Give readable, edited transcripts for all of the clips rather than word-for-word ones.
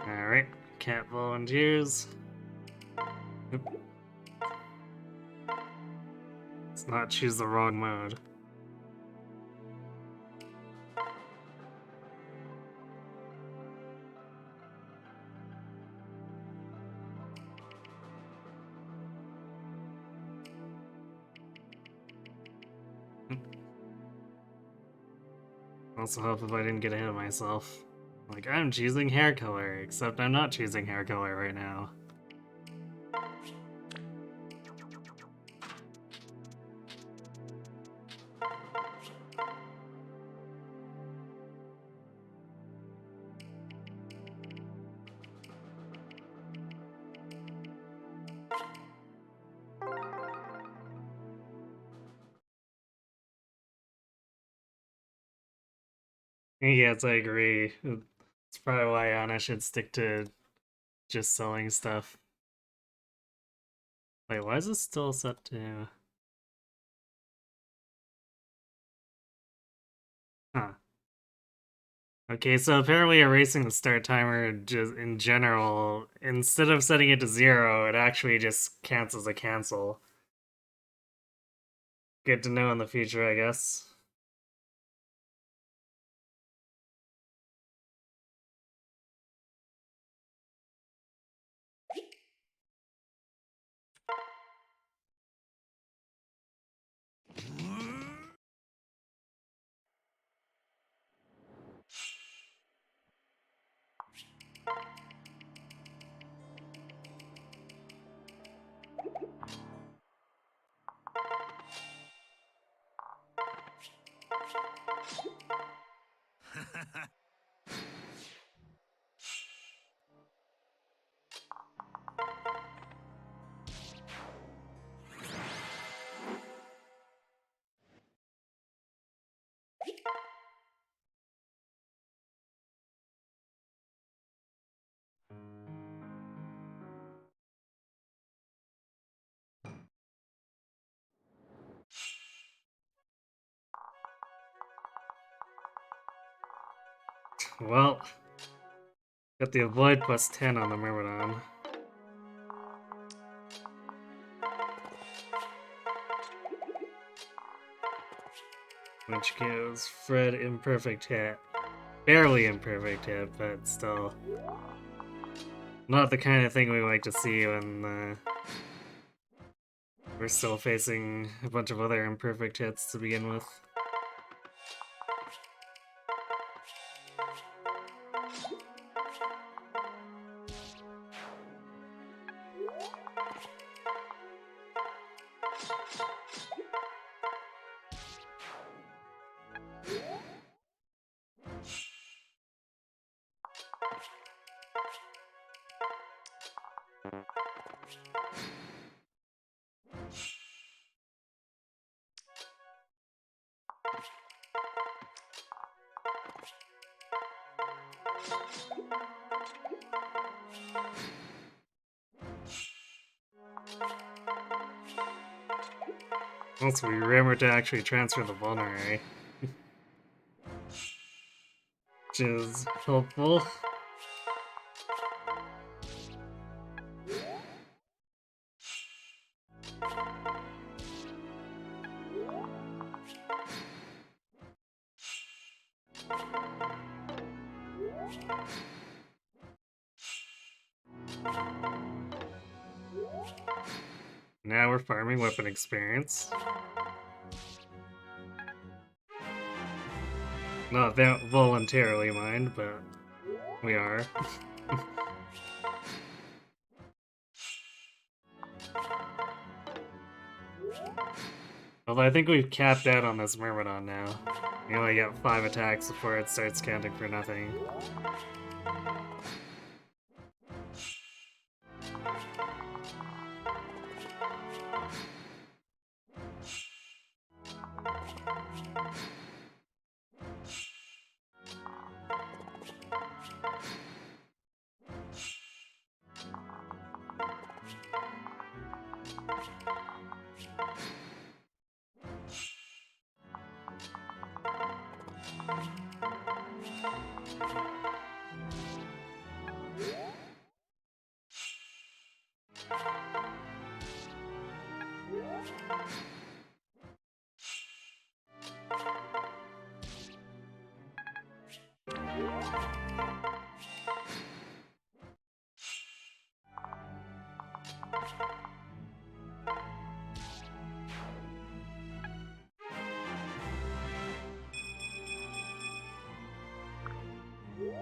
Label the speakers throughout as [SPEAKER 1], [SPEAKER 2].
[SPEAKER 1] Alright, cat volunteers. Oop. Let's not choose the wrong mode. Also hope if I didn't get ahead of myself. Like, I'm choosing hair color, except I'm not choosing hair color right now. Yes, I agree. It's probably why Anna should stick to just selling stuff. Wait, why is this still set to... Huh. Okay, so apparently erasing the start timer just in general, instead of setting it to 0, it actually just cancels a cancel. Good to know in the future, I guess. Well, got the avoid plus 10 on the Myrmidon. Which gives Fred imperfect hit. Barely imperfect hit, but still. Not the kind of thing we like to see when we're still facing a bunch of other imperfect hits to begin with. Also, we remembered to actually transfer the vulnerary. Which is helpful. Now we're farming weapon experience. Not that voluntarily, mind, but we are. Although I think we've capped out on this Myrmidon now. We only get 5 attacks before it starts counting for nothing.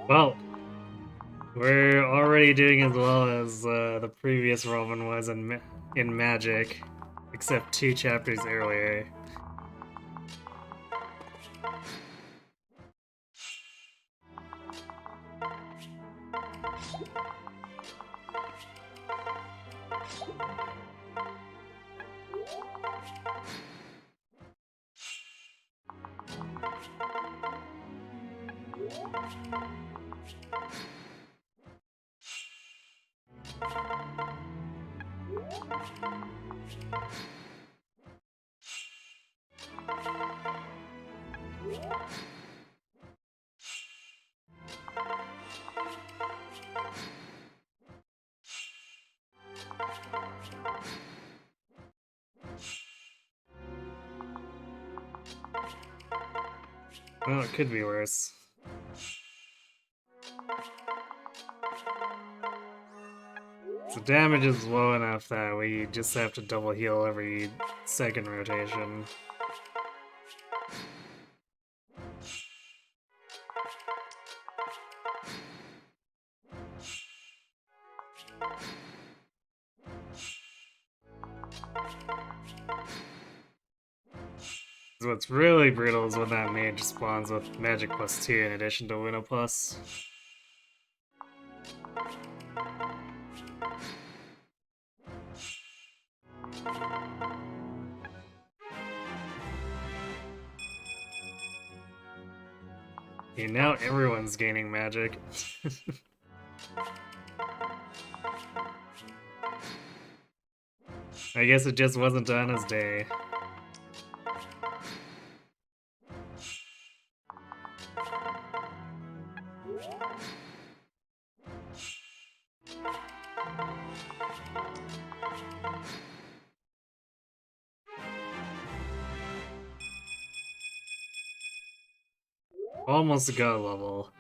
[SPEAKER 1] Well, we're already doing as well as the previous Roman was in Magic, except 2 chapters earlier. Well, it could be worse. The damage is low enough that we just have to double heal every second rotation. What's really brutal is when that mage spawns with Magic +2 in addition to Luna Plus. Okay, now everyone's gaining magic. I guess it just wasn't on his day. Almost a god level.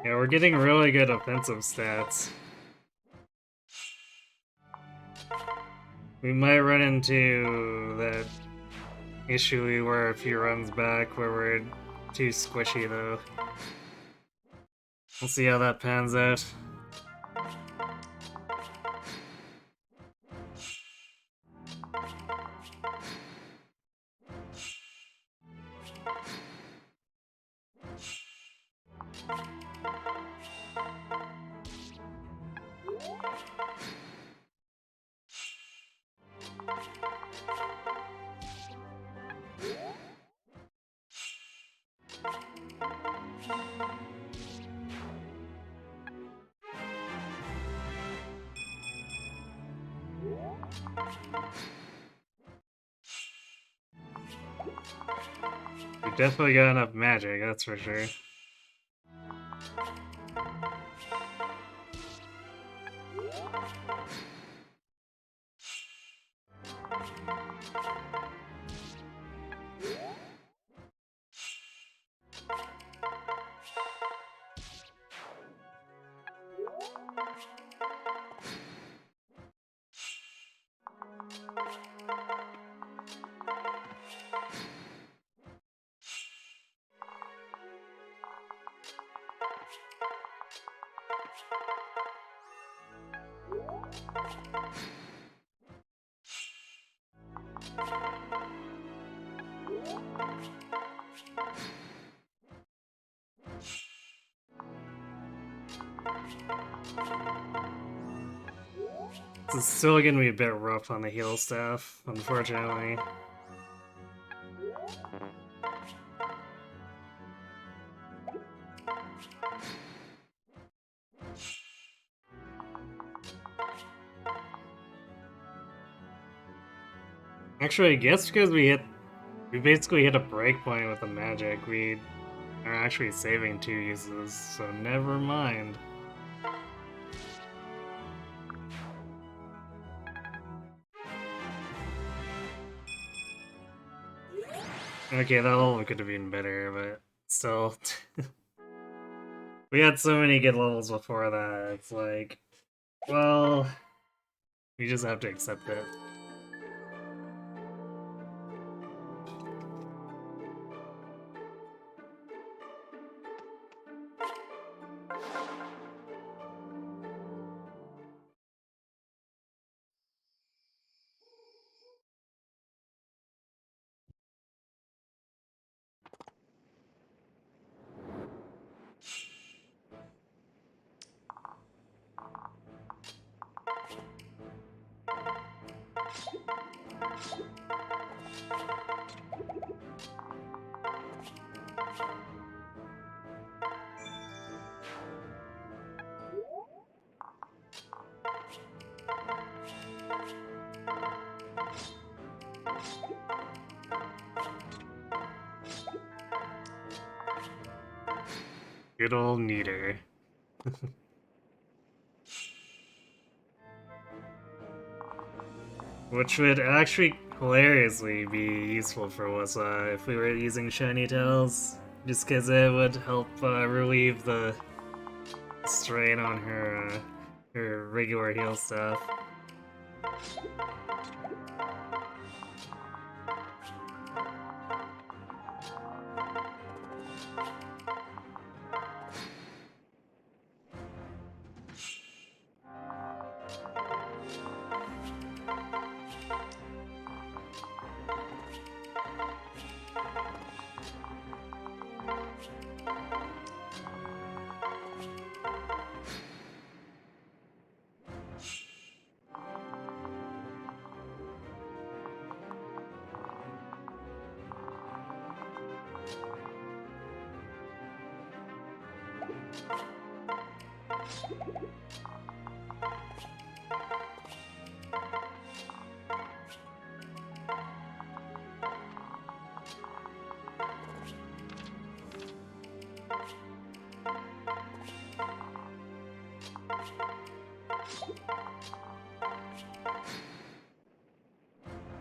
[SPEAKER 1] Yeah, we're getting really good offensive stats. We might run into that issue we were a few runs back where we're too squishy though. We'll see how that pans out. We definitely got enough magic, that's for sure. This is still gonna be a bit rough on the heal staff, unfortunately. Actually, I guess because we basically hit a breakpoint with the magic, we are actually saving 2 uses, so never mind. Okay, that level could have been better, but still. We had so many good levels before that, it's like, well, we just have to accept it. Good old Neater. Which would actually hilariously be useful for Wissa if we were using shiny tails, just because it would help relieve the strain on her regular heal stuff.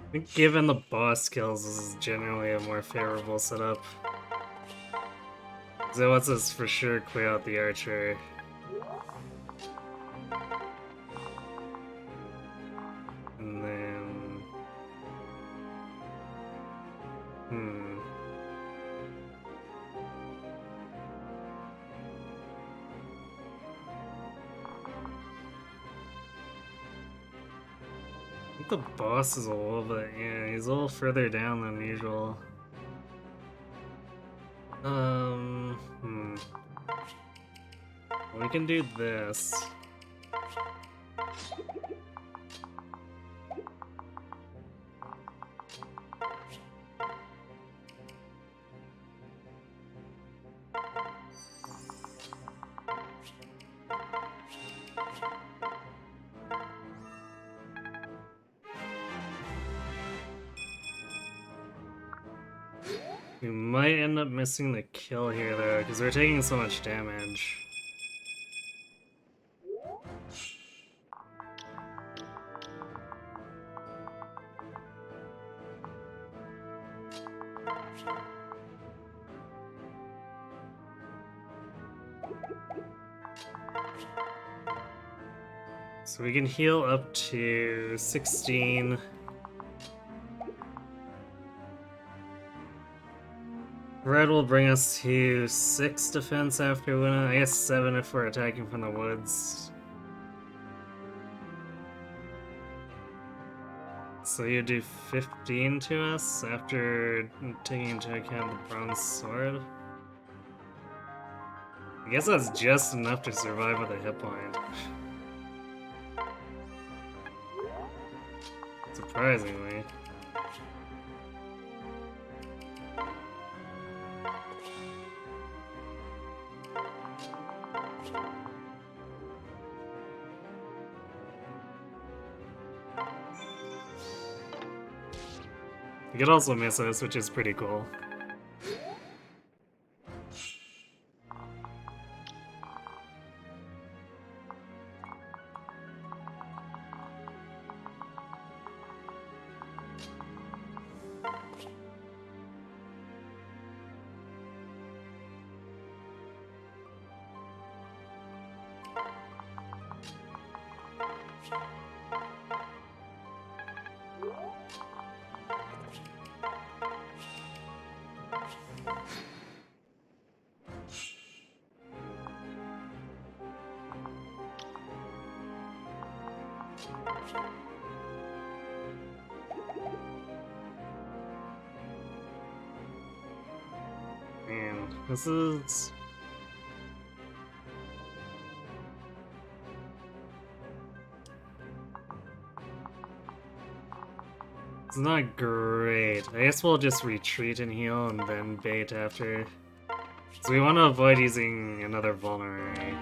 [SPEAKER 1] I think given the boss kills, this is generally a more favorable setup. So it lets us for sure clear out the archer. And then... I think the boss is a little bit... yeah, he's a little further down than usual. We can do this. We might end up missing the kill here though, because we're taking so much damage. So we can heal up to 16. Red will bring us to 6 defense after Luna. I guess 7 if we're attacking from the woods. So you do 15 to us after taking into account the bronze sword? I guess that's just enough to survive with a hit point. Surprisingly. You could also miss us, which is pretty cool. Man, this is... It's not great. I guess we'll just retreat and heal and then bait after. So we want to avoid using another vulnerary.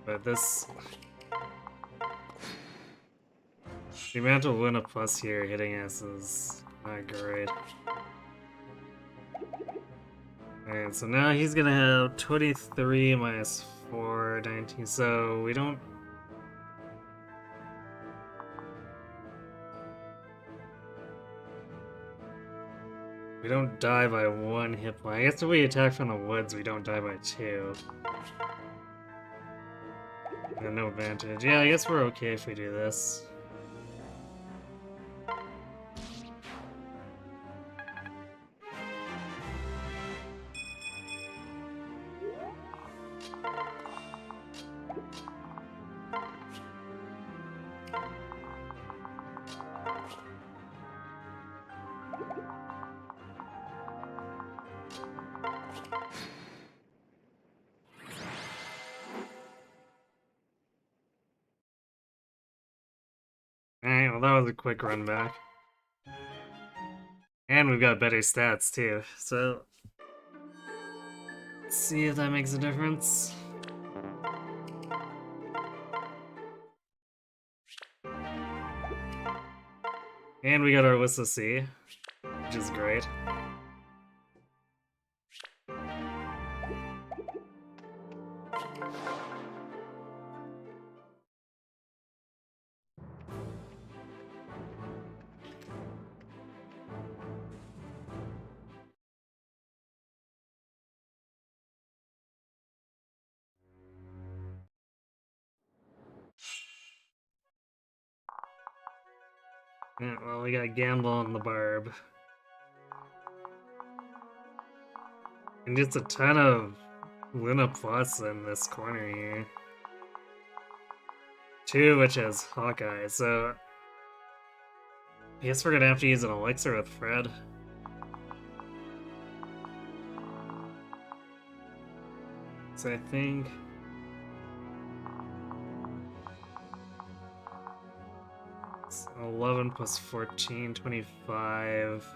[SPEAKER 1] But this... The amount of Luna Plus here hitting us is not great. Alright, so now he's gonna have 23 minus 4, 19, so we don't... We don't die by 1 hit point. I guess if we attack from the woods, we don't die by 2. And no advantage. Yeah, I guess we're okay if we do this. Alright, well that was a quick run back. And we've got better stats too, so... Let's see if that makes a difference. And we got our Whistle C, which is great. Yeah, well, we got Gamble on the Barb. And just a ton of Luna Plus in this corner here. 2 which has Hawkeye, so... I guess we're gonna have to use an elixir with Fred. So I think... 11 plus 14, 25.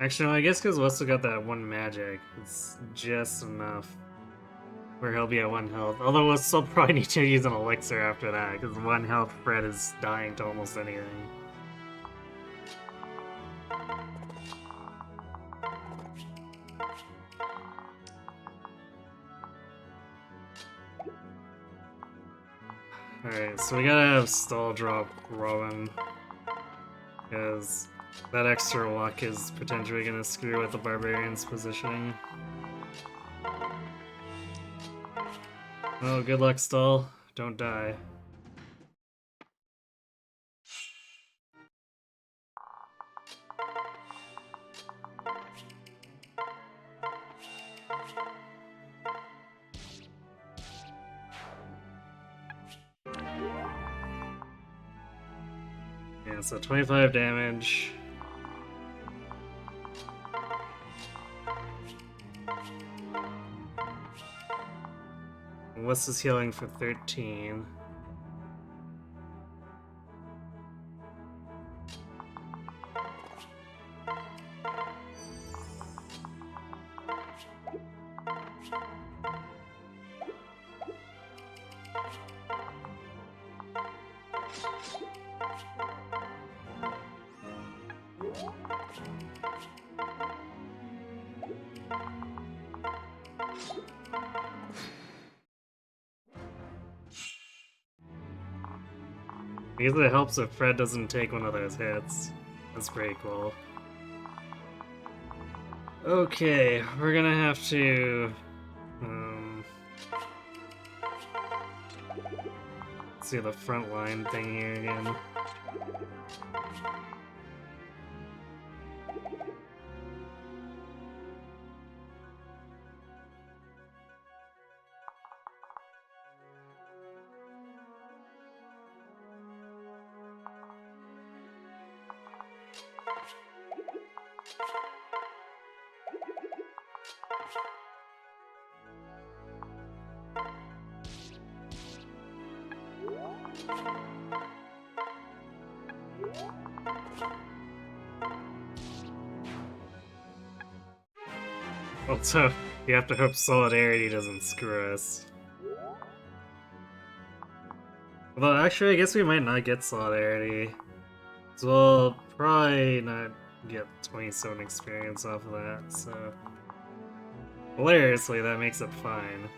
[SPEAKER 1] Actually, no, I guess because Whistle got that 1 magic, it's just enough where he'll be at 1 health. Although we'll still probably need to use an elixir after that, because 1 health Fred is dying to almost anything. Alright, so we gotta have stall drop Robin, because that extra luck is potentially gonna screw with the Barbarian's positioning. Oh, good luck, stall. Don't die. Yeah, so 25 damage. And what's this healing for 13? I guess it helps if Fred doesn't take one of those hits. That's pretty cool. Okay, we're gonna have to... let's see the front line thing here again. Also, you have to hope Solidarity doesn't screw us. Although, actually, I guess we might not get Solidarity. So we'll probably not get 27 experience off of that, so... Hilariously, that makes it fine.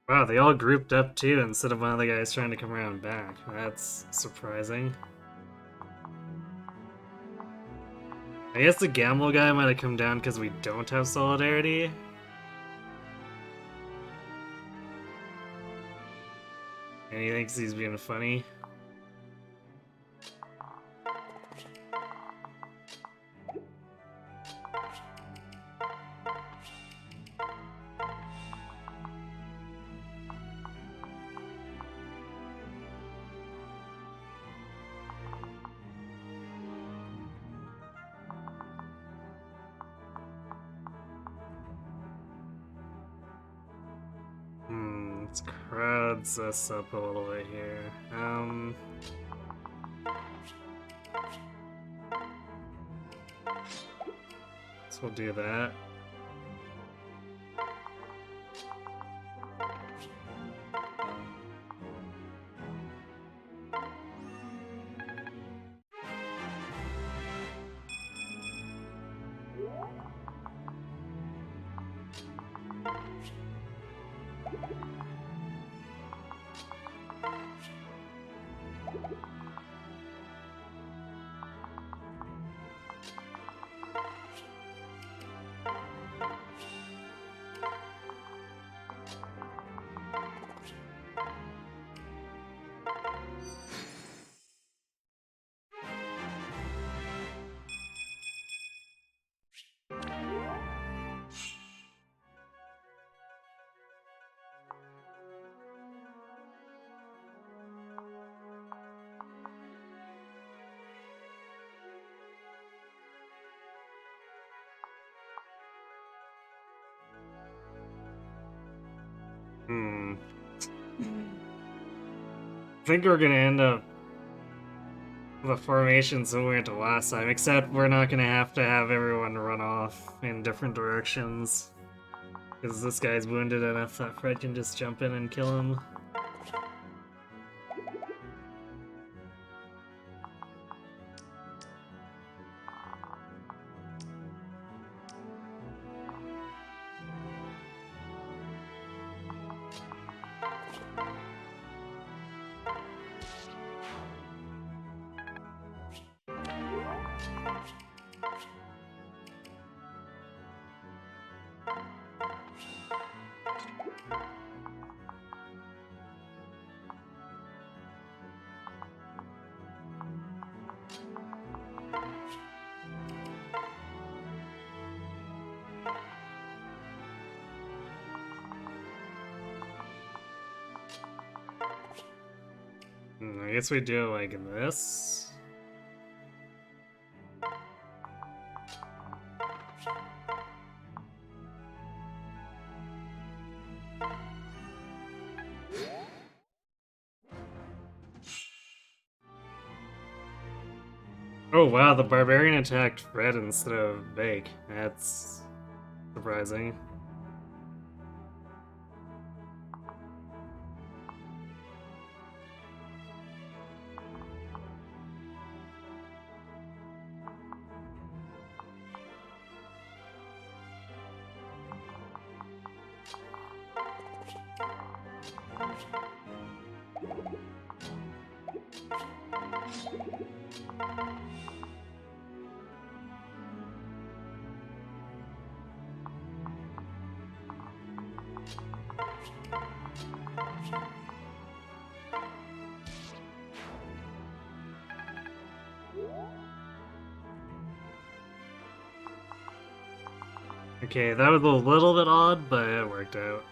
[SPEAKER 1] Wow, they all grouped up too instead of one of the guys trying to come around back. That's surprising. I guess the Gamble guy might have come down because we don't have Solidarity. And he thinks he's being funny. Let's crowd this up a little bit here. So we'll do that. I think we're gonna end up the formation similar to last time, except we're not gonna have to have everyone run off in different directions. Because this guy's wounded enough that Fred can just jump in and kill him. I guess we do it like this. Oh wow, the barbarian attacked red instead of Vake. That's surprising. Okay, that was a little bit odd, but it worked out.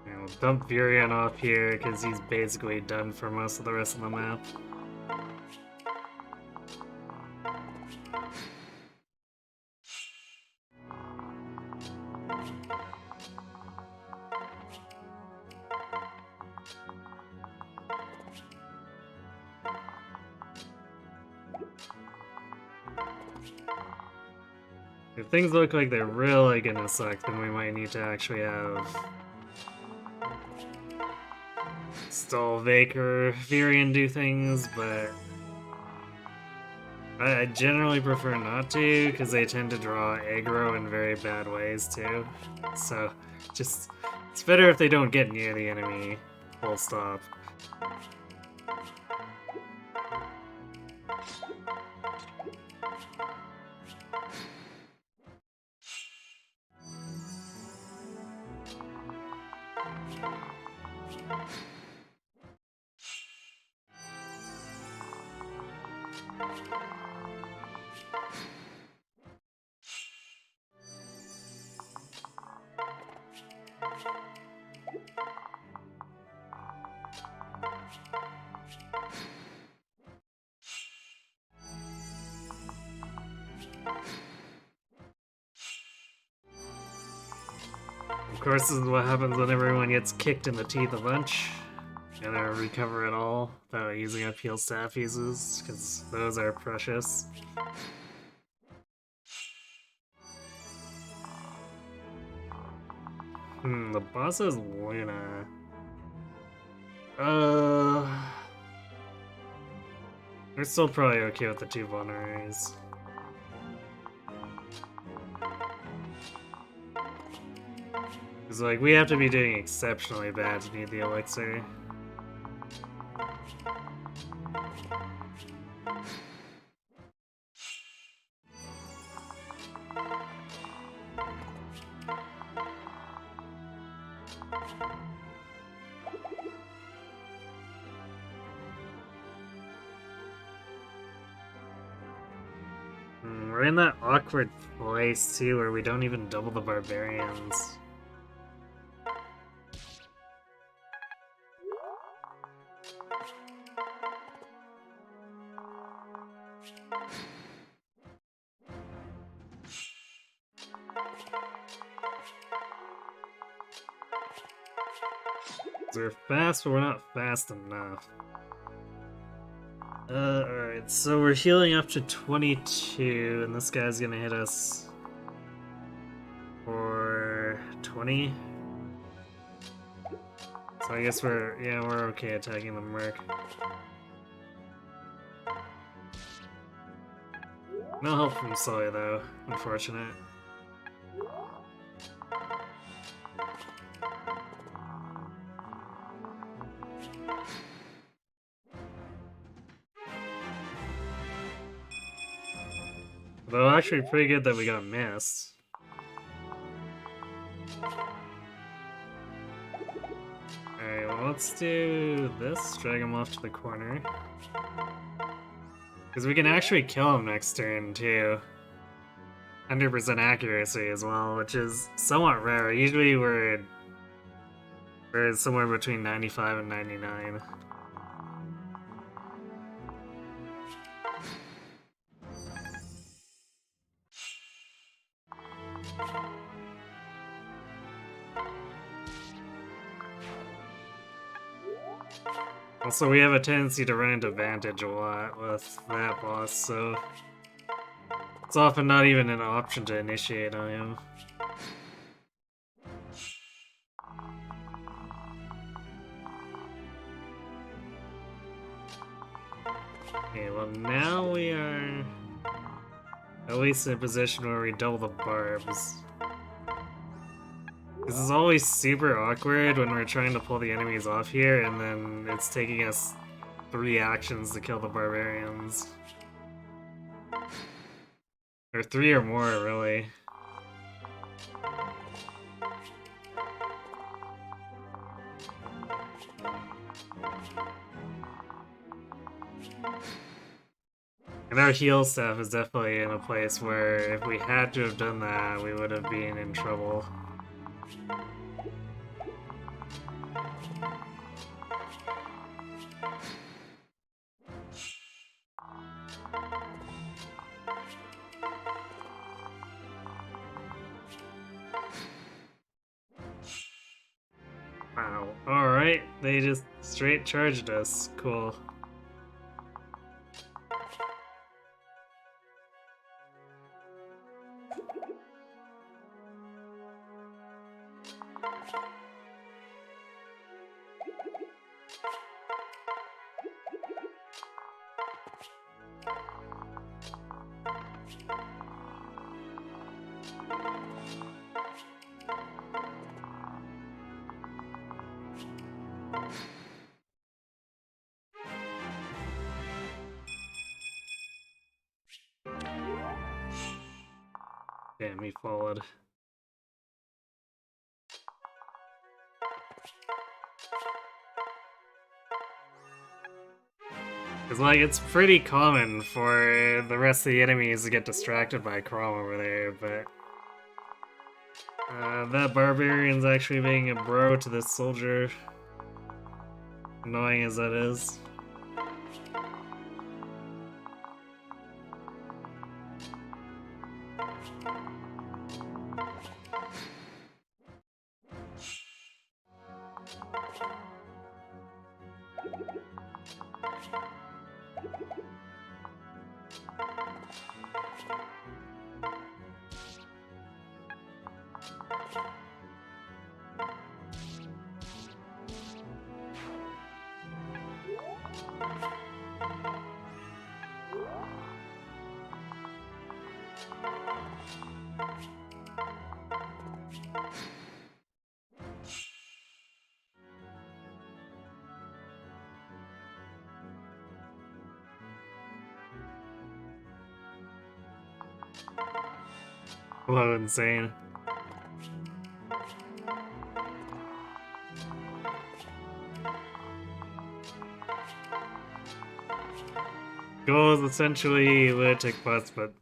[SPEAKER 1] We'll dump Virion off here because he's basically done for most of the rest of the map. If things look like they're really gonna suck, then we might need to actually have Stall, Vake, or Virion do things, but I generally prefer not to, because they tend to draw aggro in very bad ways too. So, just, it's better if they don't get near the enemy, full stop. Of course, this is what happens when everyone gets kicked in the teeth a bunch. Gotta recover it all without using up heal staff uses, because those are precious. The boss is Luna. We're still probably okay with the 2 vulneraries. It's like, we have to be doing exceptionally bad to need the elixir. We're in that awkward place too where we don't even double the barbarians. So we're fast, but we're not fast enough. Alright, so we're healing up to 22, and this guy's gonna hit us for 20. So I guess we're okay attacking the Merc. No help from Sully though, unfortunate. Though actually pretty good that we got missed. Alright, well let's do this, drag him off to the corner. Because we can actually kill him next turn too. 100% accuracy as well, which is somewhat rare. Usually we're somewhere between 95 and 99. Also, we have a tendency to run into Vantage a lot with that boss, so it's often not even an option to initiate on him. Okay, well now we are at least in a position where we double the barbs. This is always super awkward when we're trying to pull the enemies off here, and then it's taking us 3 actions to kill the barbarians. Or 3 or more, really. And our heal staff is definitely in a place where if we had to have done that, we would have been in trouble. Wow. Alright, they just straight charged us. Cool. Damn, he followed. Because, like, it's pretty common for the rest of the enemies to get distracted by Crom over there, but... that barbarian's actually being a bro to this soldier. Annoying as that is. Well, insane. Goal is essentially Lunatic Plus, but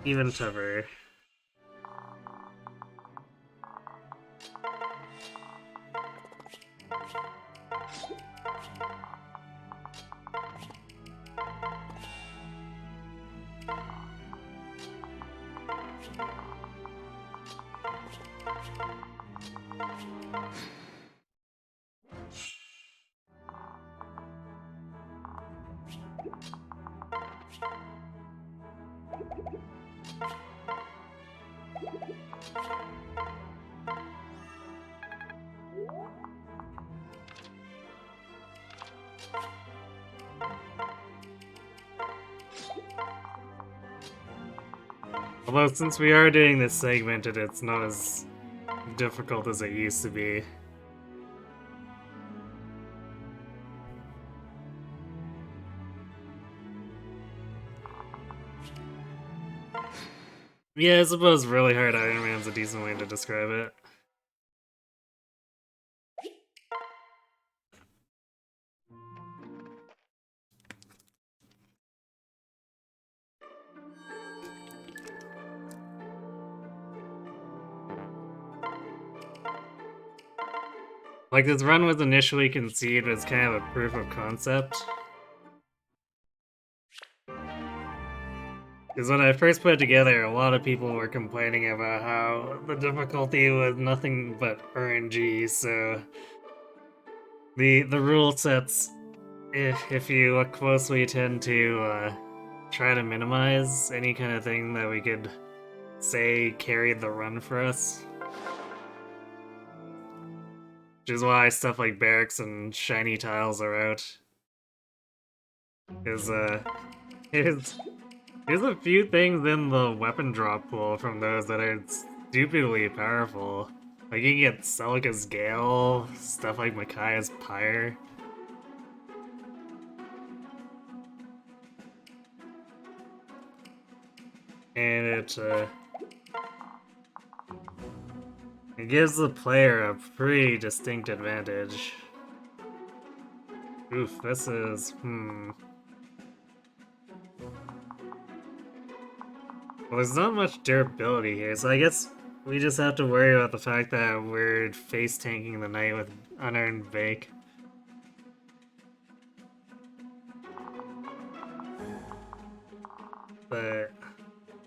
[SPEAKER 1] even tougher. Although, since we are doing this segmented, it's not as difficult as it used to be. Yeah, I suppose really hard Iron Man's a decent way to describe it. Like, this run was initially conceived as kind of a proof of concept. Because when I first put it together, a lot of people were complaining about how the difficulty was nothing but RNG, so the rule sets, if you look closely, tend to try to minimize any kind of thing that we could say carried the run for us. Which is why stuff like barracks and shiny tiles are out. Is there's a few things in the weapon drop pool from those that are stupidly powerful. Like, you can get Celica's Gale, stuff like Micaiah's Pyre. And it gives the player a pretty distinct advantage. Oof, this is, Well, there's not much durability here, so I guess we just have to worry about the fact that we're face tanking the knight with unearned Vake. But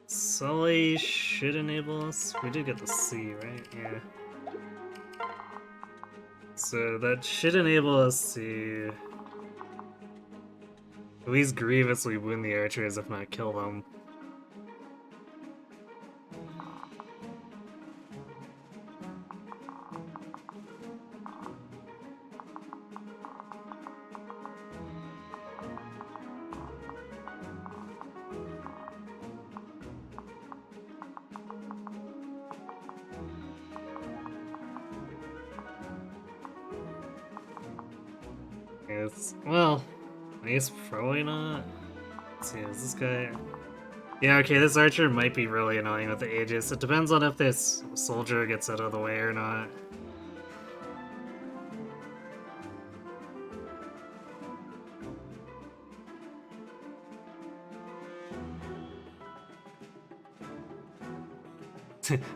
[SPEAKER 1] Sully should enable us. We did get the C, right? Yeah. So that should enable us to at least grievously wound the archers, if not kill them. Well, I guess probably not. Let's see, is this guy... Yeah, okay, this archer might be really annoying with the Aegis. It depends on if this soldier gets out of the way or not.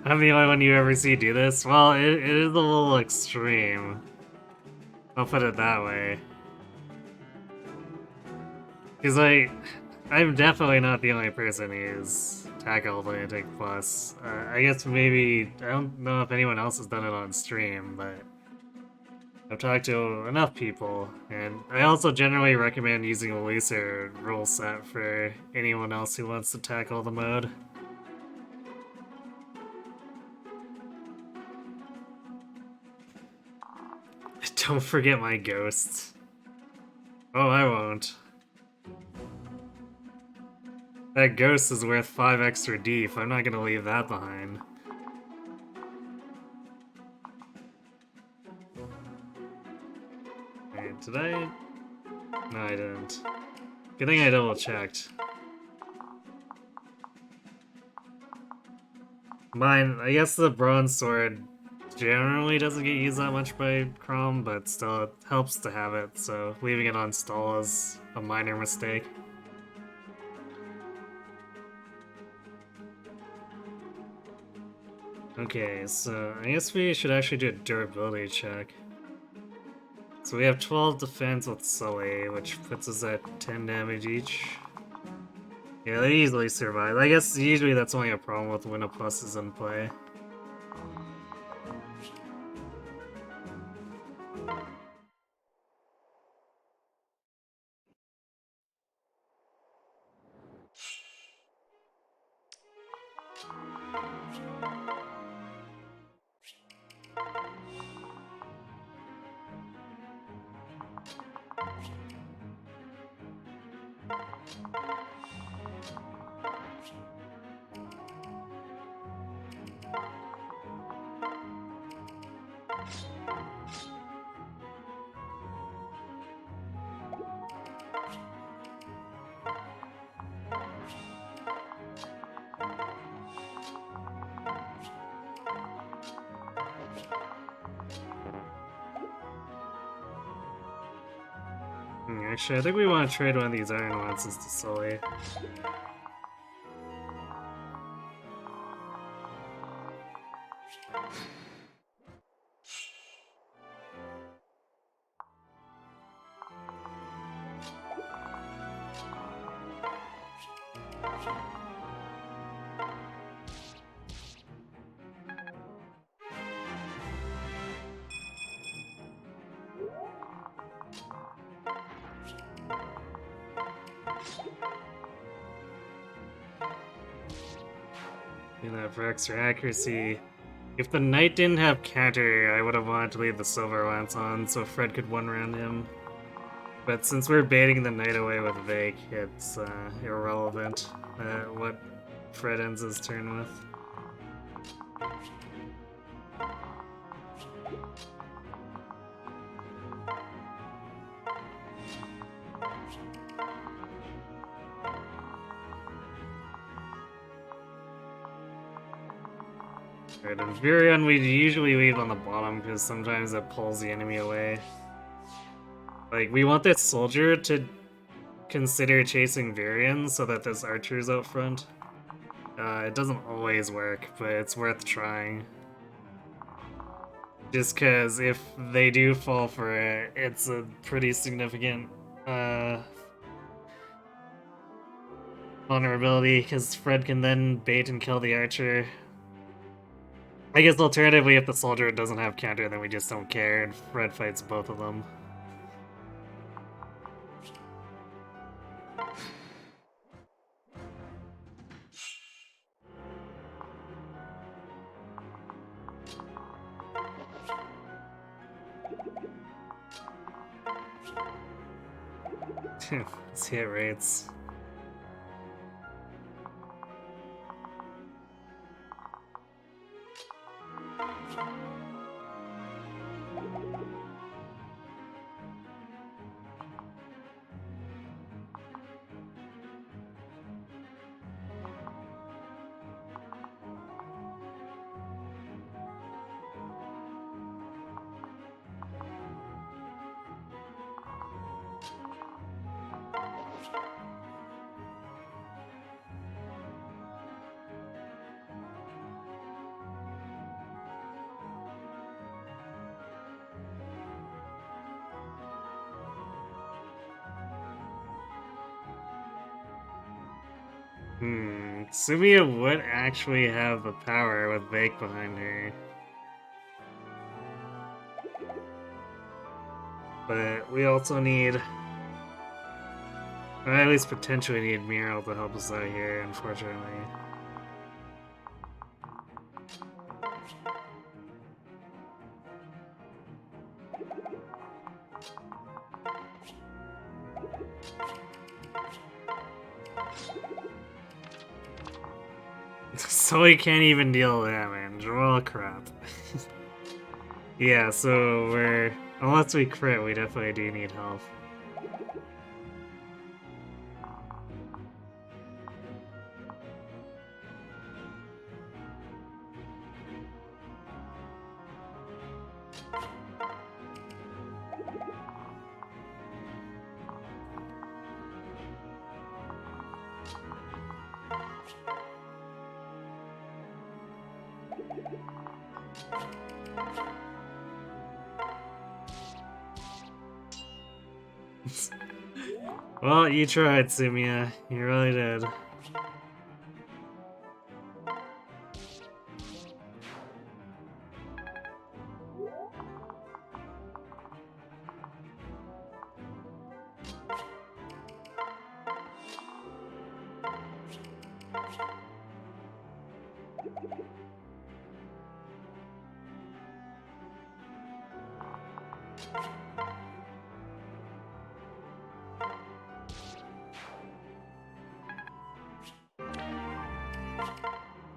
[SPEAKER 1] I'm the only one you ever see do this? Well, it is a little extreme. I'll put it that way. Because, I'm definitely not the only person who's tackled Lunatic Plus. I guess maybe, I don't know if anyone else has done it on stream, but I've talked to enough people, and I also generally recommend using a looser rule set for anyone else who wants to tackle the mode. Don't forget my ghosts. Oh, I won't. That ghost is worth 5 extra deep. I'm not gonna leave that behind. Wait, did I? No, I didn't. Good thing I double checked. Mine, I guess the bronze sword generally doesn't get used that much by Crom, but still it helps to have it, so leaving it on stall is a minor mistake. Okay, so I guess we should actually do a durability check. So we have 12 defense with Sully, which puts us at 10 damage each. Yeah, they easily survive. I guess usually that's only a problem with when a plus is in play. Actually, I think we want to trade one of these iron lances to Sully. You know, for extra accuracy, if the knight didn't have counter, I would have wanted to leave the silver lance on so Fred could one-round him. But since we're baiting the knight away with Vake, it's irrelevant what Fred ends his turn with. Right, and Virion we usually leave on the bottom because sometimes it pulls the enemy away. Like, we want this soldier to consider chasing Virion so that this archer's out front. It doesn't always work, but it's worth trying. Just because if they do fall for it, it's a pretty significant vulnerability, because Fred can then bait and kill the archer. I guess alternatively, if the soldier doesn't have counter, then we just don't care, and Fred fights both of them. Let's hit rates. Sumia would actually have the power with Vake behind her. But we also need, or at least potentially need Muriel to help us out here, unfortunately. So he can't even deal damage. Well, crap. Yeah, so we're... Unless we crit, we definitely do need health. Well, you tried, Sumia. You really did.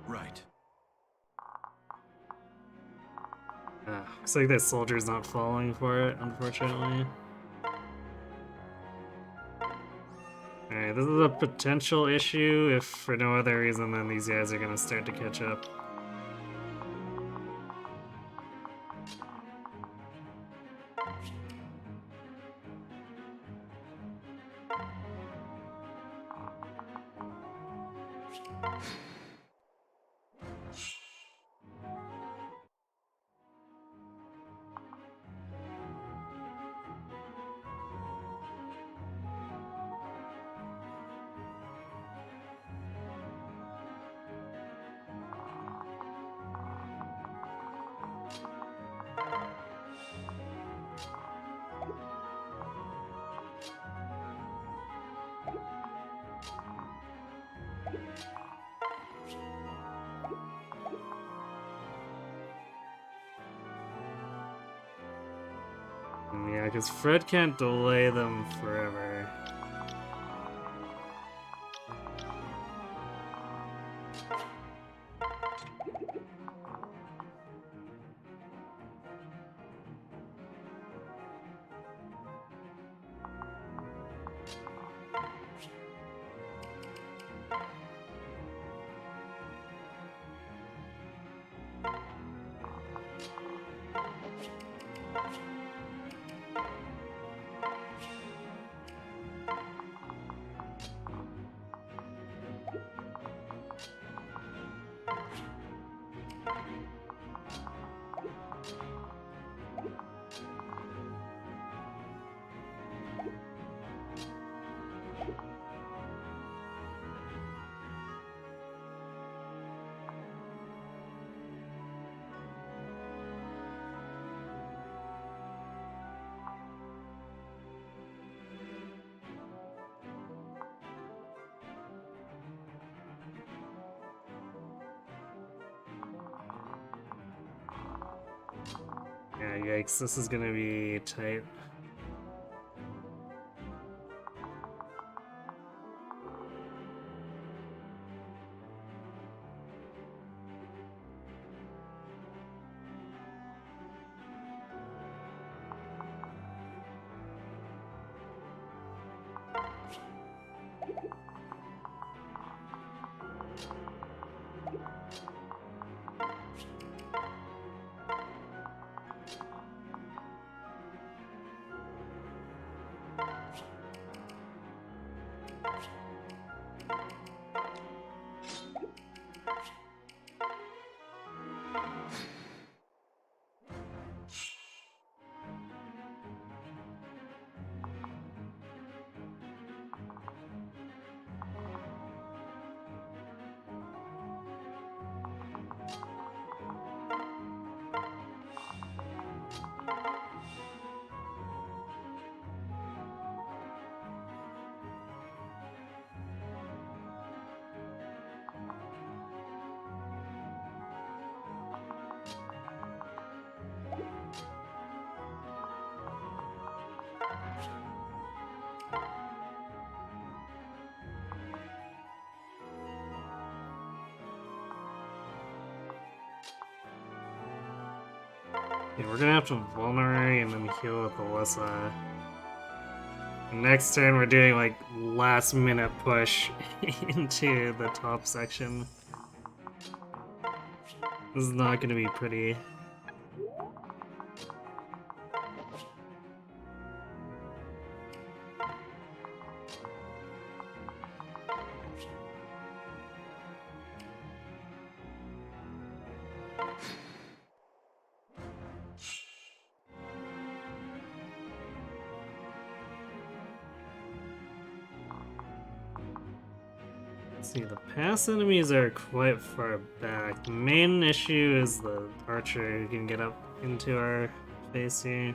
[SPEAKER 2] Right.
[SPEAKER 1] Looks like this soldier's not falling for it, unfortunately. Alright, this is a potential issue if for no other reason than these guys are gonna start to catch up. Yeah, because Fred can't delay them forever. Yeah, yikes, this is gonna be tight. Yeah, we're gonna have to Vulnerary and then heal with Alyssa. Next turn, we're doing like last minute push into the top section. This is not gonna be pretty. See, the pass enemies are quite far back. The main issue is the archer who can get up into our face here.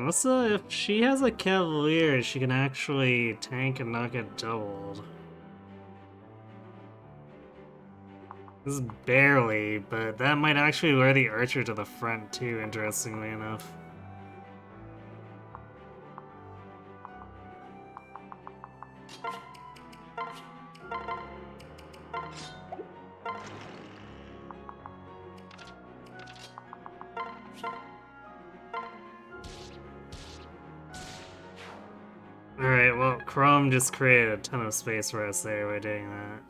[SPEAKER 1] Also, if she has a Cavalier, she can actually tank and not get doubled. This is barely, but that might actually lure the archer to the front too, interestingly enough. Alright, well, Chrome just created a ton of space for us there by doing that.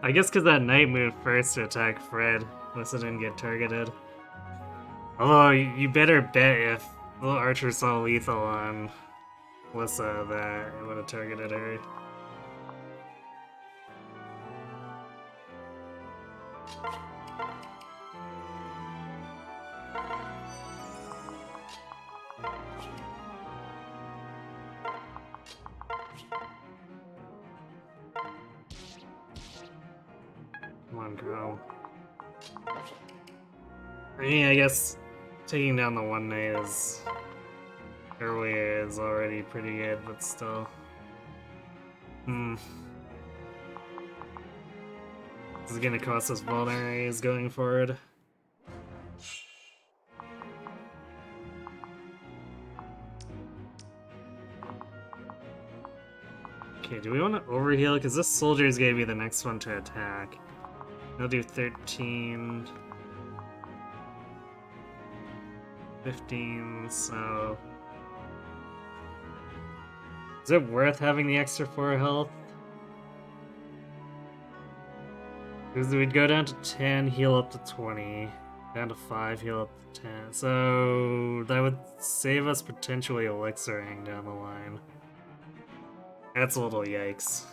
[SPEAKER 1] I guess because that knight moved first to attack Fred, Lissa didn't get targeted. Although, you better bet if the archer saw lethal on Lissa that it would have targeted her. Come on, girl. I mean, I guess taking down the one knight is earlier is already pretty good, but still. This is gonna cost us vulneraries going forward. Okay, do we want to overheal? Because this soldier is gonna be the next one to attack. He'll do 13... 15, so... Is it worth having the extra 4 health? Because we'd go down to 10, heal up to 20. Down to 5, heal up to 10. So... that would save us potentially elixiring down the line. That's a little yikes.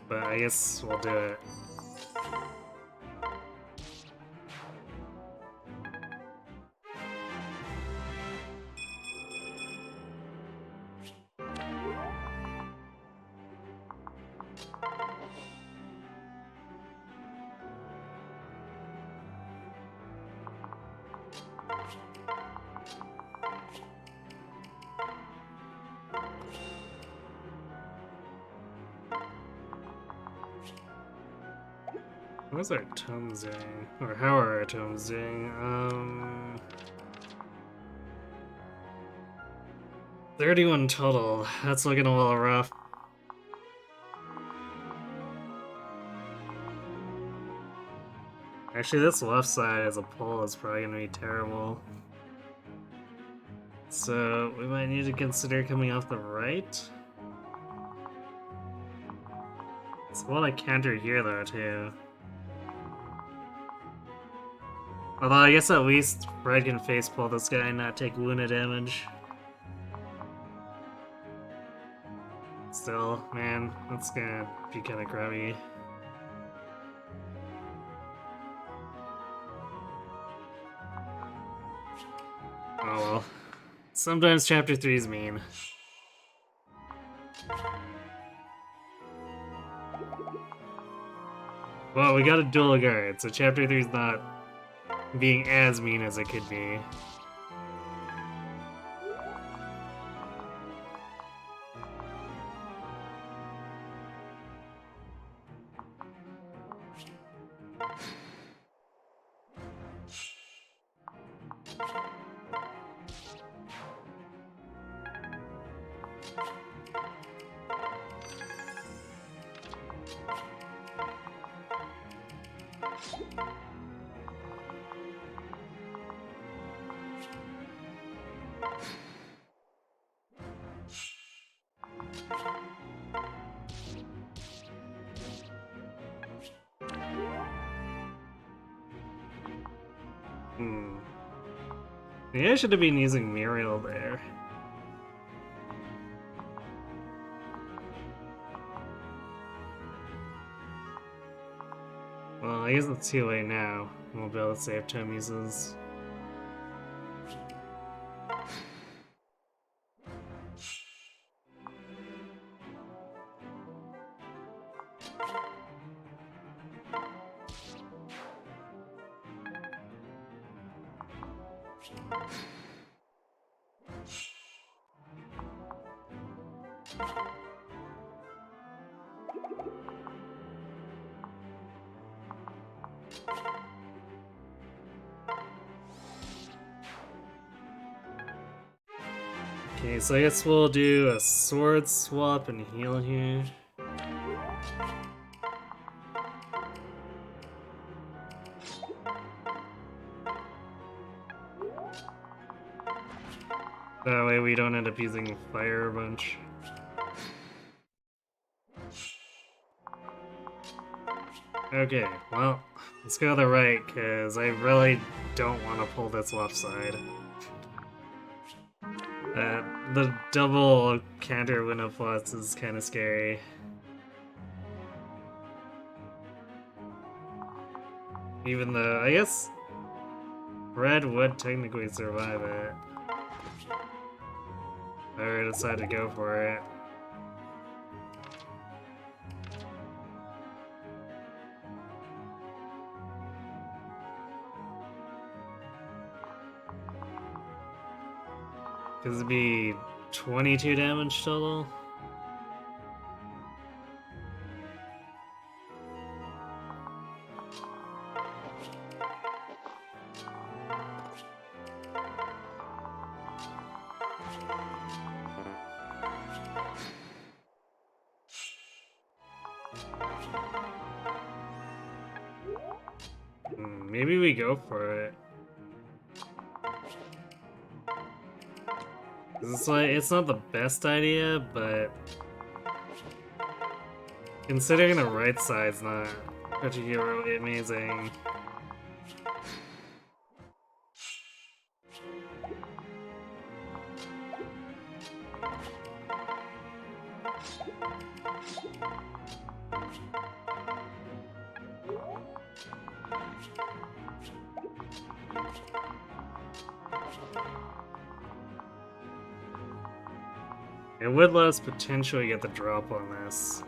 [SPEAKER 1] But I guess we'll do it. What's our tomes doing? Or how are our tomes doing? 31 total. That's looking a little rough. Actually, this left side as a pull is probably gonna be terrible. So, we might need to consider coming off the right. It's a lot of counter here though, too. Although I guess at least Fred can face pull this guy and not take Luna damage. Still, man, that's gonna be kinda crummy. Oh well. Sometimes chapter 3 is mean. Well, we got a dual guard, so chapter 3 is not being as mean as it could be. Maybe I should have been using Muriel there. Well, I guess it's too late now. We'll be able to save time uses. Okay, so I guess we'll do a sword swap and heal here. That way we don't end up using fire a bunch. Okay, well, let's go to the right, because I really don't want to pull this left side. The double counter Luna Plus is kind of scary. Even though, I guess, red would technically survive it. If I were to decide to go for it. Because it'd be 22 damage total. Maybe we go for it. It's like, it's not the best idea, but considering the right side's not particularly amazing. It would let us potentially get the drop on this.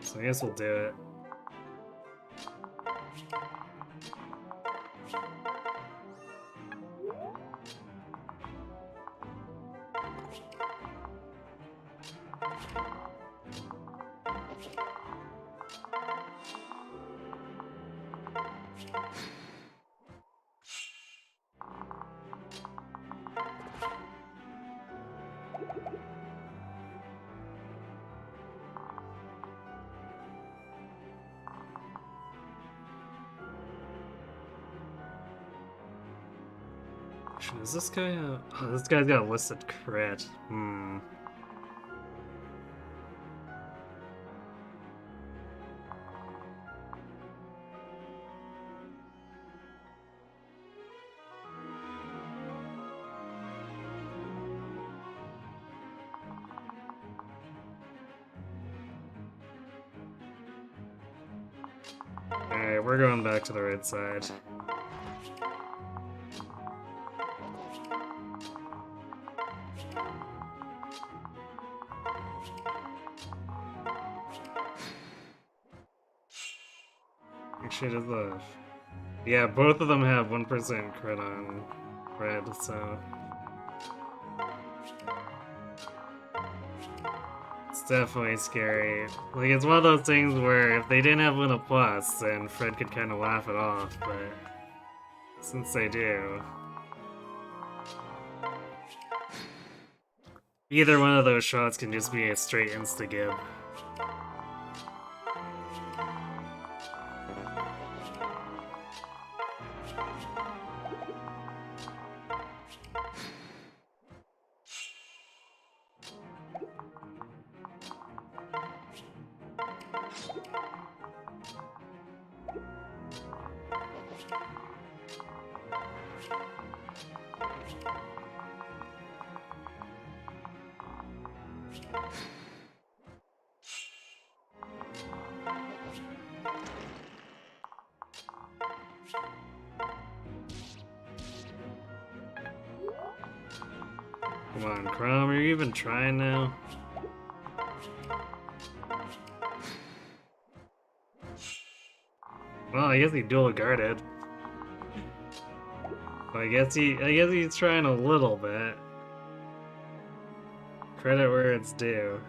[SPEAKER 1] So I guess we'll do it. Does this guy have... Oh, this guy's got a listed crit. Alright, we're going back to the right side. Actually, does the... Yeah, both of them have 1% crit on red, so... It's definitely scary. Like, it's one of those things where if they didn't have Luna Plus, then Fred could kind of laugh it off, but... Since they do... Either one of those shots can just be a straight insta-give. Come on, Chrome, are you even trying now? Well, I guess he dual guarded. I guess he's trying a little bit. Credit where it's due.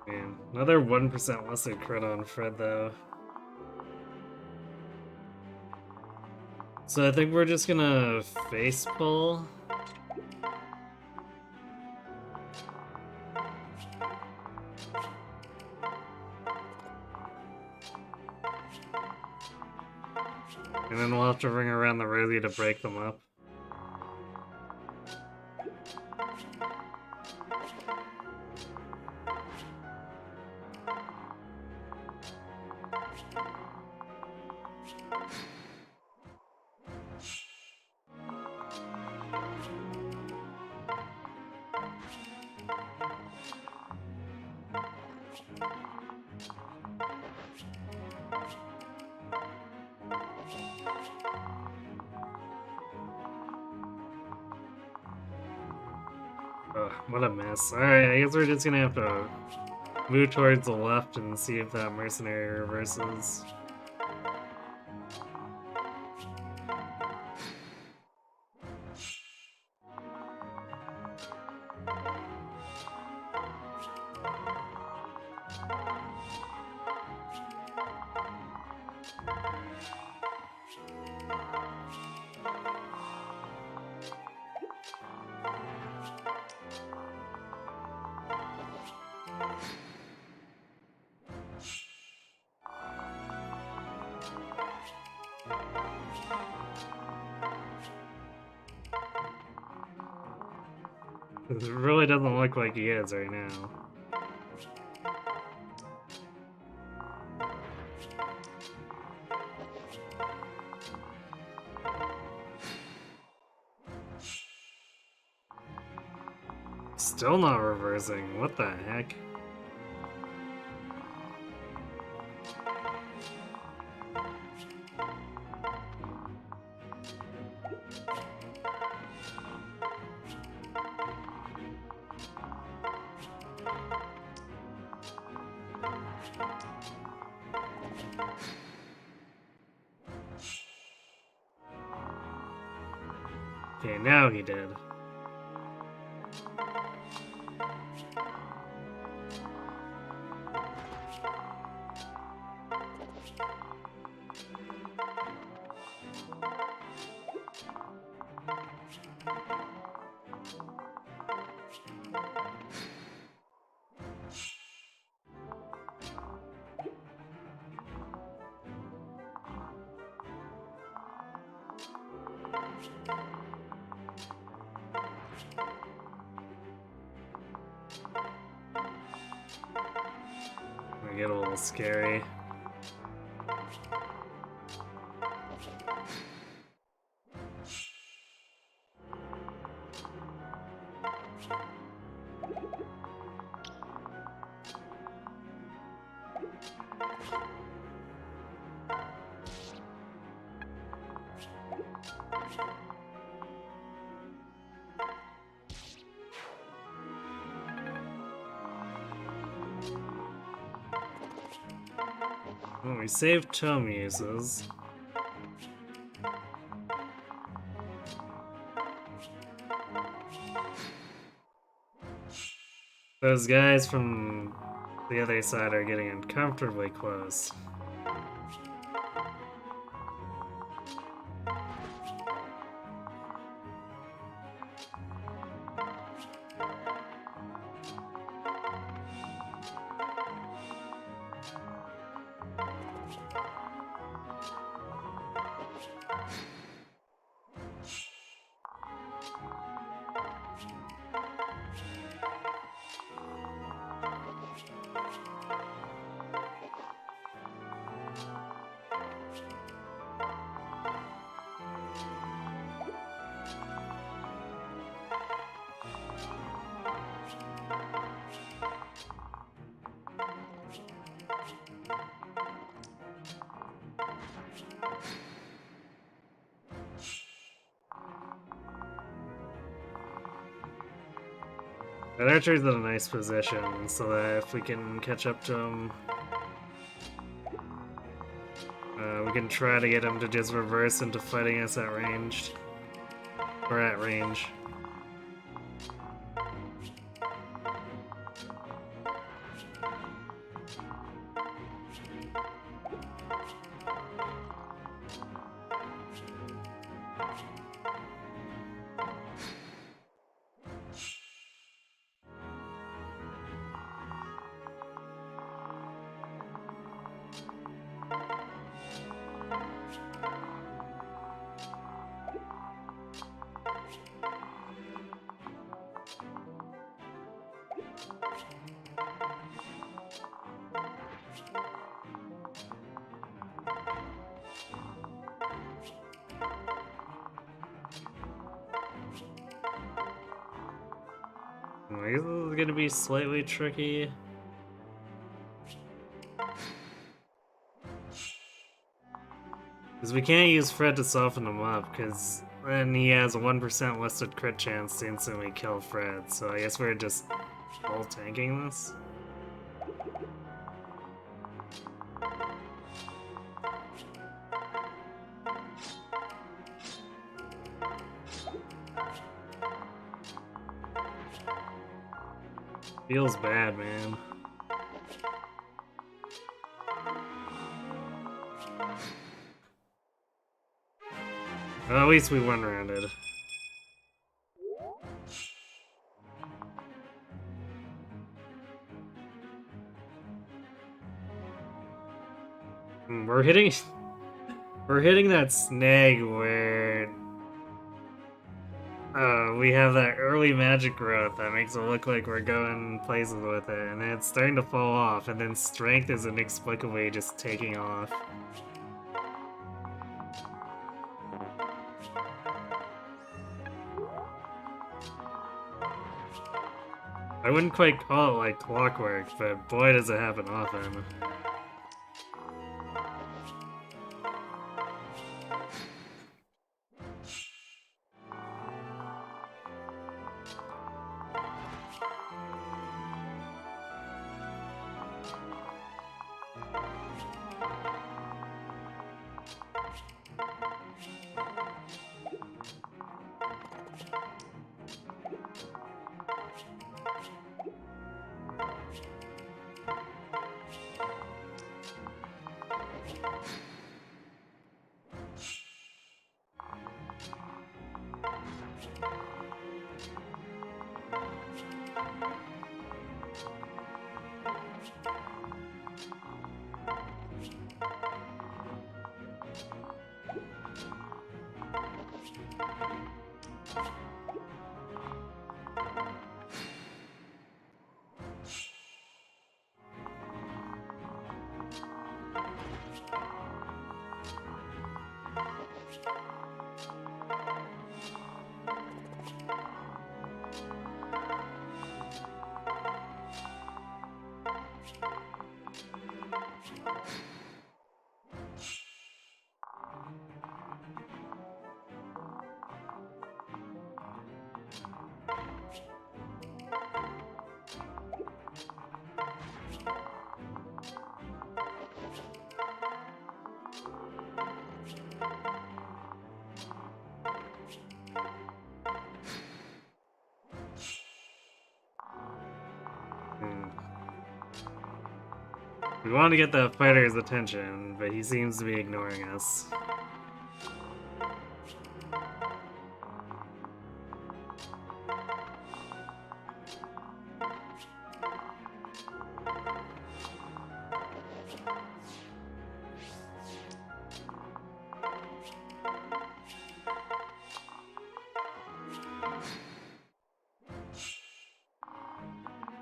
[SPEAKER 1] Man. Another 1% lesser crit on Fred, though. So I think we're just gonna face pull. And then we'll have to ring around the rosy to break them up. Ugh, what a mess. Alright, I guess we're just gonna have to move towards the left and see if that mercenary reverses. It really doesn't look like he is right now. Still not reversing. What the heck? Okay, now he did. I get a little scary. Well, we saved tome uses. Those guys from the other side are getting uncomfortably close. That archer's in a nice position, so that if we can catch up to him, we can try to get him to just reverse into fighting us at ranged. Or at range. This is gonna be slightly tricky. Because we can't use Fred to soften him up, because then he has a 1% listed crit chance to instantly kill Fred, so I guess we're just full tanking this. Feels bad, man. Well, at least we one-rounded. We're hitting... We're hitting that snag where... we have that early magic growth that makes it look like we're going places with it, and then it's starting to fall off, and then strength is inexplicably just taking off. I wouldn't quite call it like clockwork, but boy does it happen often. We want to get the fighter's attention, but he seems to be ignoring us.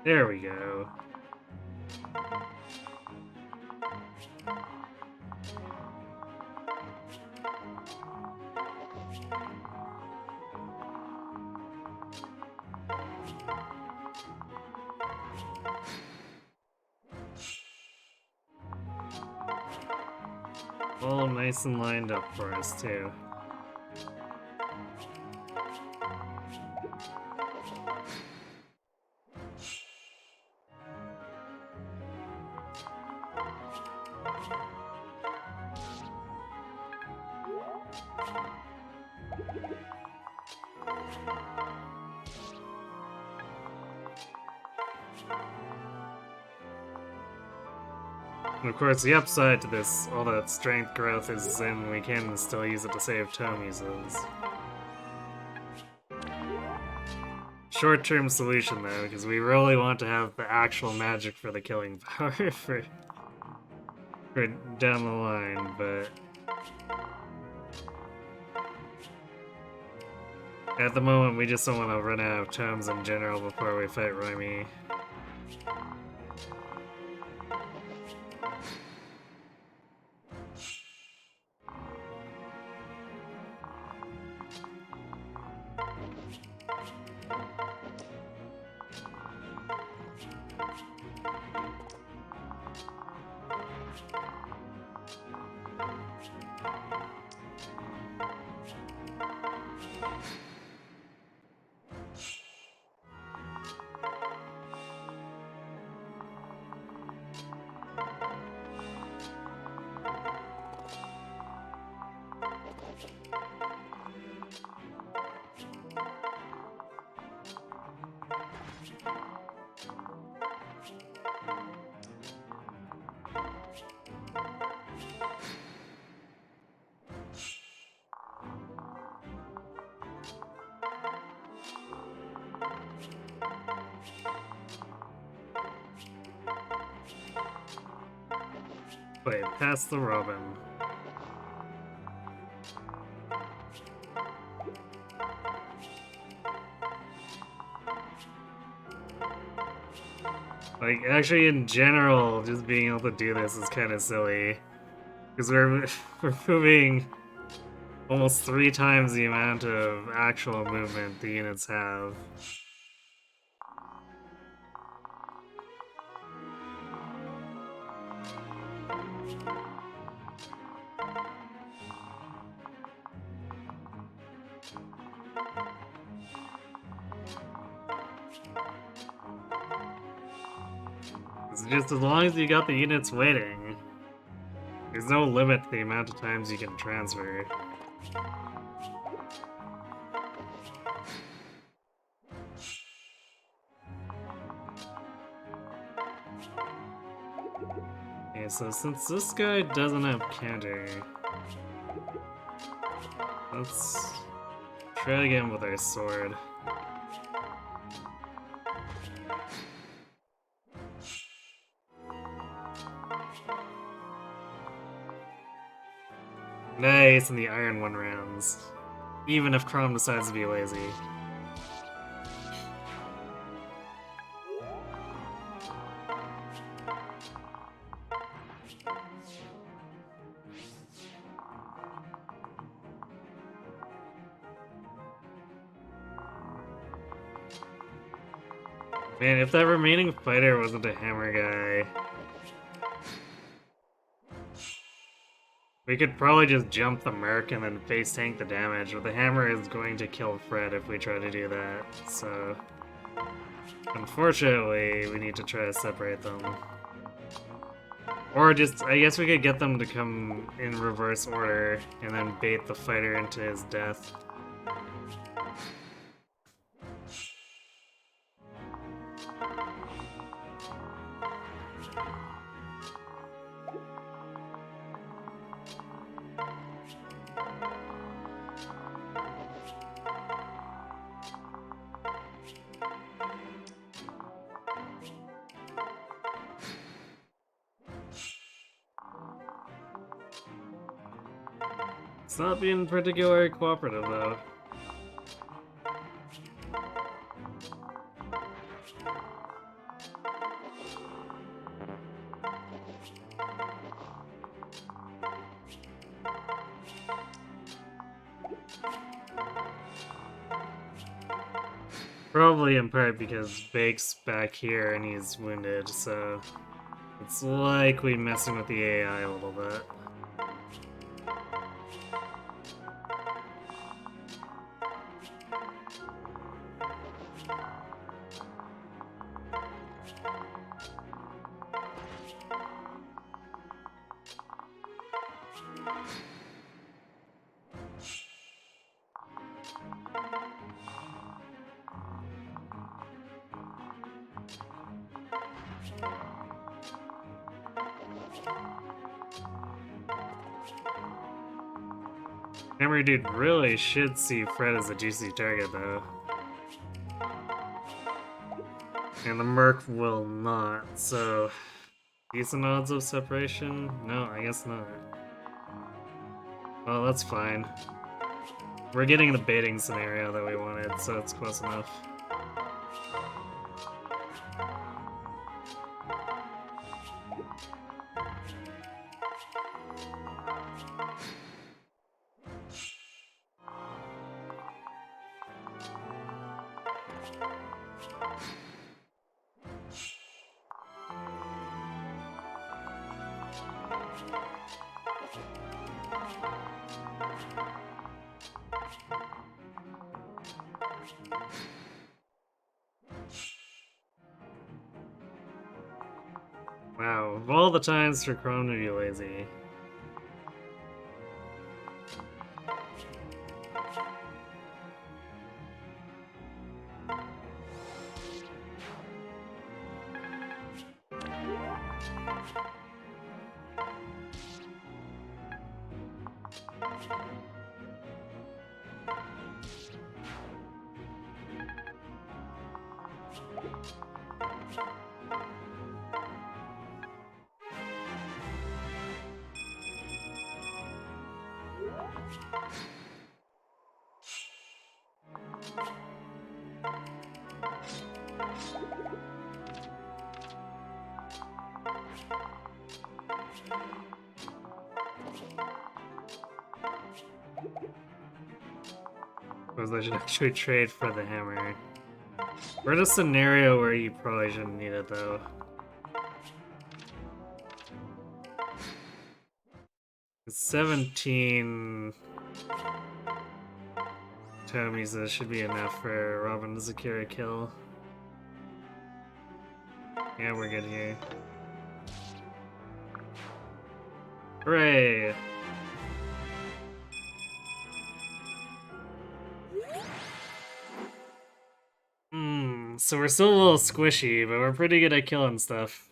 [SPEAKER 1] There we go. All nice and lined up for us, too. And of course, the upside to this, all that strength growth is then we can still use it to save Tommy's. Short-term solution though, because we really want to have the actual magic for the killing power for down the line, but at the moment we just don't want to run out of tomes in general before we fight Roimy. Wait, pass the Robin. Like, actually, in general, just being able to do this is kind of silly. Because we're moving almost 3 times the amount of actual movement the units have. It's just as long as you got the units waiting, there's no limit to the amount of times you can transfer. Okay, so since this guy doesn't have counter, let's try again with our sword. Nice, and the iron one rounds. Even if Chrome decides to be lazy. Man, if that remaining fighter wasn't a hammer guy, we could probably just jump the Merc and then face tank the damage, but the hammer is going to kill Fred if we try to do that, so... Unfortunately, we need to try to separate them. Or just, I guess we could get them to come in reverse order and then bait the fighter into his death. It's not being particularly cooperative, though. Probably in part because Bake's back here and he's wounded, so it's likely messing with the AI a little bit. Hammer Dude really should see Fred as a juicy target, though. And the Merc will not, so... Decent odds of separation? No, I guess not. Well, that's fine. We're getting the baiting scenario that we wanted, so it's close enough. Wow, of all the times for Chrome to be lazy. Suppose I should actually trade for the hammer. We're in a scenario where you probably shouldn't need it though. 17 Tomies should be enough for Robin to secure a kill. Yeah, we're good here. Hooray! So we're still a little squishy, but we're pretty good at killing stuff.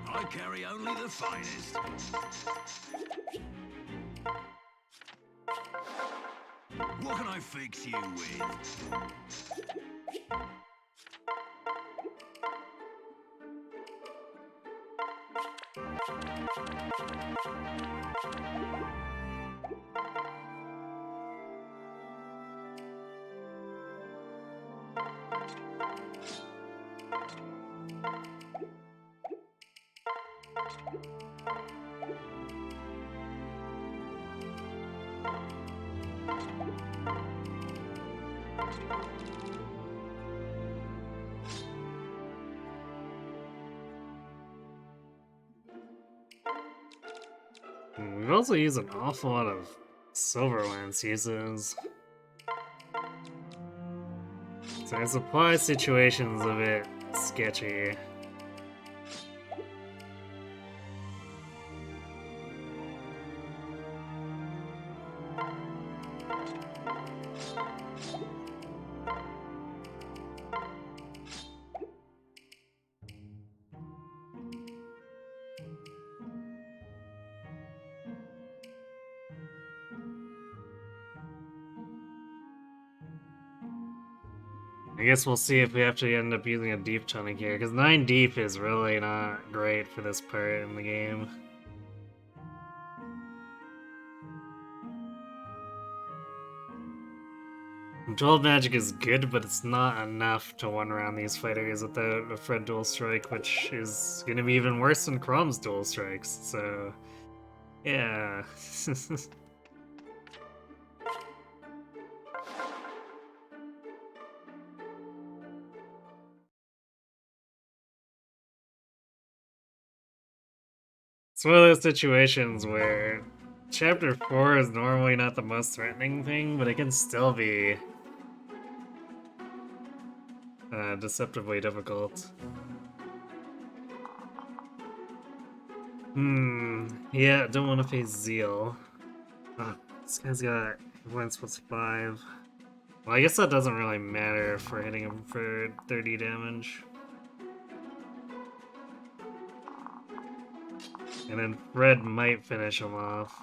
[SPEAKER 2] I carry only the finest. What can I fix you with?
[SPEAKER 1] We've also used an awful lot of Silver Lance uses. So our supply situation's a bit sketchy. I guess we'll see if we have to end up using a deep tonic here, because 9 deep is really not great for this part in the game. And 12 magic is good, but it's not enough to one-round these fighters without a Fred dual strike, which is gonna be even worse than Chrom's dual strikes, so... yeah. It's one of those situations where Chapter 4 is normally not the most threatening thing, but it can still be deceptively difficult. Yeah, don't want to face Zeal. This guy's got influence plus 5. Well, I guess that doesn't really matter if we're hitting him for 30 damage. And then Fred might finish him off.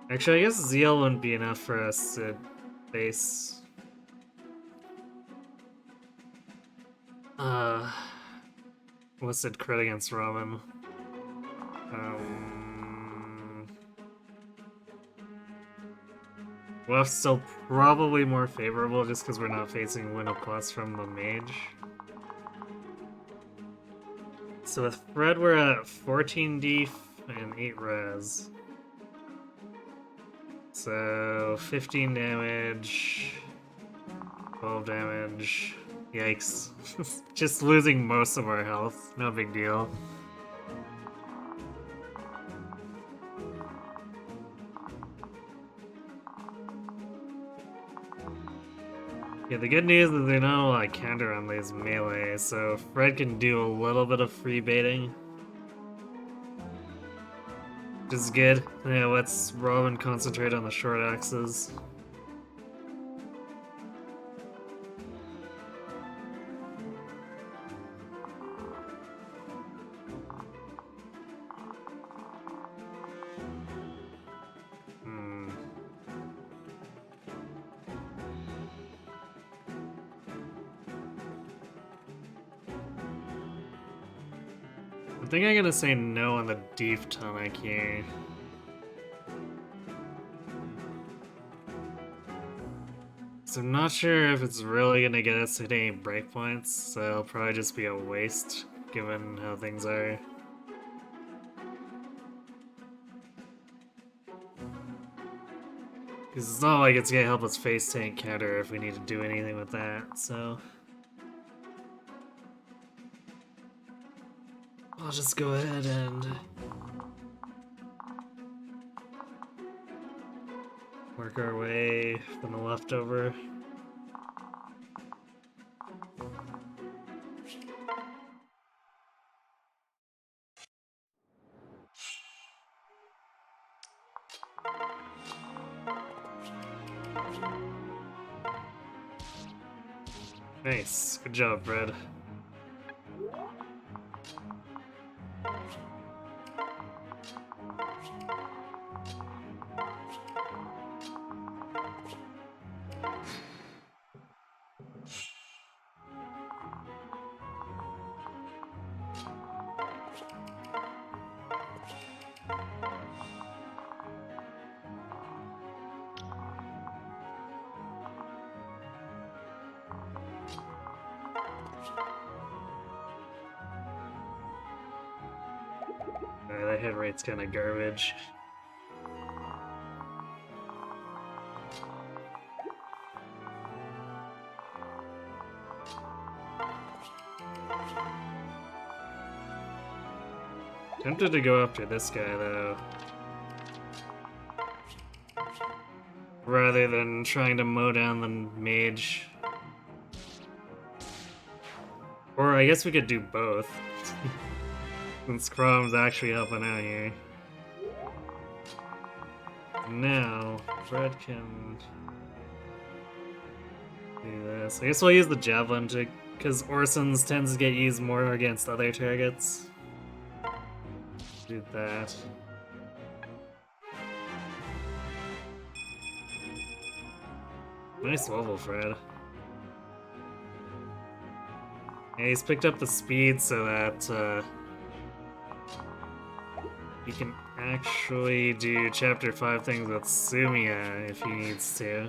[SPEAKER 1] Actually, I guess Zeal wouldn't be enough for us to face. Listed crit against Robin. Left's still probably more favorable just because we're not facing Win a Plus from the mage. So with Fred, we're at 14 def and 8 res. So 15 damage, 12 damage. Yikes. Just losing most of our health. No big deal. Yeah, the good news is they know like counter on these melee, so Fred can do a little bit of free baiting. Which is good. Yeah, let's Robin concentrate on the short axes. I think I'm gonna say no on the deep tonic here. So I'm not sure if it's really gonna get us hitting any breakpoints, so it'll probably just be a waste, given how things are. Because it's not like it's gonna help us face tank counter if we need to do anything with that, so... I'll just go ahead and... work our way from the leftover. Nice. Good job, Fred. That hit rate's kinda garbage. Tempted to go after this guy, though. Rather than trying to mow down the mage. Or I guess we could do both. Since Crom's actually helping out here. Now, Fred can do this. I guess we'll use the Javelin to, because Orson's tends to get used more against other targets. Do that. Nice level, Fred. Yeah, he's picked up the speed so that he can actually do Chapter 5 things with Sumia if he needs to.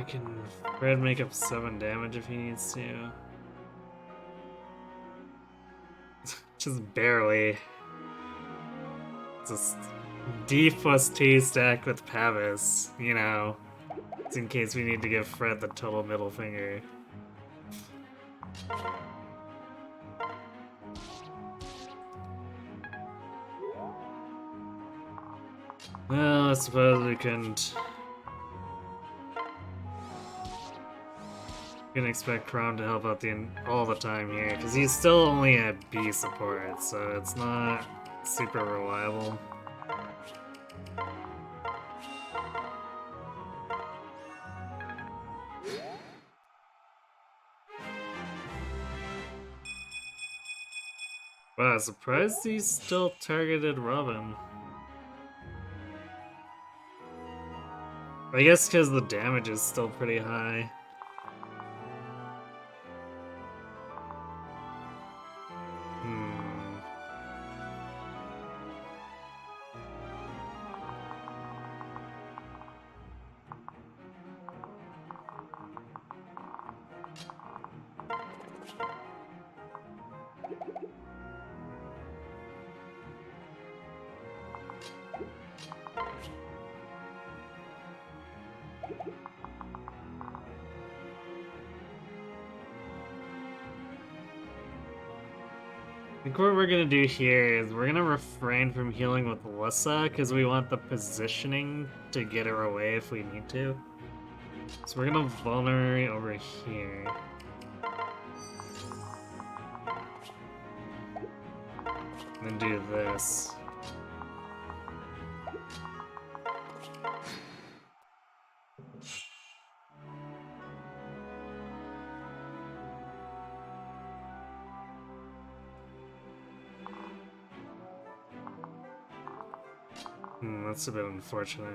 [SPEAKER 1] Can Fred make up 7 damage if he needs to? Just barely. Just D plus T stacked with Pavis, you know. It's in case we need to give Fred the total middle finger. Well, I suppose we couldn't Can expect Crom to help out all the time here, because he's still only a B support, so it's not super reliable. Wow, surprised he still targeted Robin. I guess because the damage is still pretty high. I think what we're gonna do here is we're gonna refrain from healing with Lissa because we want the positioning to get her away if we need to. So we're gonna vulnerate over here. And then do this. That's a bit unfortunate.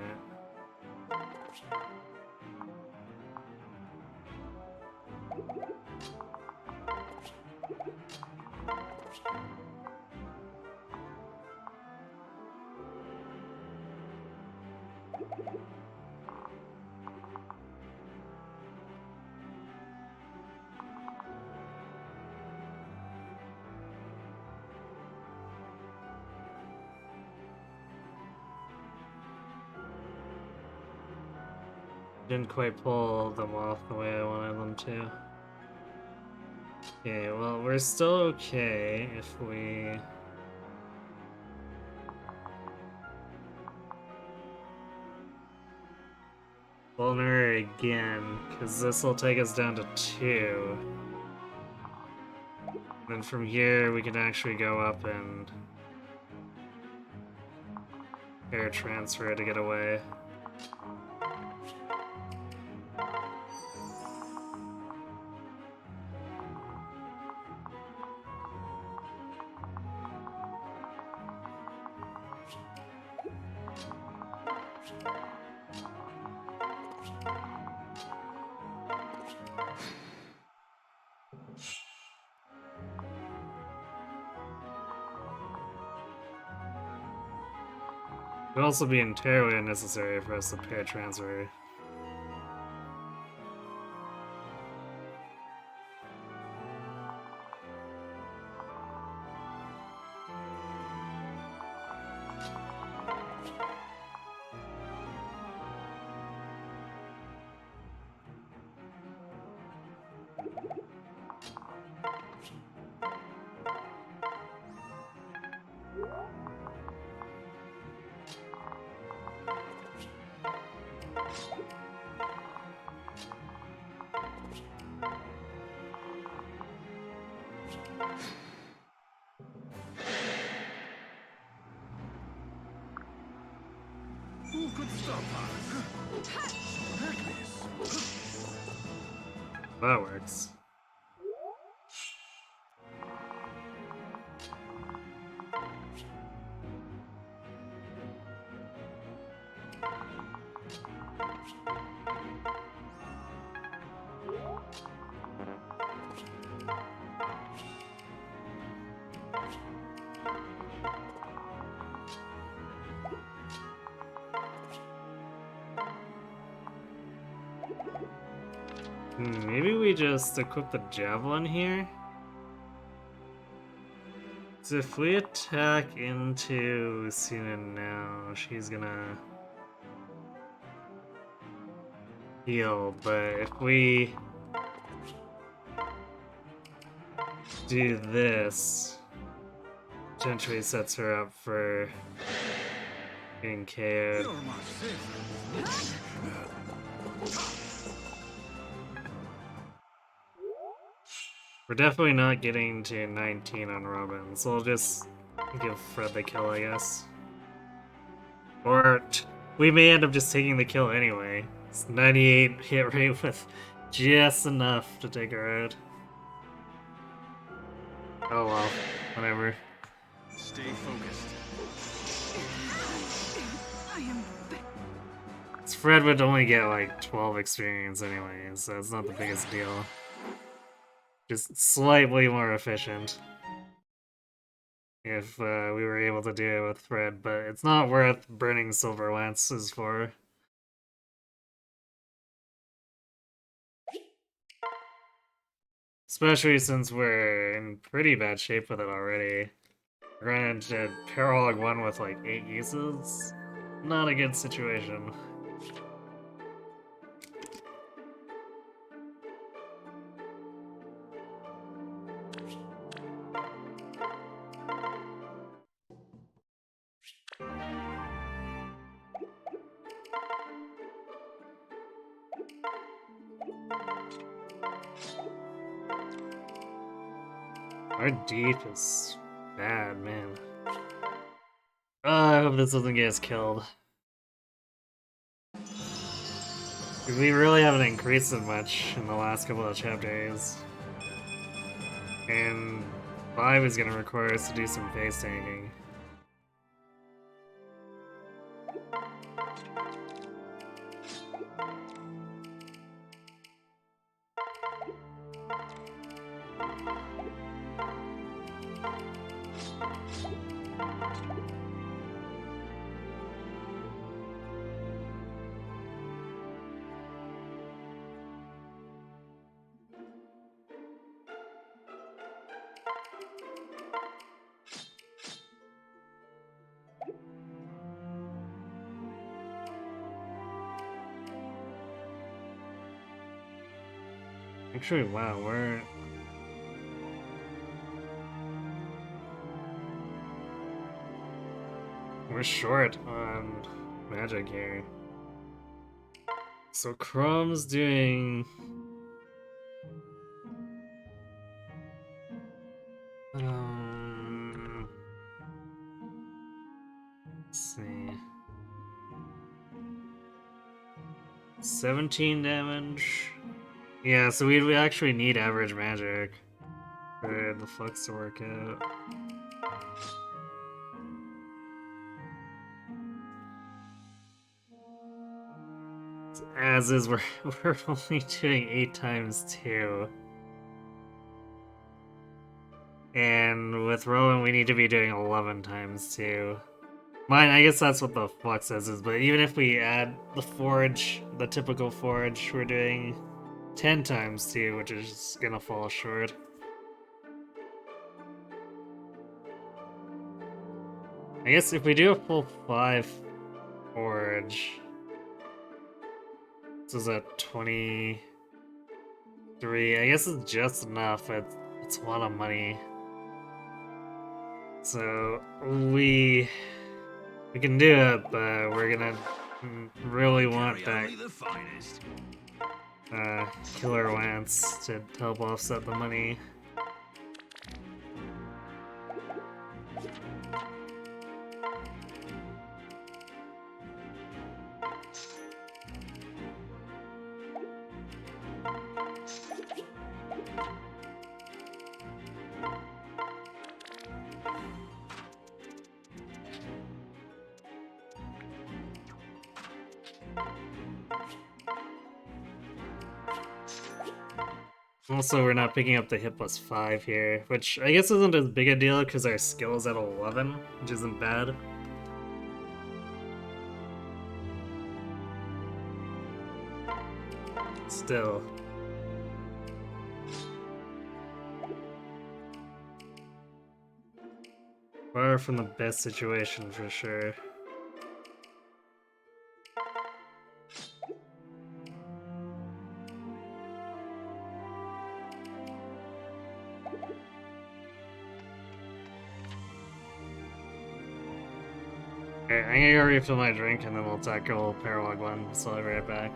[SPEAKER 1] Didn't quite pull them off the way I wanted them to. Okay, well, we're still okay if we... vulnerate again, because this will take us down to 2. Then from here, we can actually go up and air transfer to get away. It would also be entirely unnecessary for us to pair transfer.
[SPEAKER 2] Who could stop us?
[SPEAKER 1] That works. Maybe we just equip the javelin here? So if we attack into Lucina now, she's gonna heal, but if we do this, potentially sets her up for being KO'd.
[SPEAKER 2] You're my savior.
[SPEAKER 1] We're definitely not getting to 19 on Robin, so I'll just give Fred the kill, I guess. Or we may end up just taking the kill anyway. It's 98 hit rate with just enough to take her out. Oh well, whatever.
[SPEAKER 2] Stay focused.
[SPEAKER 1] Fred would only get like 12 experience anyway, so it's not the biggest deal. Just slightly more efficient if we were able to do it with Fred, but it's not worth burning silver lances for. Especially since we're in pretty bad shape with it already. We're going into Paralog 1 with like 8 uses. Not a good situation. Our deep is bad, man. I hope this doesn't get us killed. We really haven't increased it much in the last couple of chapters. And 5 is gonna require us to do some face tanking. Actually, wow, we're short on magic here. So Chrome's doing let's see. 17 damage. Yeah, so we actually need average magic for the flux to work out. As is, we're only doing 8 times 2. And with Rowan, we need to be doing 11 times 2. Mine, I guess that's what the flux says is, but even if we add the forge, the typical forge, we're doing 10 times 2, which is gonna fall short. I guess if we do a full 5 forge, this is a 23. I guess it's just enough. It's a lot of money. So we can do it, but we're gonna really want that killer lance to help offset the money. Also, we're not picking up the hit plus 5 here, which I guess isn't as big a deal because our skill is at 11, which isn't bad. Still. Far from the best situation for sure. Okay, I'm gonna go refill my drink and then we'll tackle Paralog 1, so I'll be right back.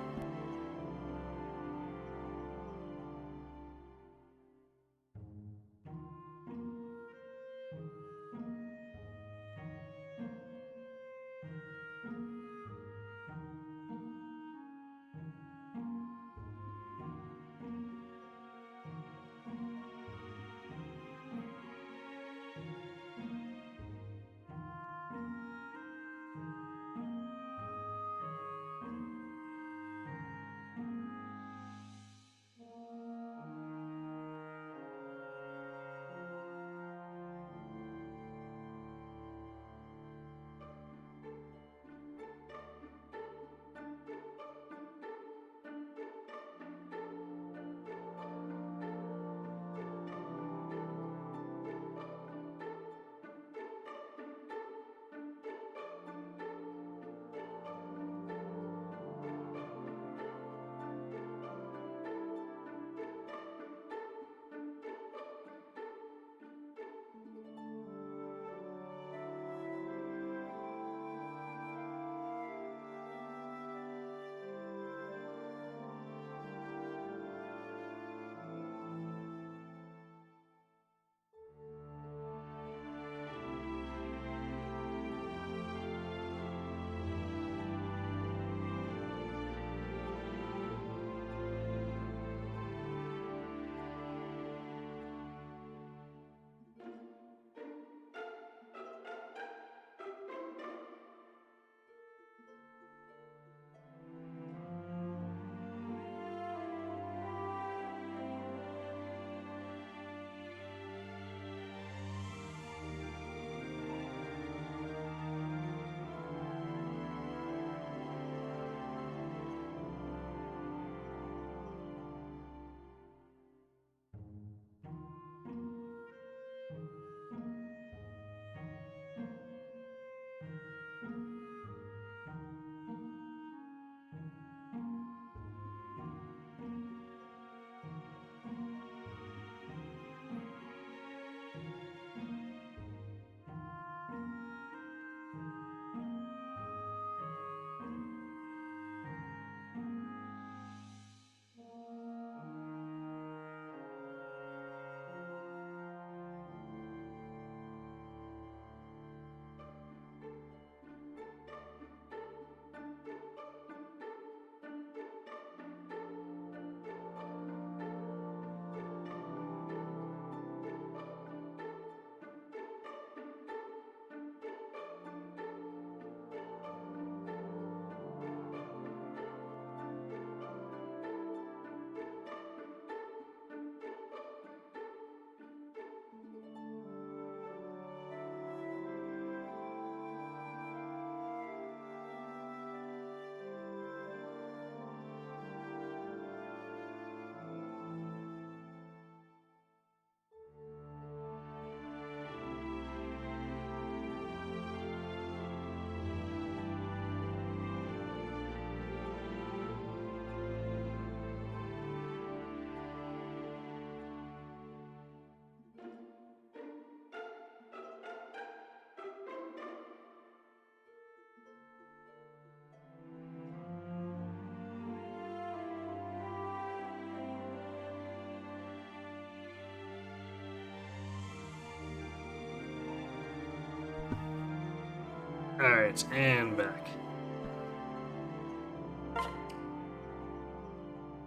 [SPEAKER 1] Alright, and back.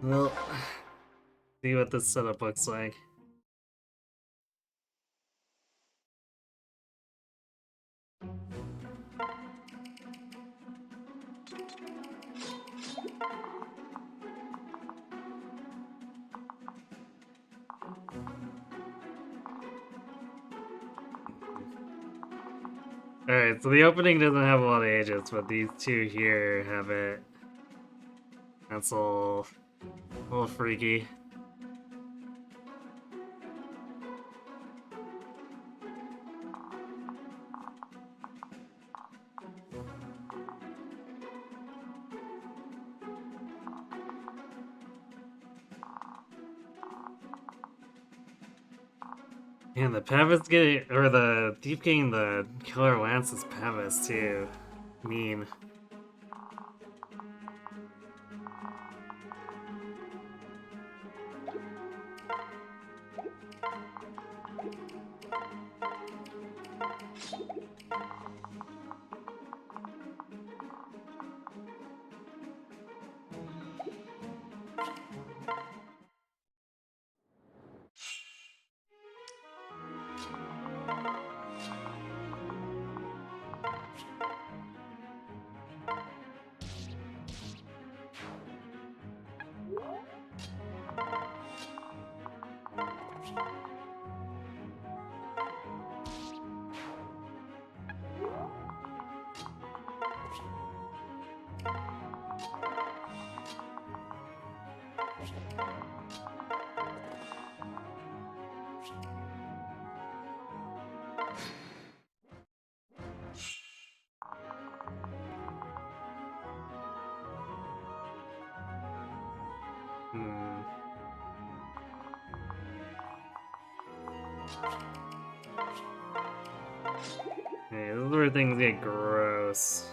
[SPEAKER 1] Well, see what this setup looks like. Alright, so the opening doesn't have a lot of agents, but these two here have it. That's a little freaky. And the Pavis getting, or the Deep getting the Killer Lance's Pavis too. Mean. Okay, this is where things get gross.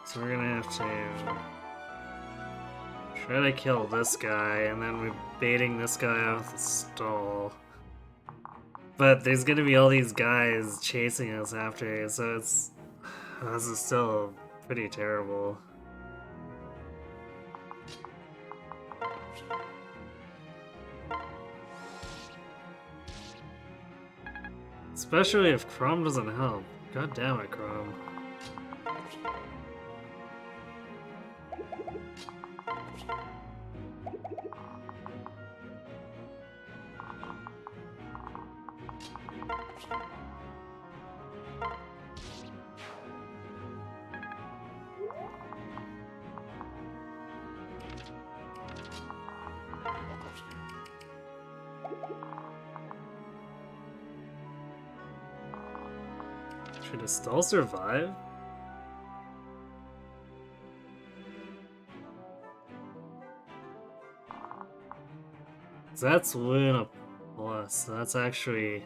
[SPEAKER 1] So we're gonna have to try to kill this guy, and then we're baiting this guy out the stall. But there's gonna be all these guys chasing us after, so it's... this is still pretty terrible. Especially if Chrome doesn't help. God damn it, Chrome. Should it still survive? That's Luna Plus. That's actually...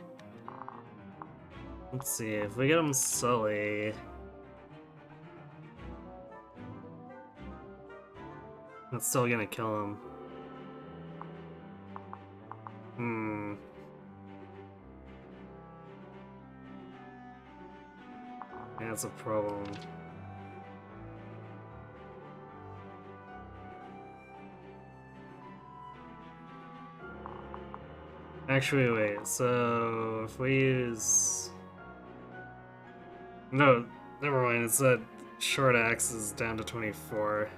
[SPEAKER 1] Let's see, if we get him Sully... That's still gonna kill him. Yeah, that's a problem. Actually, wait, so if we use... No, never mind, it's that short axe is down to 24.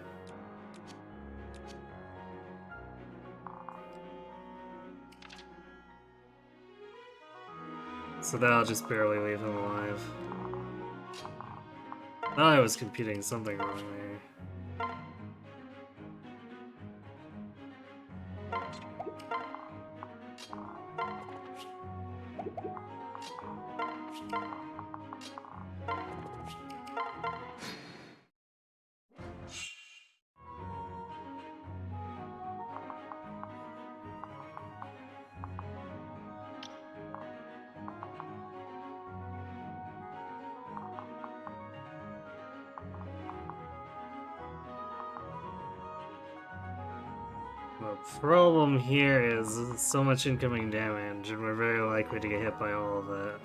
[SPEAKER 1] So that'll just barely leave him alive. Thought I was computing something wrong there. The problem here is so much incoming damage, and we're very likely to get hit by all of it.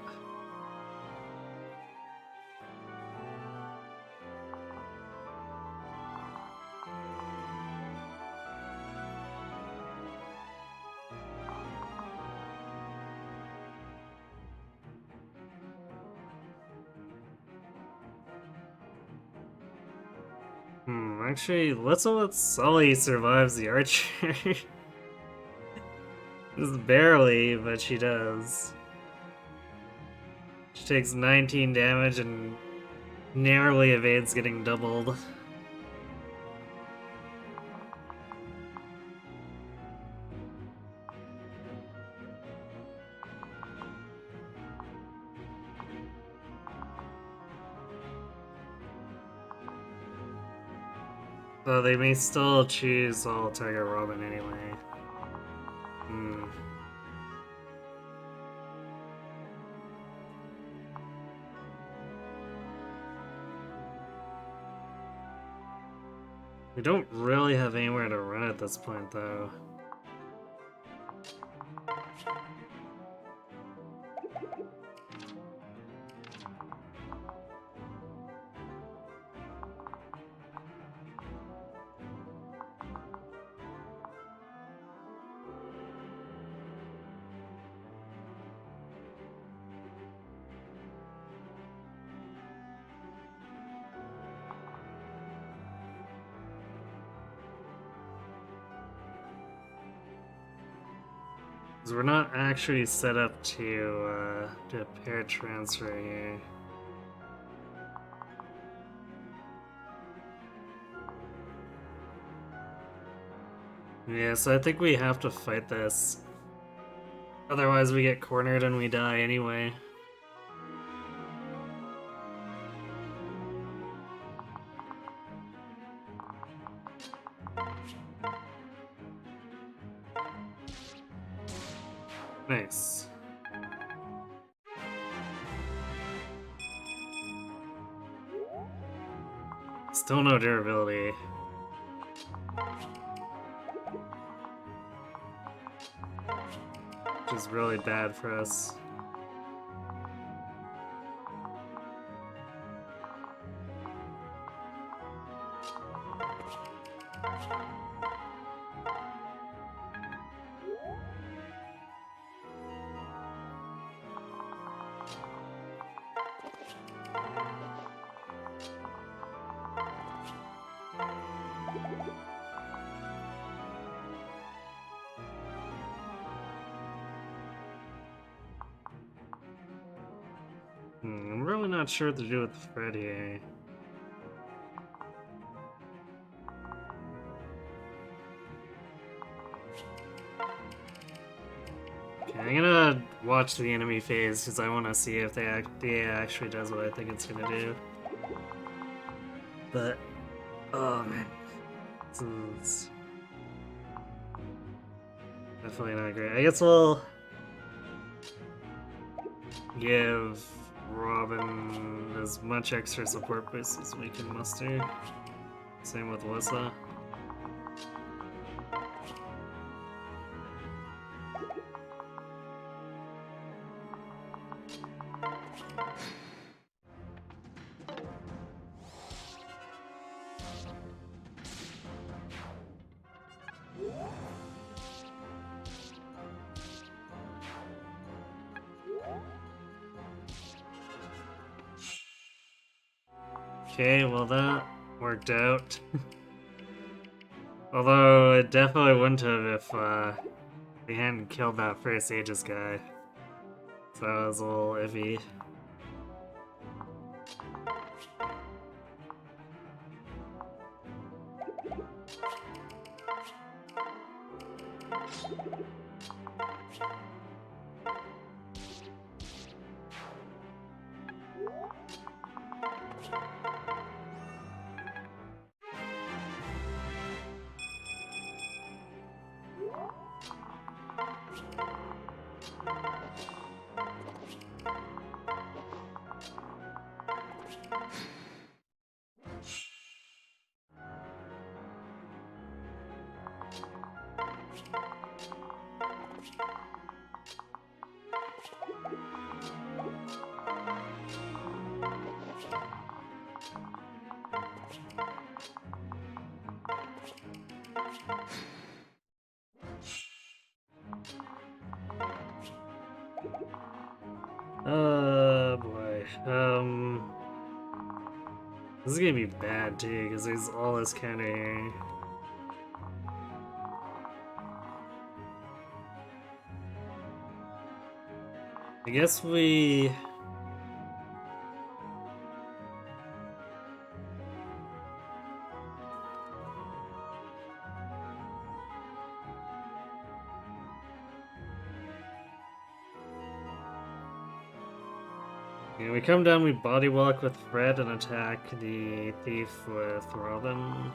[SPEAKER 1] Actually, let's hope that Sully survives the archer. Just barely, but she does. She takes 19 damage and narrowly evades getting doubled. So they may still choose all target Robin anyway. We don't really have anywhere to run at this point, though. Because we're not actually set up to do a pair transfer here. Yeah, so I think we have to fight this. Otherwise we get cornered and we die anyway. Nice. Still no durability. Which is really bad for us. I'm really not sure what to do with Fred here. Okay, I'm gonna watch the enemy phase because I want to see if the AI actually does what I think it's gonna do. But, oh man, this is definitely not great. I guess we'll give Robin as much extra support boost as we can muster. Same with Wissa. Okay, well that worked out. Although it definitely wouldn't have if we hadn't killed that first Aegis guy. So that was a little iffy. Oh boy. This is gonna be bad too, because there's all this counter here. I guess we... Yeah, we come down, we body walk with Fred and attack the thief with Robin.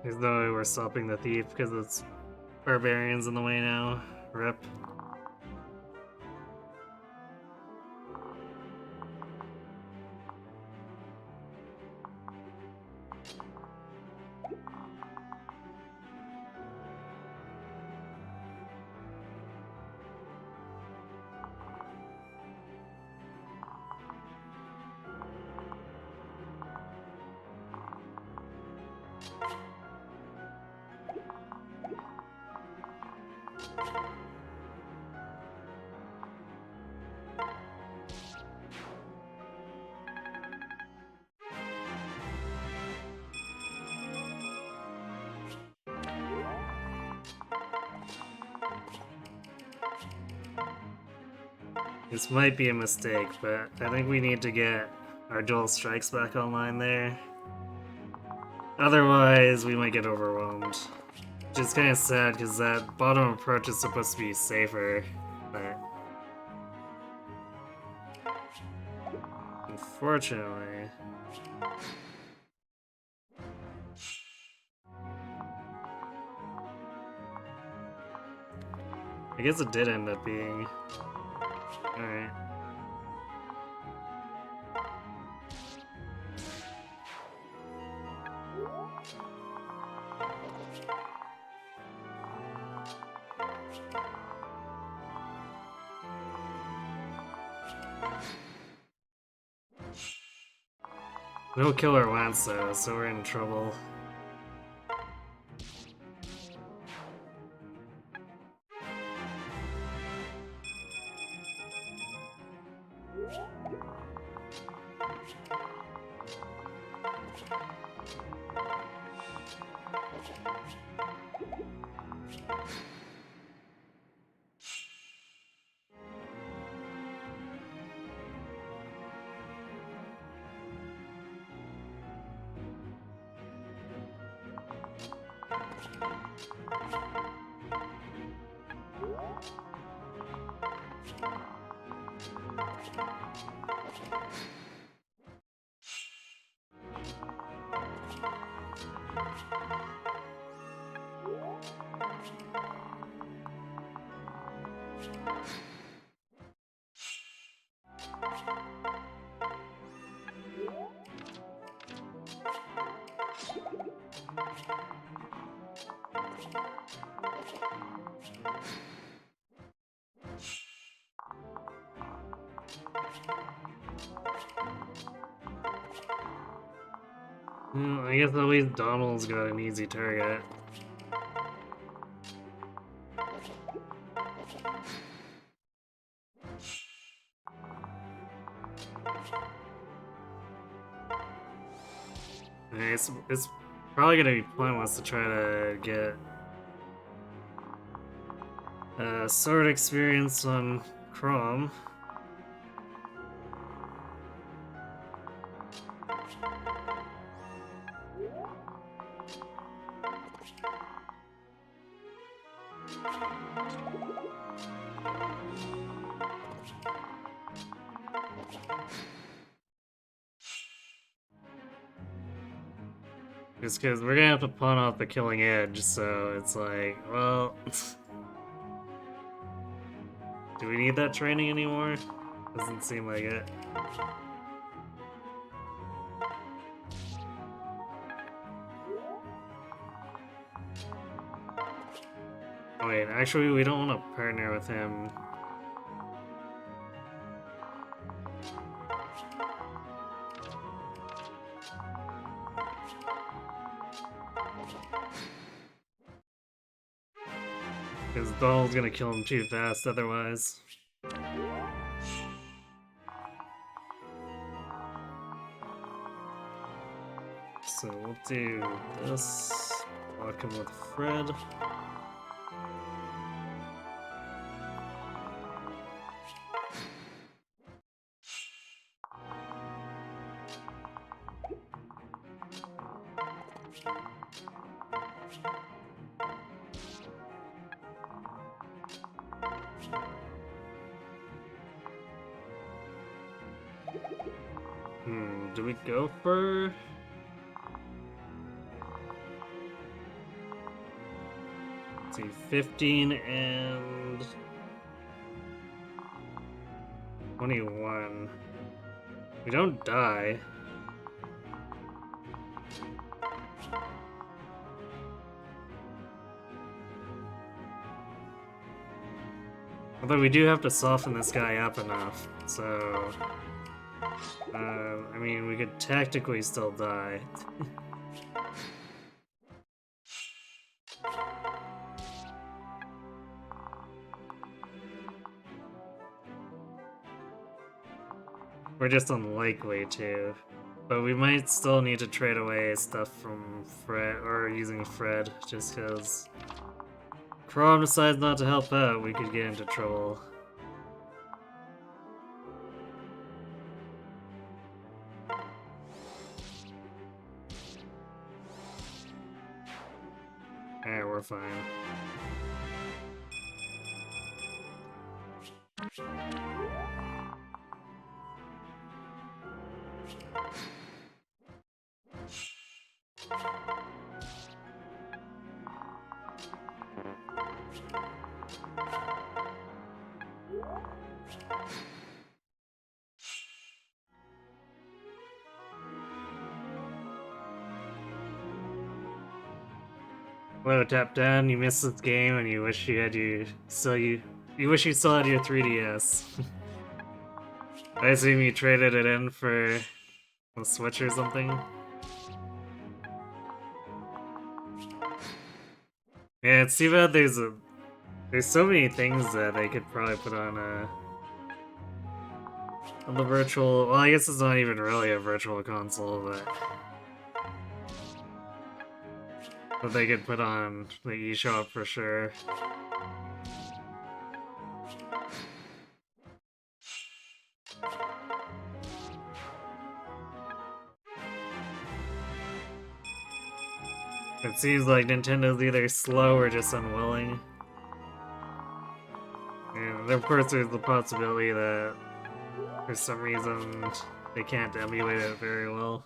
[SPEAKER 1] There's no way we're stopping the thief because it's barbarians in the way now. Rip. This might be a mistake, but I think we need to get our dual strikes back online there. Otherwise, we might get overwhelmed. Which is kind of sad, because that bottom approach is supposed to be safer, but... Unfortunately... I guess it did end up being... Alright. No killer wants though, so we're in trouble. Well, I guess at least Donald's got an easy target. It's Probably gonna be pointless to try to get sword experience on Chrome. Just because we're gonna have to pawn off the killing edge, so it's like, well, do we need that training anymore? Doesn't seem like it. Oh, wait, actually, we don't want to partner with him. Because Donald's gonna kill him too fast otherwise. So we'll do this. Lock him with Fred. Do we go for... Let's see, 15 and 21. We don't die. Although we do have to soften this guy up enough, so... I mean, we could tactically still die. We're just unlikely to. But we might still need to trade away stuff from Fred, or using Fred, just because Chrome decides not to help out, we could get into trouble. Alright, we're fine. Hello, tap down. You missed this game, and you wish you had you wish you still had your 3DS. I assume you traded it in for a Switch or something. Yeah, it's too bad there's so many things that they could probably put on the virtual. Well, I guess it's not even really a virtual console, but they could put on the eShop for sure. It seems like Nintendo's either slow or just unwilling. And of course there's the possibility that for some reason they can't emulate it very well.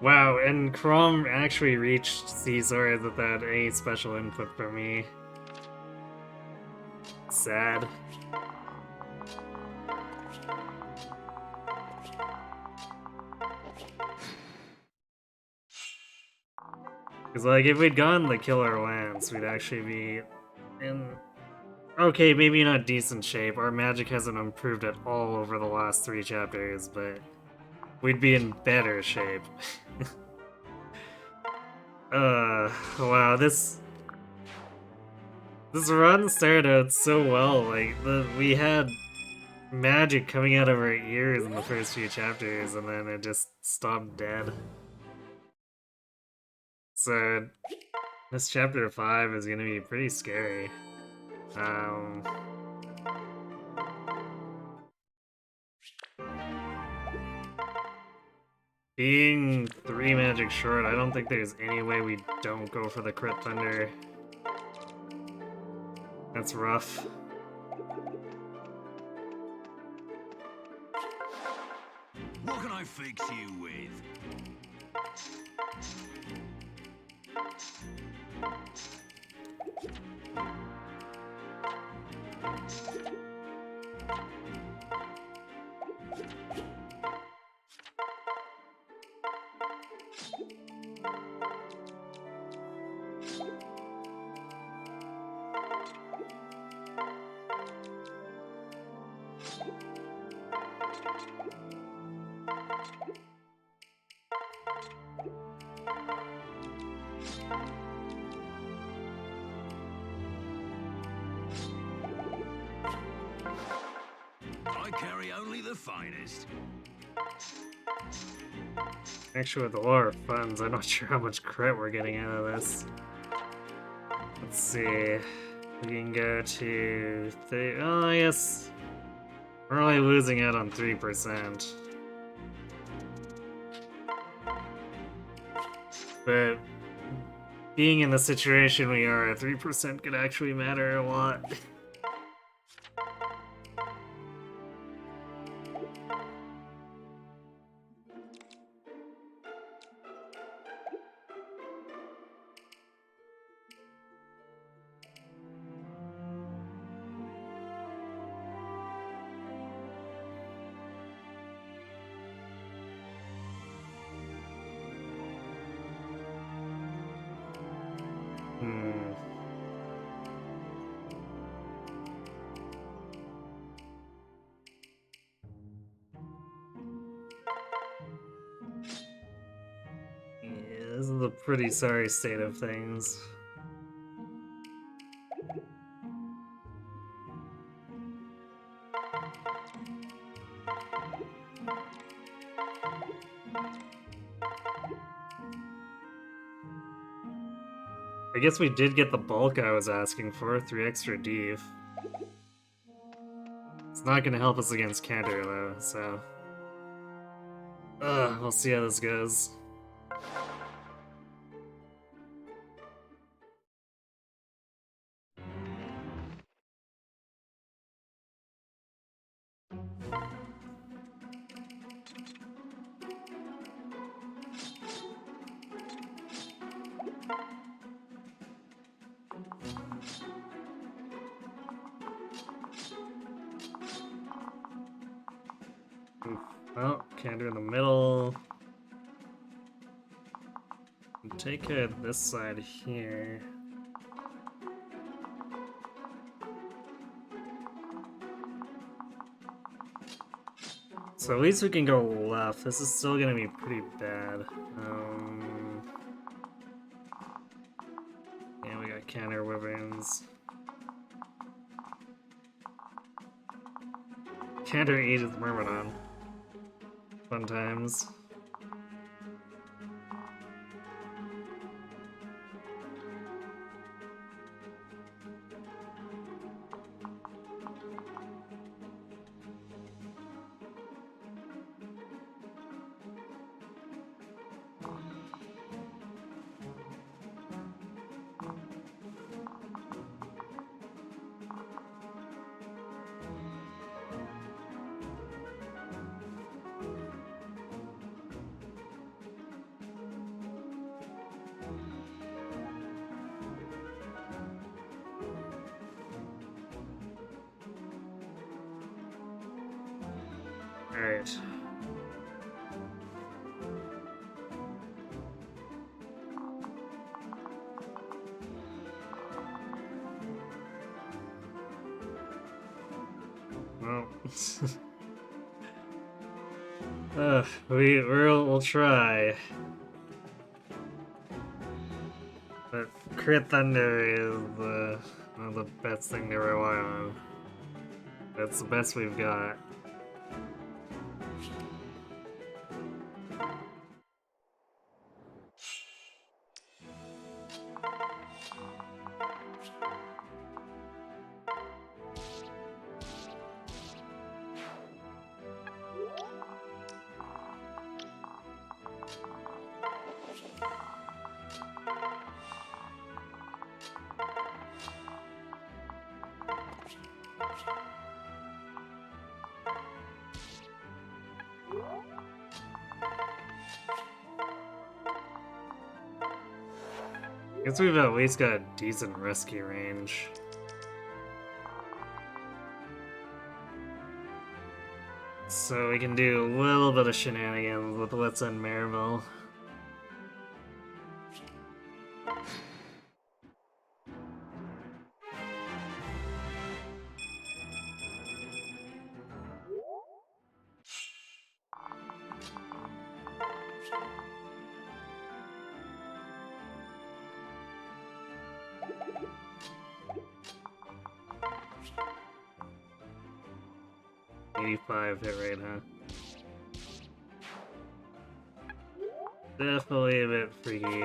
[SPEAKER 1] Wow, and Chrome actually reached Caesar without any special input from me. Sad. Because, like, if we'd gotten the Killer Lance, we'd actually be in... Okay, maybe not decent shape. Our magic hasn't improved at all over the last 3 chapters, but we'd be in better shape. Wow, this run started out so well. Like, we had magic coming out of our ears in the first few chapters, and then it just stopped dead. So, this chapter 5 is gonna be pretty scary. Being 3 magic short, I don't think there's any way we don't go for the crit thunder. That's rough.
[SPEAKER 2] What can I fix you with? I carry only the finest.
[SPEAKER 1] Actually, with the lower funds, I'm not sure how much crit we're getting out of this. Let's see. We can go to... Oh, I guess... We're only losing out on 3%. But... being in the situation we are, 3% could actually matter a lot. Yeah, this is a pretty sorry state of things. I guess we did get the bulk I was asking for, 3 extra deef. It's not gonna help us against counter though, so... we'll see how this goes. Well, counter in the middle. Take care of this side here. So at least we can go left. This is still gonna be pretty bad. Yeah, we got counter weapons. Counter Edith Myrmidon. Fun times. Alright. Well, we'll try. But Crit Thunder is the best thing to rely on. That's the best we've got. Guess we've at least got decent rescue range. So we can do a little bit of shenanigans with Let's End Maribel. Hit rate, huh? Definitely a bit freaky.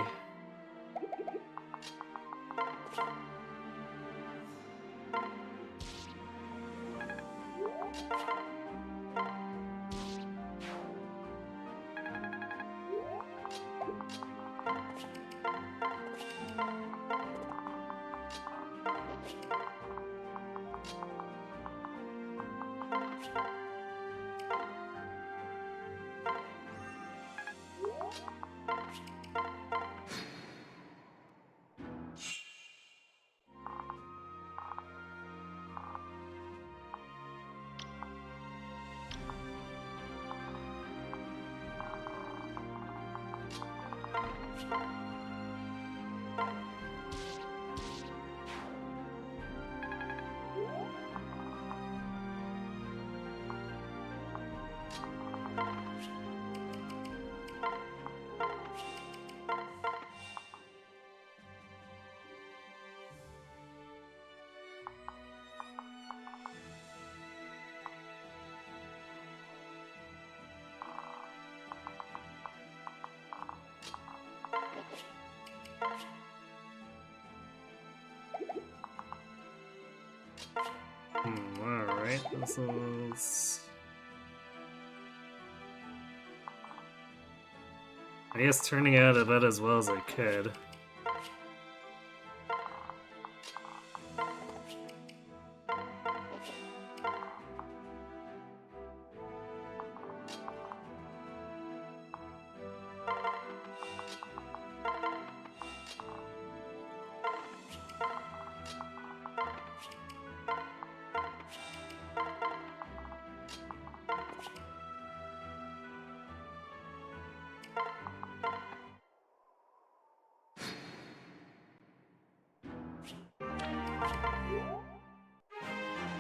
[SPEAKER 1] Alright, this is... I guess turning out about as well as I could.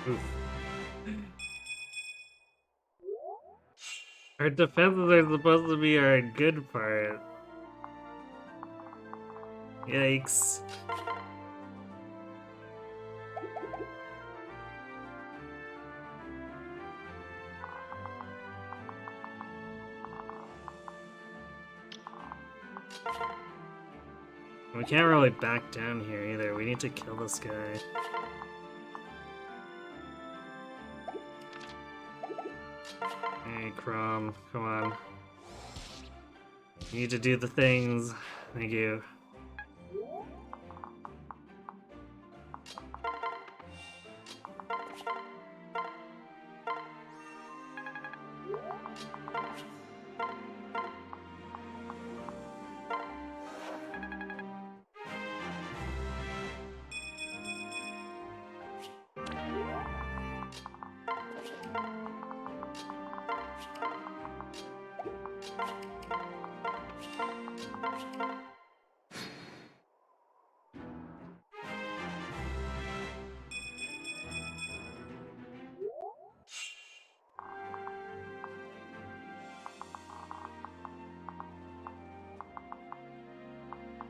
[SPEAKER 1] Oof. Our defenses are supposed to be our good part. Yikes. We can't really back down here either. We need to kill this guy. Hey, Crom, come on. You need to do the things. Thank you.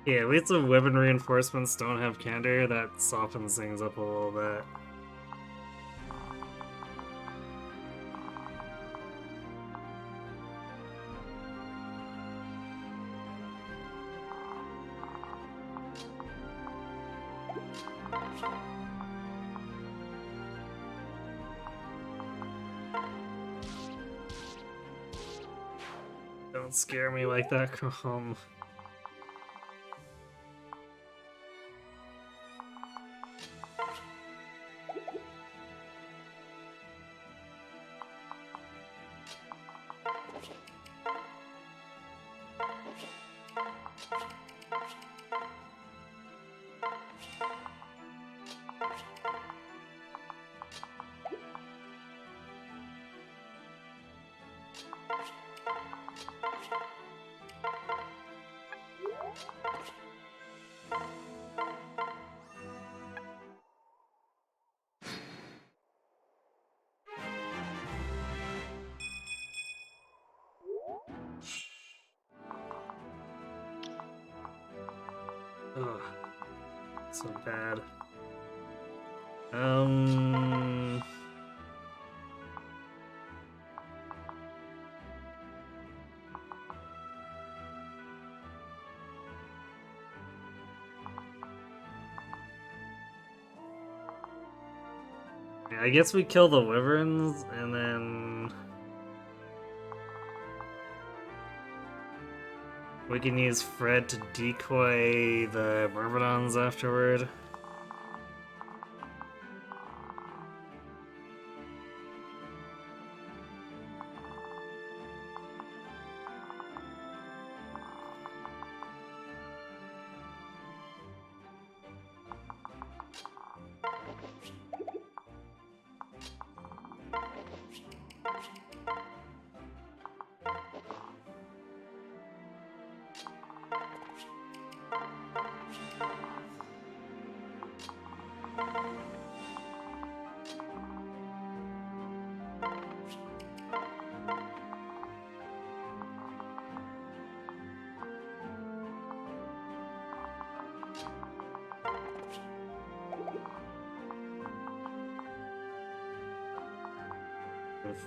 [SPEAKER 1] Yeah, at least the weapon reinforcements don't have candor, that softens things up a little bit. Don't scare me like that, come home. Ugh, so bad. Yeah, I guess we kill the wyverns and then we can use Fred to decoy the myrmidons afterward.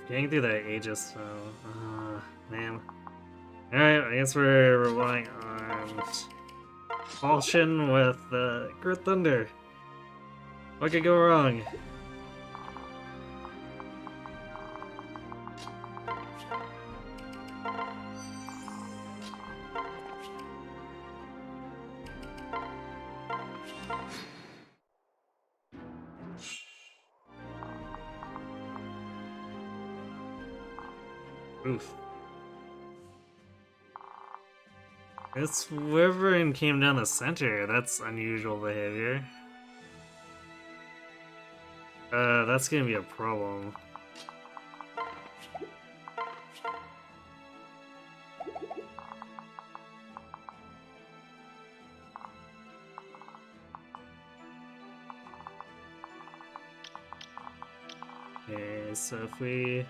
[SPEAKER 1] Getting through that Aegis, so, man. Alright, I guess we're relying on Falchion with Grit Thunder. What could go wrong? Oof. This wyvern came down the center. That's unusual behavior. That's gonna be a problem. Okay, so if we...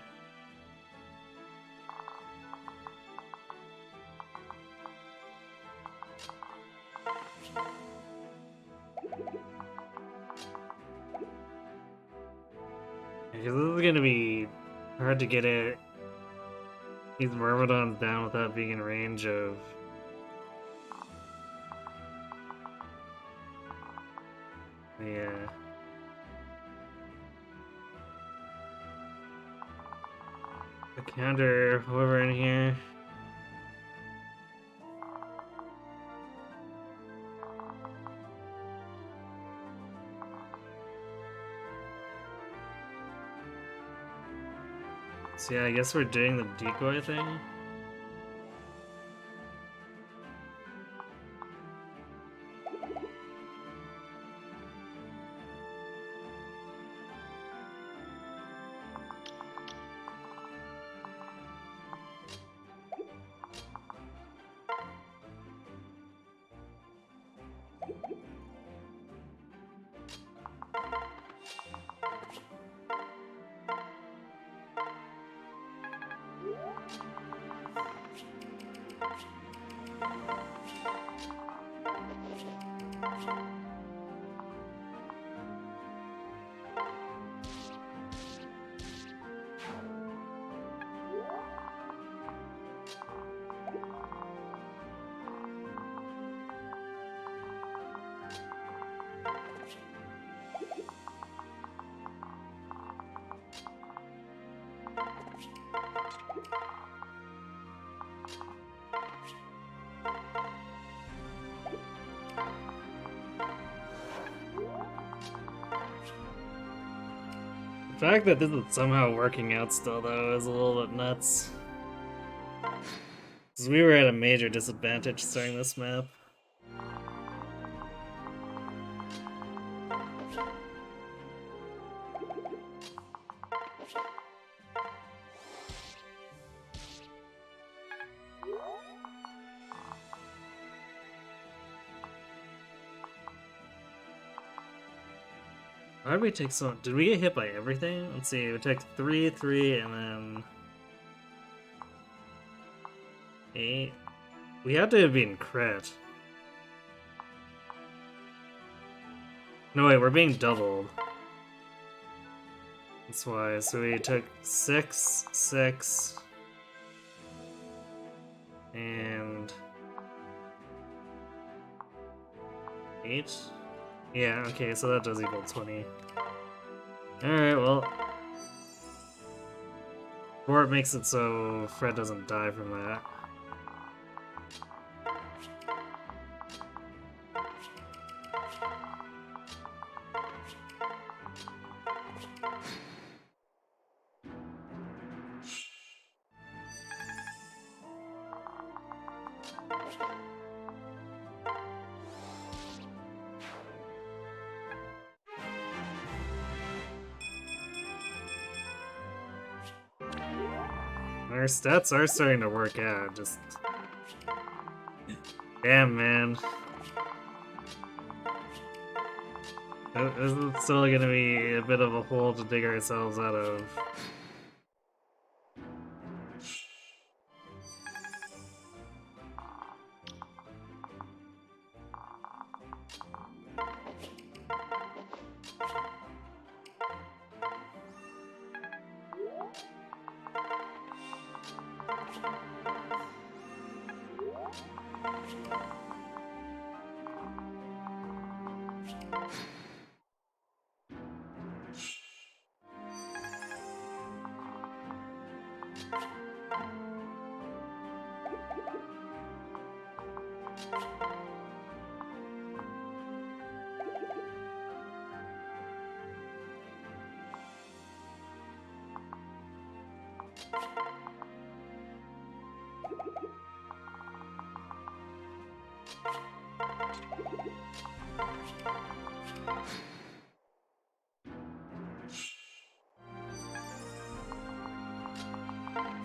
[SPEAKER 1] Because this is gonna be hard to get these myrmidons down without being in range of... Yeah. The counter, whoever in here. So yeah, I guess we're doing the decoy thing. The fact that this is somehow working out still, though, is a little bit nuts. Because we were at a major disadvantage starting this map. How did we take so? Did we get hit by everything? Let's see. We took 3, 3, and then 8. We had to have been crit. No wait, we're being doubled. That's why. So we took 6, 6, and 8. Yeah, okay, so that does equal 20. Alright, well. Or it makes it so Fred doesn't die from that. Our stats are starting to work out, just... Damn, man. This is still gonna be a bit of a hole to dig ourselves out of.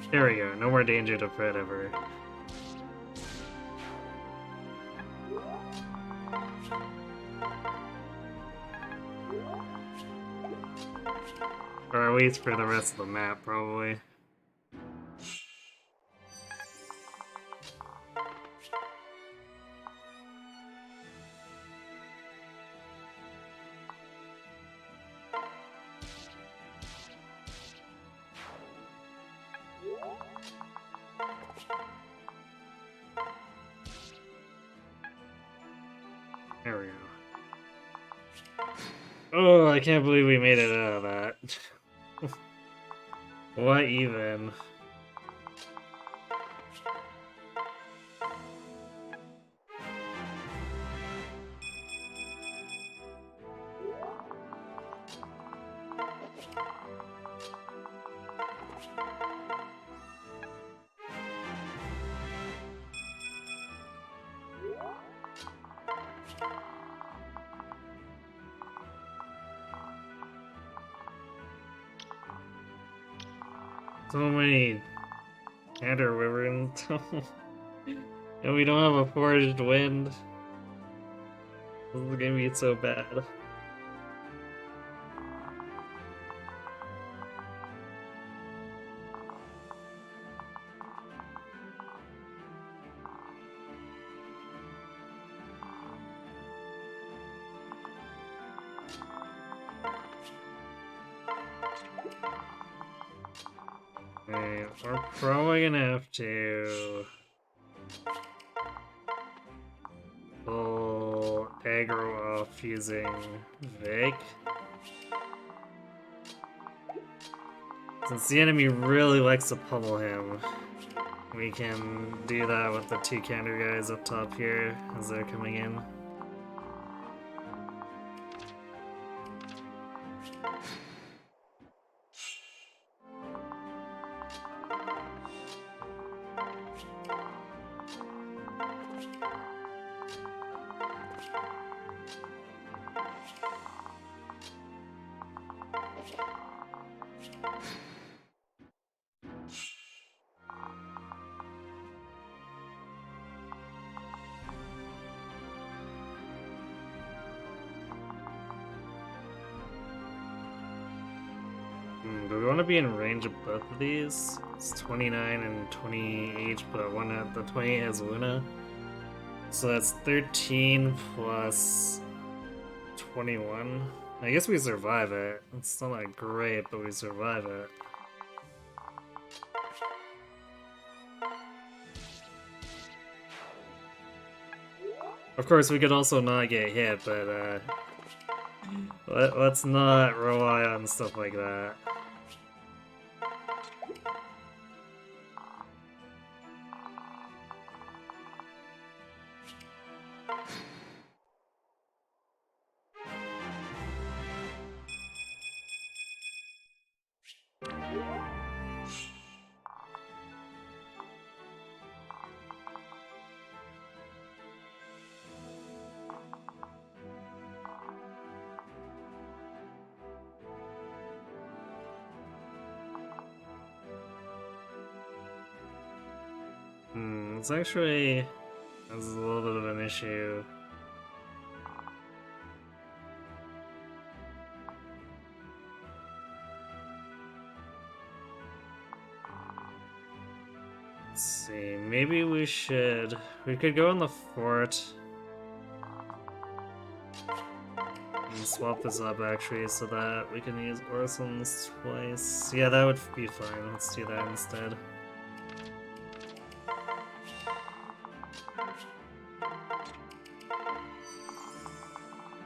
[SPEAKER 1] There we go, no more danger to Fred ever. Or at least for the rest of the map, probably. There we go. Oh, I can't believe we made it out of that. What even? So many counter wyverns. And we don't have a forged wind. This is gonna be so bad. Alright, we're probably gonna have to pull aggro off using Vic. Since the enemy really likes to pummel him, we can do that with the two counter guys up top here as they're coming in. Do we want to be in range of both of these? It's 29 and 28, but one at the 28 has Luna. So that's 13 plus 21. I guess we survive it. It's still not great, but we survive it. Of course, we could also not get hit, but let's not rely on stuff like that. It's actually... this is a little bit of an issue. Let's see, maybe we could go in the fort and swap this up actually so that we can use Orsons twice. Yeah, that would be fine. Let's do that instead.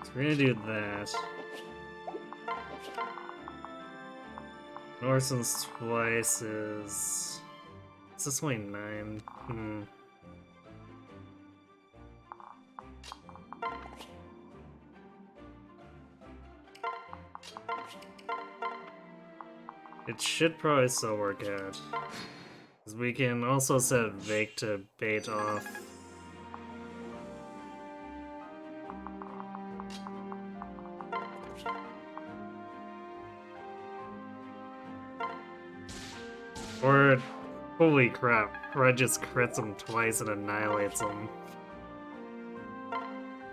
[SPEAKER 1] So we're gonna do that. Orsons twice is... Is this only 9? It should probably still work out. Because we can also set Vake to bait off. Or, holy crap, Red just crits him twice and annihilates him.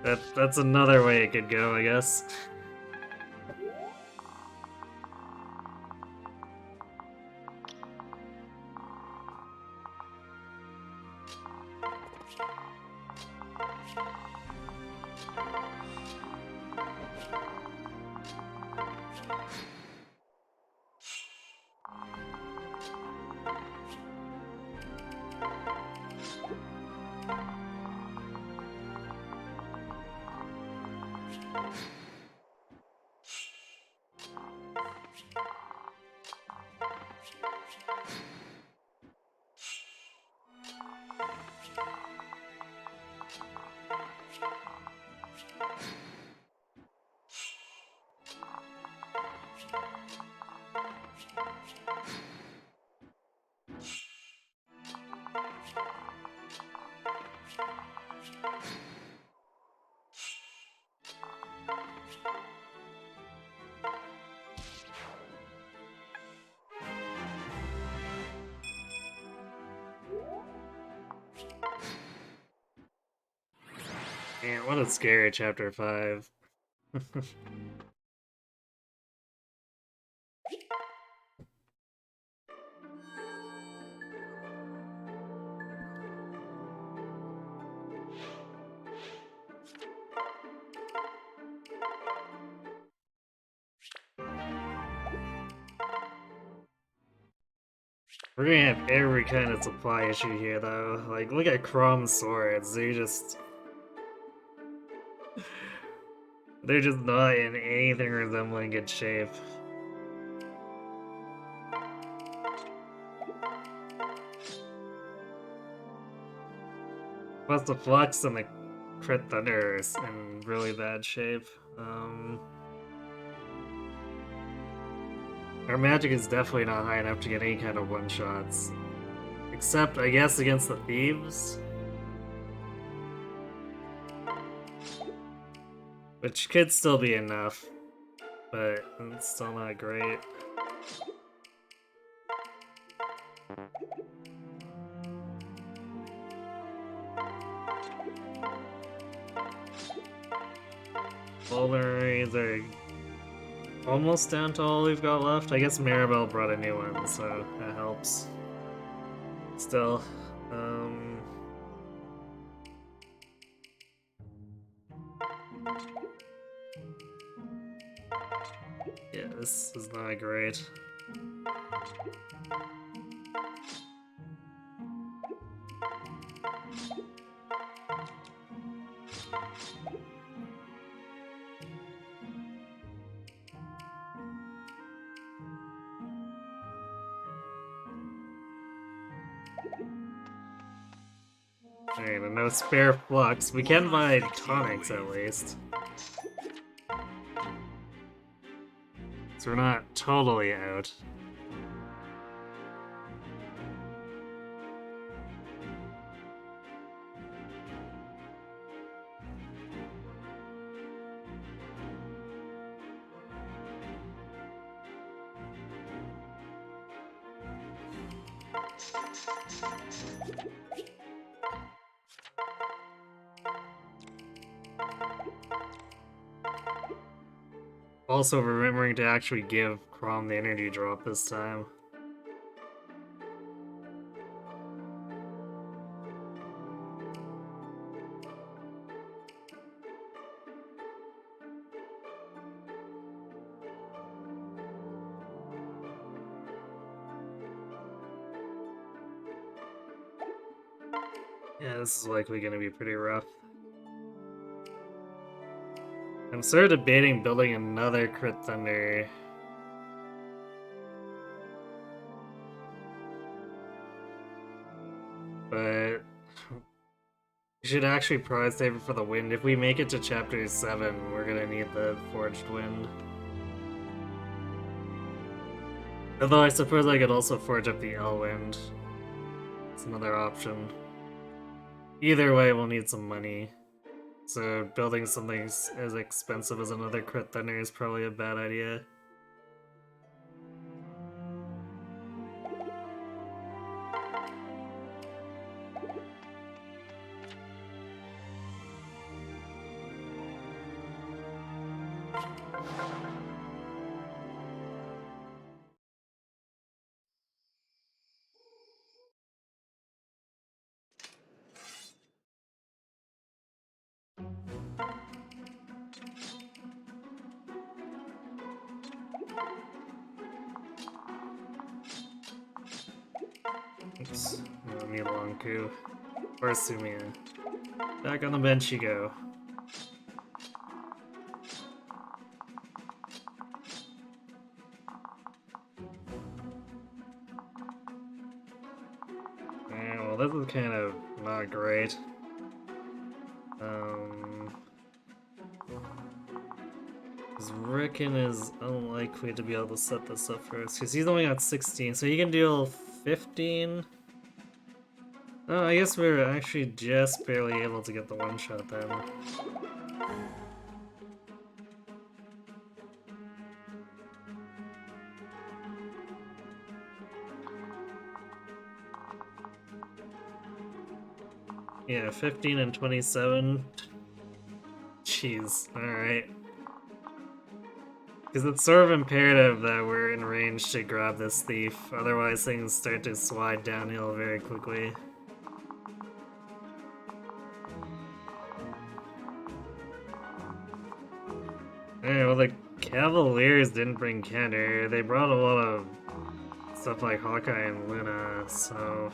[SPEAKER 1] That's another way it could go, I guess. Man, what a scary chapter 5. We're gonna have every kind of supply issue here, though. Like, look at Chrom's swords. They're just not in anything resembling good shape. Plus the Flux and the Crit Thunder are in really bad shape. Our magic is definitely not high enough to get any kind of one-shots. Except, I guess, against the Thieves. Which could still be enough, but it's still not great. Vulneraries are almost down to all we've got left. I guess Maribel brought a new one, so that helps. Still, yeah, this is not great. Alright, and no spare flux. We can buy tonics at least. So we're not totally out. Also remembering to actually give Chrom the energy drop this time. Yeah, this is likely gonna be pretty rough. I'm sort of debating building another Crit Thunder. But we should actually probably save it for the wind. If we make it to chapter 7, we're gonna need the Forged Wind. Although I suppose I could also forge up the Elwind. It's another option. Either way, we'll need some money. So building something as expensive as another Crit Thunder is probably a bad idea. Oops, no, need a long coup. Or Sumia. Back on the bench you go. Yeah, well, this is kind of not great. Because Rickon is unlikely to be able to set this up for us, because he's only got 16, so he can deal 15? Oh, I guess we're actually just barely able to get the one-shot then. Yeah, 15 and 27. Jeez, alright. Because it's sort of imperative that we're in range to grab this thief, otherwise things start to slide downhill very quickly. Alright, well the Cavaliers didn't bring counter, they brought a lot of stuff like Hawkeye and Luna, so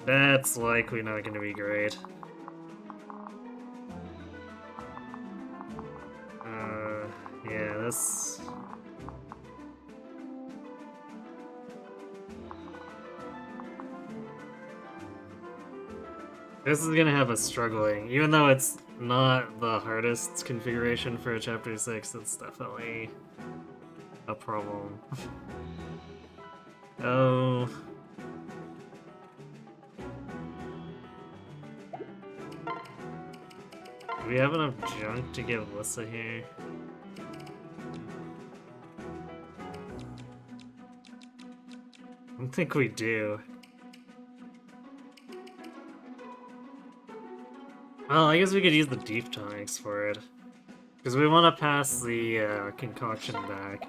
[SPEAKER 1] that's likely not going to be great. Yeah, this... This is gonna have us struggling, even though it's not the hardest configuration for a Chapter 6, it's definitely a problem. Oh... Do we have enough junk to give Lissa here? I don't think we do. Well, I guess we could use the deep tonics for it. Because we want to pass the concoction back.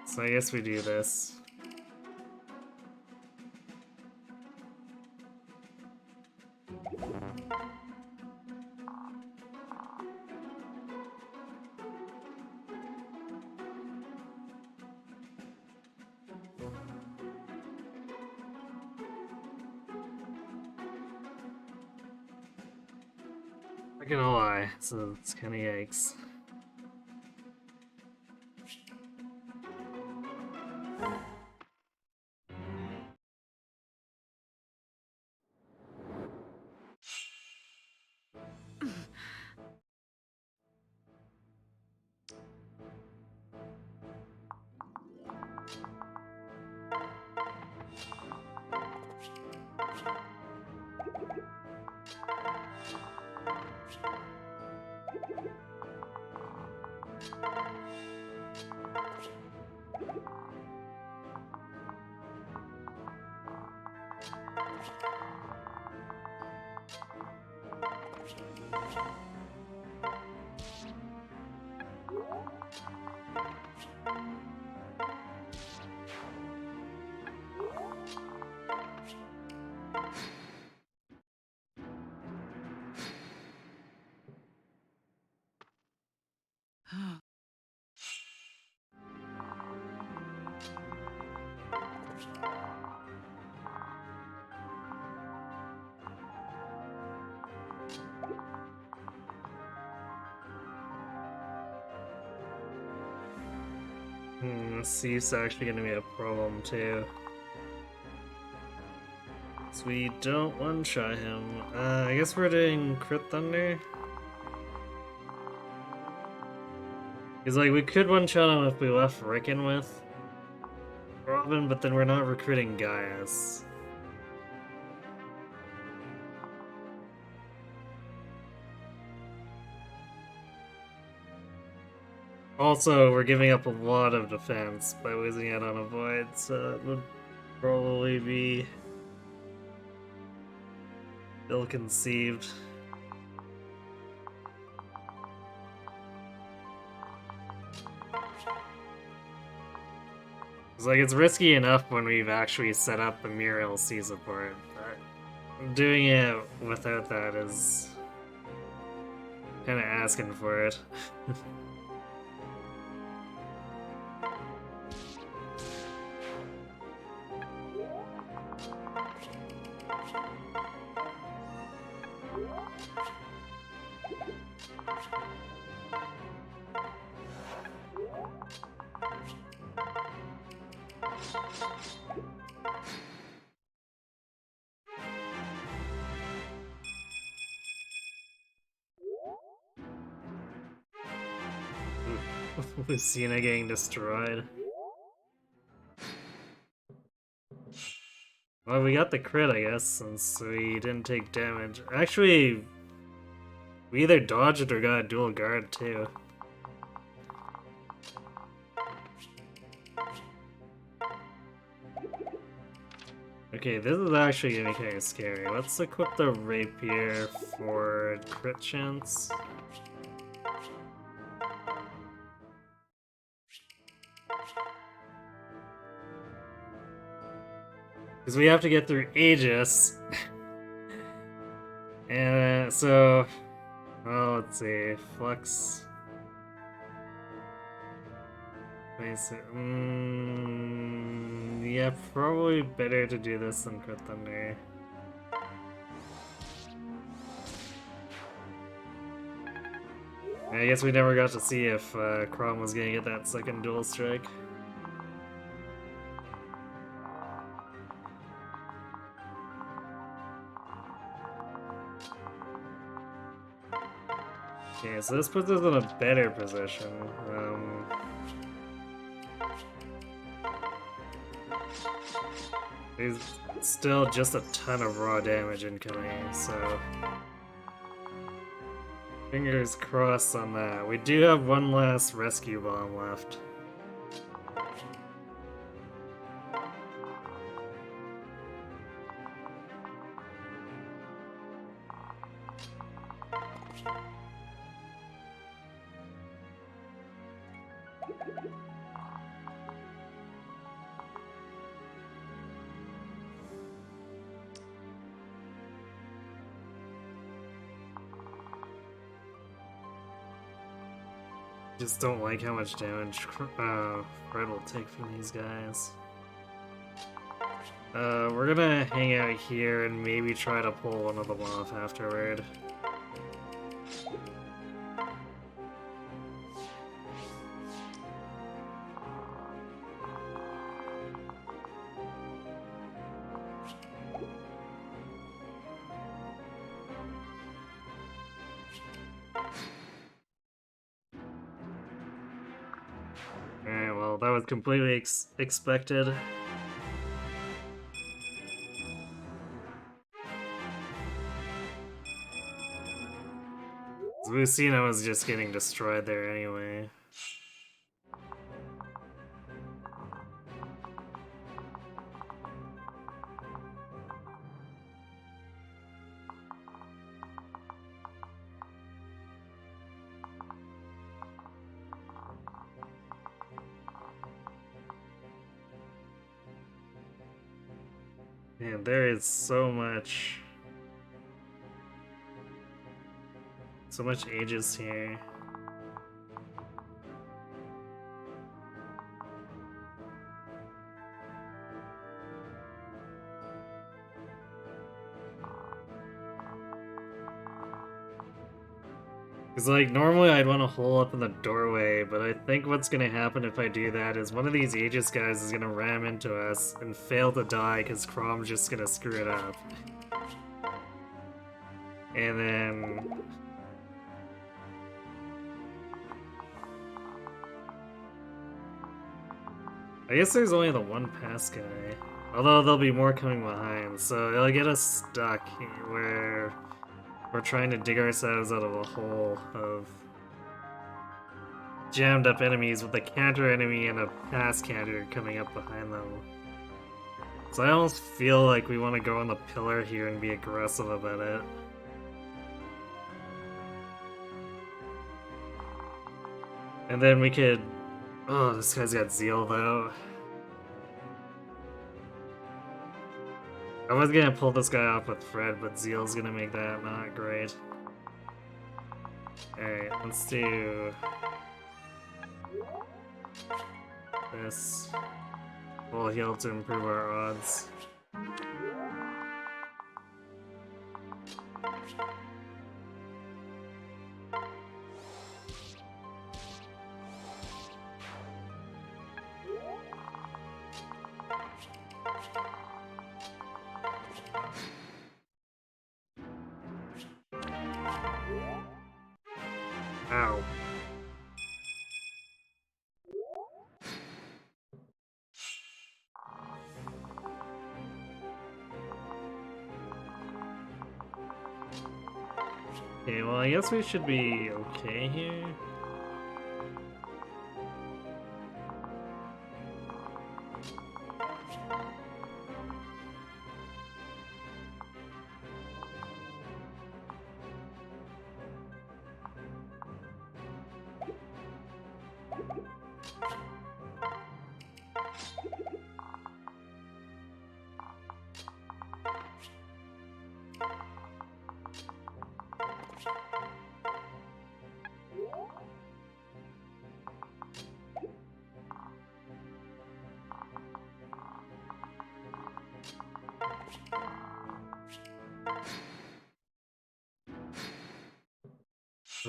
[SPEAKER 1] So I guess we do this. Not gonna lie, so it's kinda yikes. Thief's actually gonna be a problem too. So we don't one-shot him. I guess we're doing Crit Thunder. Because like we could one-shot him if we left Rickon with Robin, but then we're not recruiting Gaius. Also, we're giving up a lot of defense by losing it on a void, so it would probably be ill-conceived. It's like, it's risky enough when we've actually set up a mere LC support, but doing it without that is kinda asking for it. Lucina getting destroyed. Well, we got the crit, I guess, since we didn't take damage. Actually, we either dodged or got a dual guard, too. Okay, this is actually gonna be kind of scary. Let's equip the rapier for crit chance. Because we have to get through Aegis. And so... Well, let's see. Flux... Yeah, probably better to do this than Crit Thunder. I guess we never got to see if Chrom was gonna get that second dual strike. Okay, so this puts us in a better position. There's still just a ton of raw damage incoming, so fingers crossed on that. We do have one last rescue bomb left. Just don't like how much damage Fred will take from these guys. We're gonna hang out here and maybe try to pull one of them off afterward. Alright, well, that was completely expected. Lucina was just getting destroyed there anyway. Man, there is so much Aegis here. Because, like, normally I'd want to hole up in the doorway, but I think what's gonna happen if I do that is one of these Aegis guys is gonna ram into us and fail to die because Chrom's just gonna screw it up. And then... I guess there's only the one pass guy. Although there'll be more coming behind, so it'll get us stuck where we're trying to dig ourselves out of a hole of jammed up enemies with a counter enemy and a pass counter coming up behind them. So I almost feel like we want to go on the pillar here and be aggressive about it. And then we could... Oh, this guy's got Zeal though. I was gonna pull this guy off with Fred, but Zeal's gonna make that not great. Alright, let's do this. Full heal to improve our odds. Ow. Okay, well, I guess we should be okay here.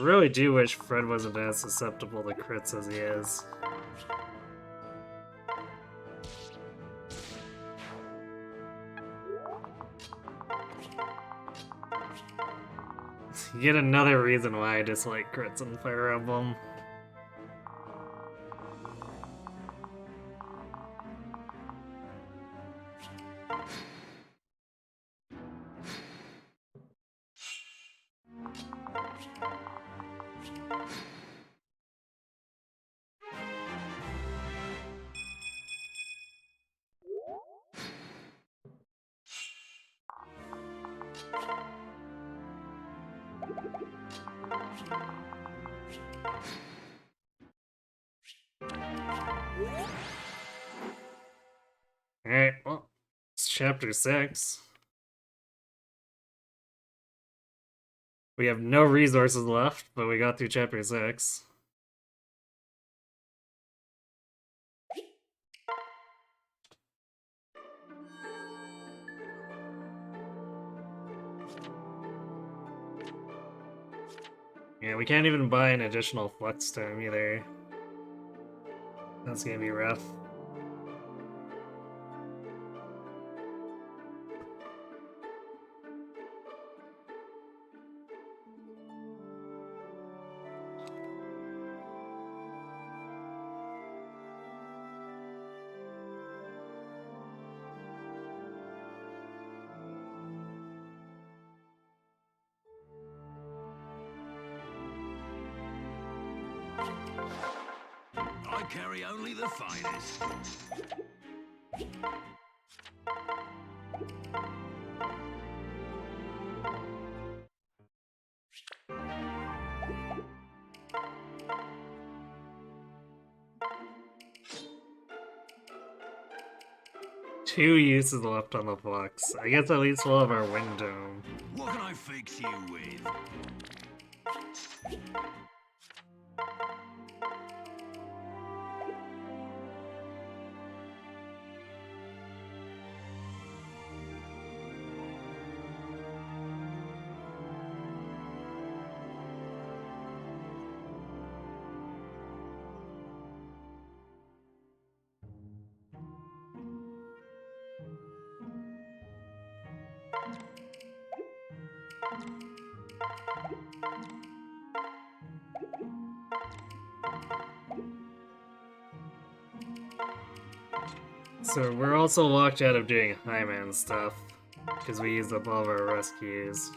[SPEAKER 1] really do wish Fred wasn't as susceptible to crits as he is. Yet another reason why I dislike crits in Fire Emblem. Alright, well, it's chapter 6. We have no resources left, but we got through chapter 6. Yeah, we can't even buy an additional flex time either. That's gonna be rough.
[SPEAKER 2] I carry only the finest.
[SPEAKER 1] Two uses left on the flux. I guess at least we'll have our wind dome.
[SPEAKER 2] What can I fix you with?
[SPEAKER 1] So we're also locked out of doing Highman stuff, because we used up all of our rescues.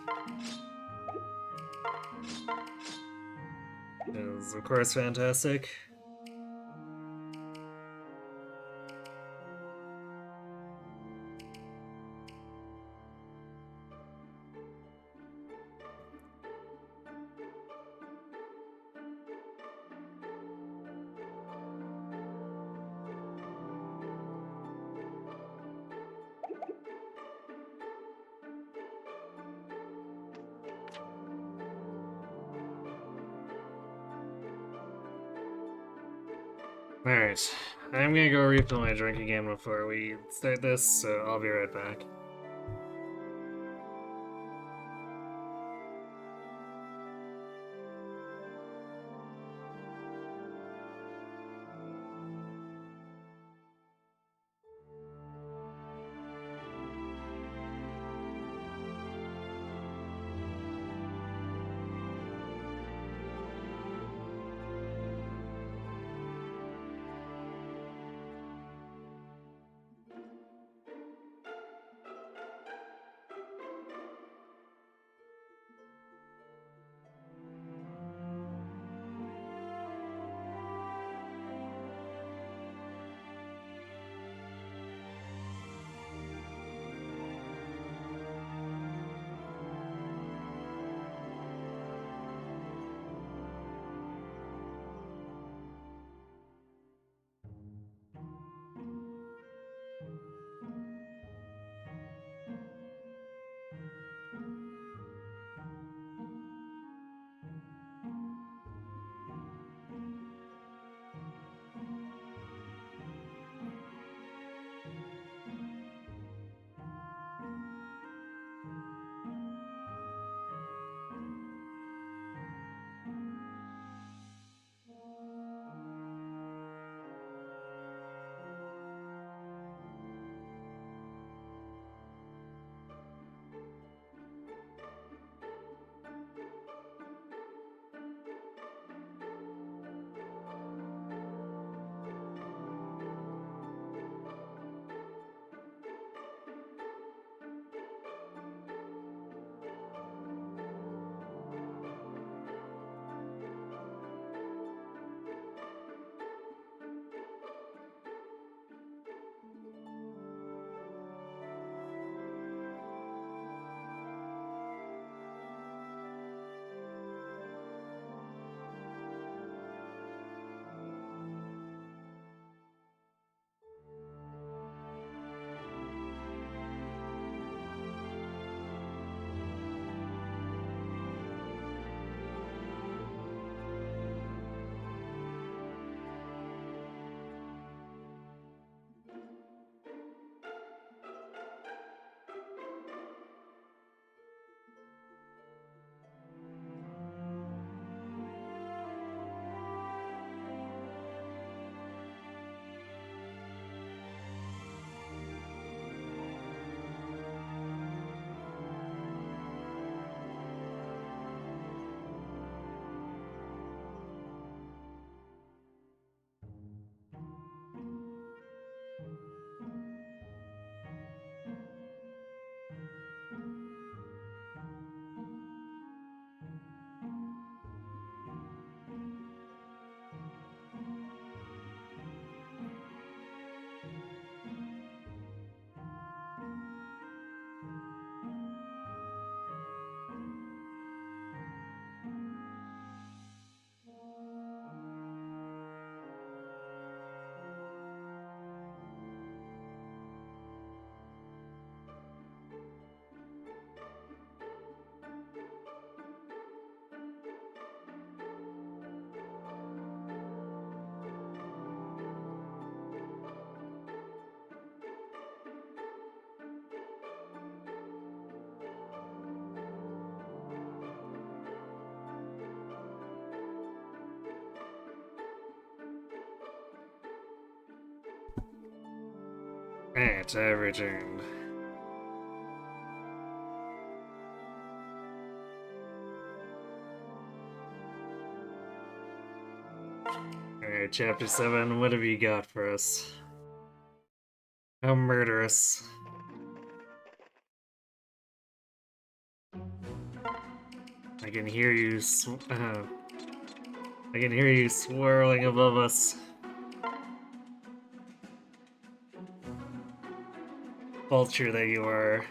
[SPEAKER 1] Is of course fantastic. Alright, I'm gonna go refill my drink again before we start this, so I'll be right back. Alright, I've returned. Alright, chapter 7, what have you got for us? How murderous. I can hear you I can hear you swirling above us. Vulture that you are.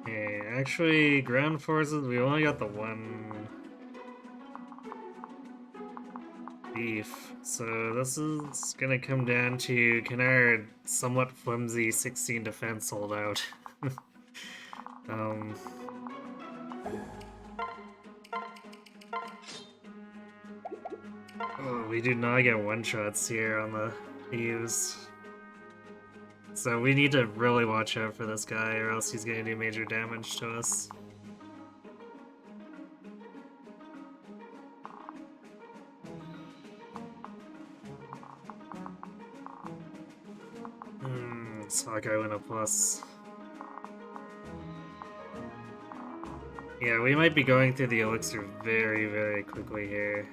[SPEAKER 1] Okay, actually, ground forces, we only got the one beef. So this is gonna come down to, can our somewhat flimsy 16 defense hold out? um... Oh, we do not get one-shots here on the thieves. So we need to really watch out for this guy, or else he's gonna do major damage to us. Sockeye went a plus. Yeah, we might be going through the elixir very, very quickly here.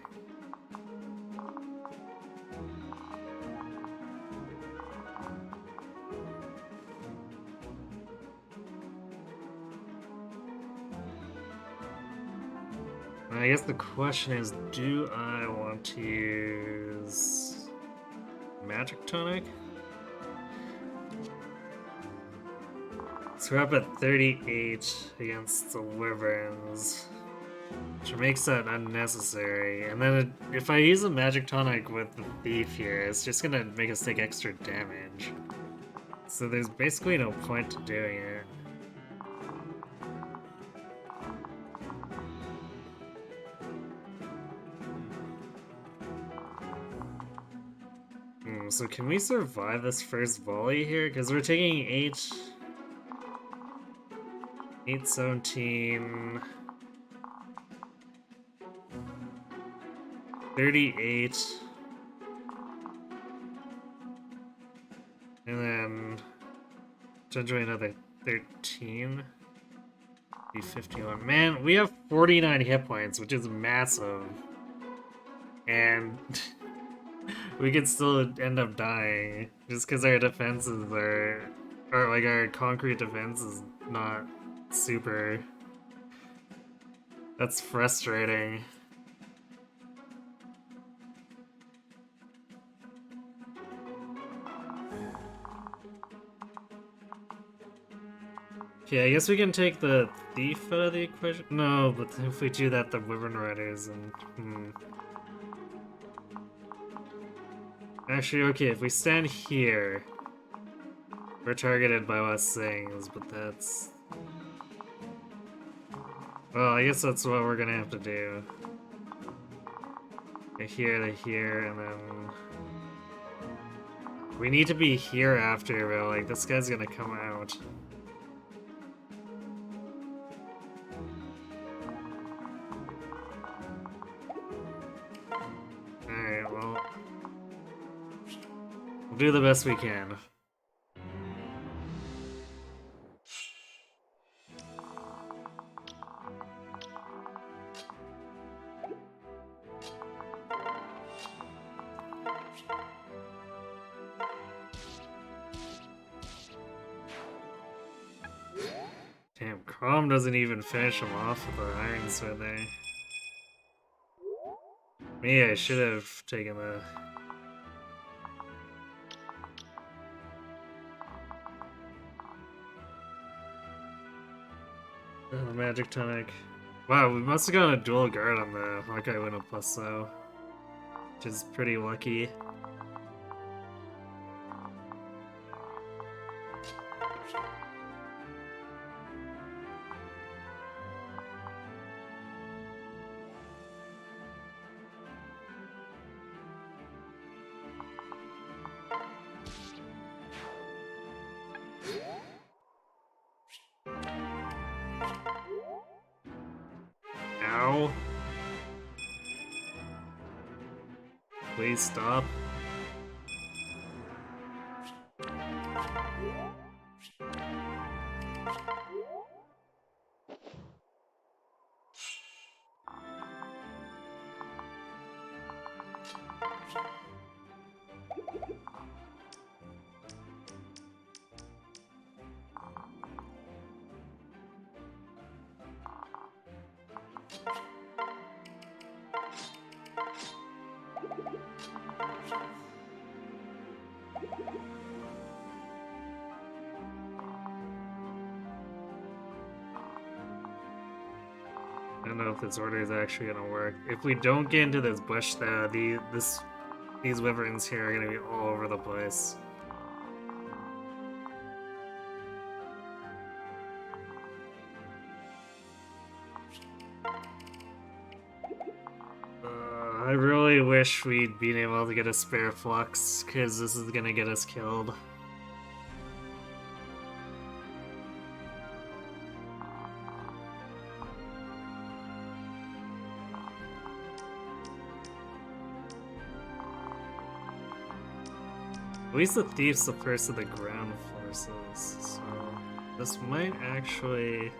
[SPEAKER 1] I guess the question is, do I want to use Magic Tonic? So we're up at 38 against the Wyverns, which makes that unnecessary. And then if I use a Magic Tonic with the Thief here, it's just gonna make us take extra damage. So there's basically no point to doing it. So can we survive this first volley here? Because we're taking 17, 38, and then potentially another 13, be 51. Man, we have 49 hit points, which is massive, and we could still end up dying just because our defenses are, or like our concrete defense is not super. That's frustrating. Okay, I guess we can take the thief out of the equation. No, but if we do that, the Wyvern Riders and Actually, okay, if we stand here, we're targeted by less things, but that's... Well, I guess that's what we're gonna have to do. Here to here, and then... We need to be here after, but like, this guy's gonna come out. Alright, well... We'll do the best we can. Damn, Crom doesn't even finish him off with the Iron Sword there. Maybe I should have taken the... Magic Tonic. Wow, we must have gotten a dual guard on the Hawkeye Winnow Plus though. Which is pretty lucky. Ow! Please stop. I don't know if this order is actually gonna work. If we don't get into this bush, though, these wyverns here are gonna be all over the place. I really wish we'd been able to get a spare flux, because this is gonna get us killed. At least the thief's the first of the ground forces, so this might actually...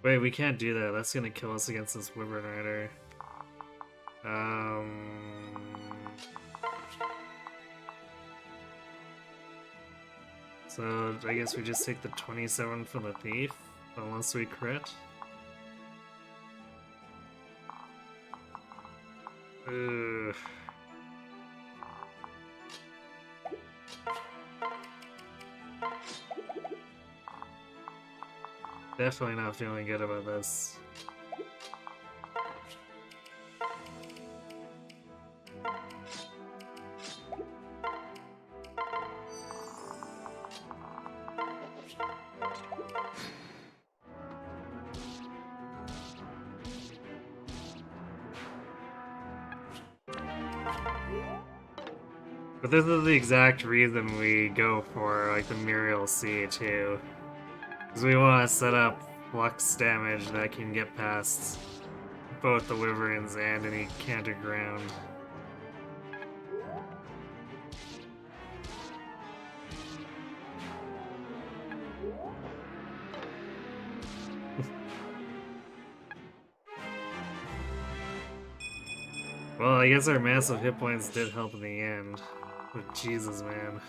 [SPEAKER 1] Wait, we can't do that. That's gonna kill us against this Wyvern Rider. So I guess we just take the 27 from the thief, unless we crit. Ugh. Definitely not feeling good about this. But this is the exact reason we go for like the Muriel Sea too. Because we want to set up flux damage that can get past both the Wyverns and any counter ground. Well, I guess our massive hit points did help in the end. But Jesus, man.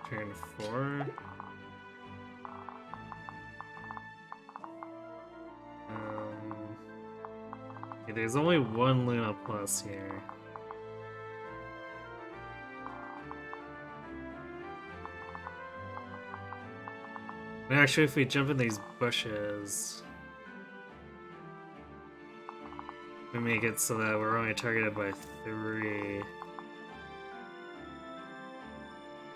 [SPEAKER 1] Turn 4. Okay, there's only one Luna Plus here. Actually, if we jump in these bushes, we make it so that we're only targeted by 3.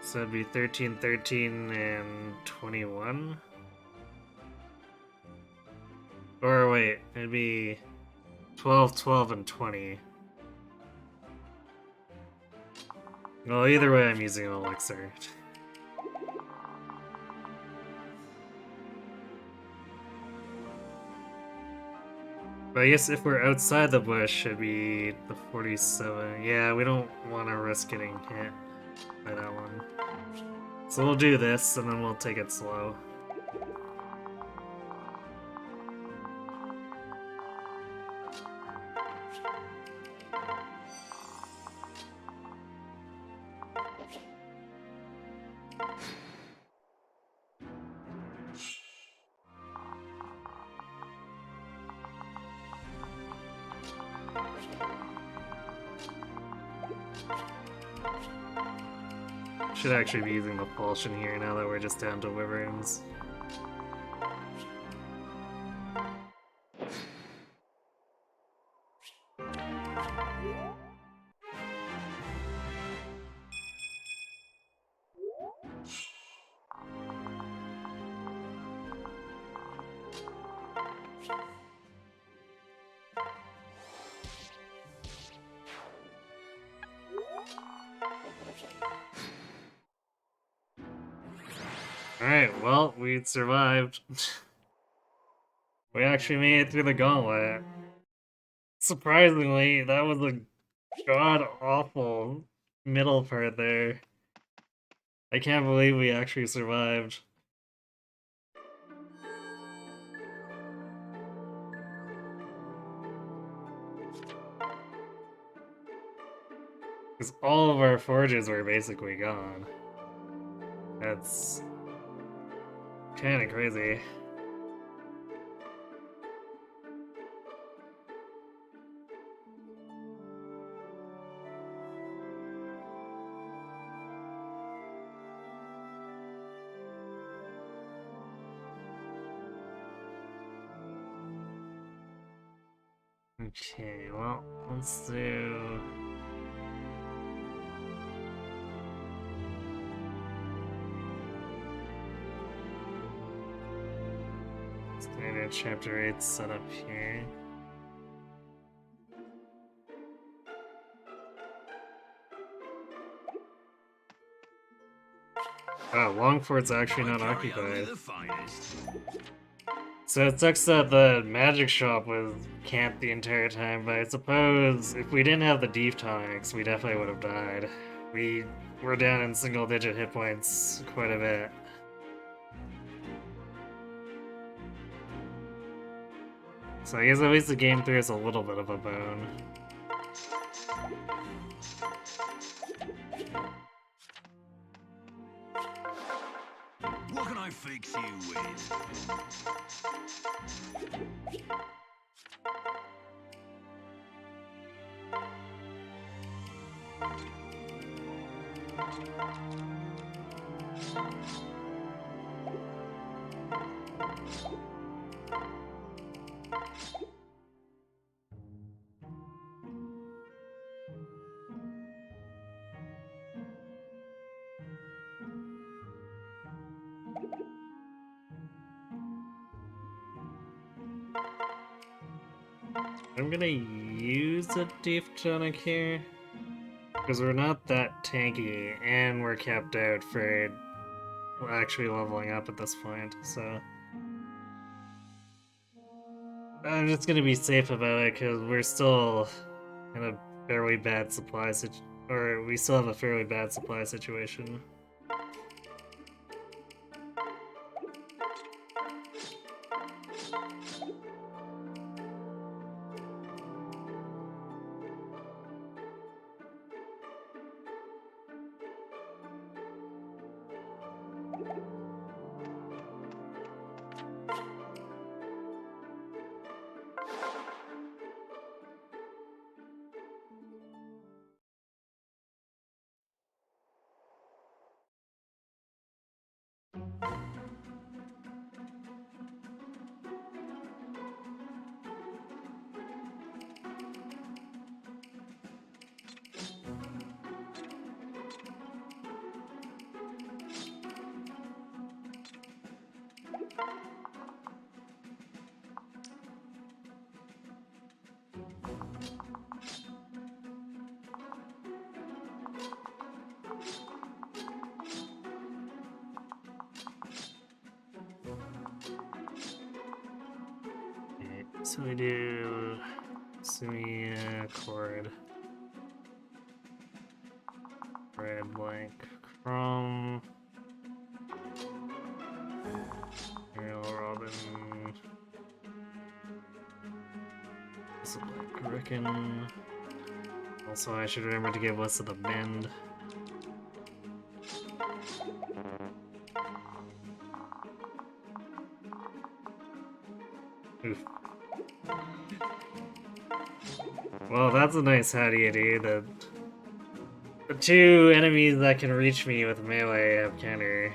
[SPEAKER 1] So it'd be 13, 13, and 21. Or wait, it'd be 12, 12, and 20. Well, either way, I'm using an elixir. But I guess if we're outside the bush, it'd be the 47. Yeah, we don't want to risk getting hit by that one. So we'll do this, and then we'll take it slow. Should actually be using the Propulsion here now that we're just down to Wyverns. Alright, well, we survived. We actually made it through the gauntlet. Surprisingly, that was a god-awful middle part there. I can't believe we actually survived. Because all of our forges were basically gone. That's kinda crazy. Okay, well, let's do... Standard chapter 8 setup here. Wow, Longfort's actually not occupied. So it sucks that the magic shop was camped the entire time, but I suppose if we didn't have the deep tonics, we definitely would have died. We were down in single-digit hit points quite a bit. So I guess at least the game threw us a little bit of a bone.
[SPEAKER 2] What can I fix you with?
[SPEAKER 1] I'm gonna use a deep tonic here, because we're not that tanky, and we're capped out for actually leveling up at this point, so... I'm just gonna be safe about it, because we're still in a fairly bad supply or we still have a fairly bad supply situation. Okay, so we do semi-chord, red, blank, chrome, Ariel, Robin, this is black, Rickon. Also, I should remember to give West of the Bend. Oof. Well, that's a nice howdy dude. The two enemies that can reach me with melee have counter.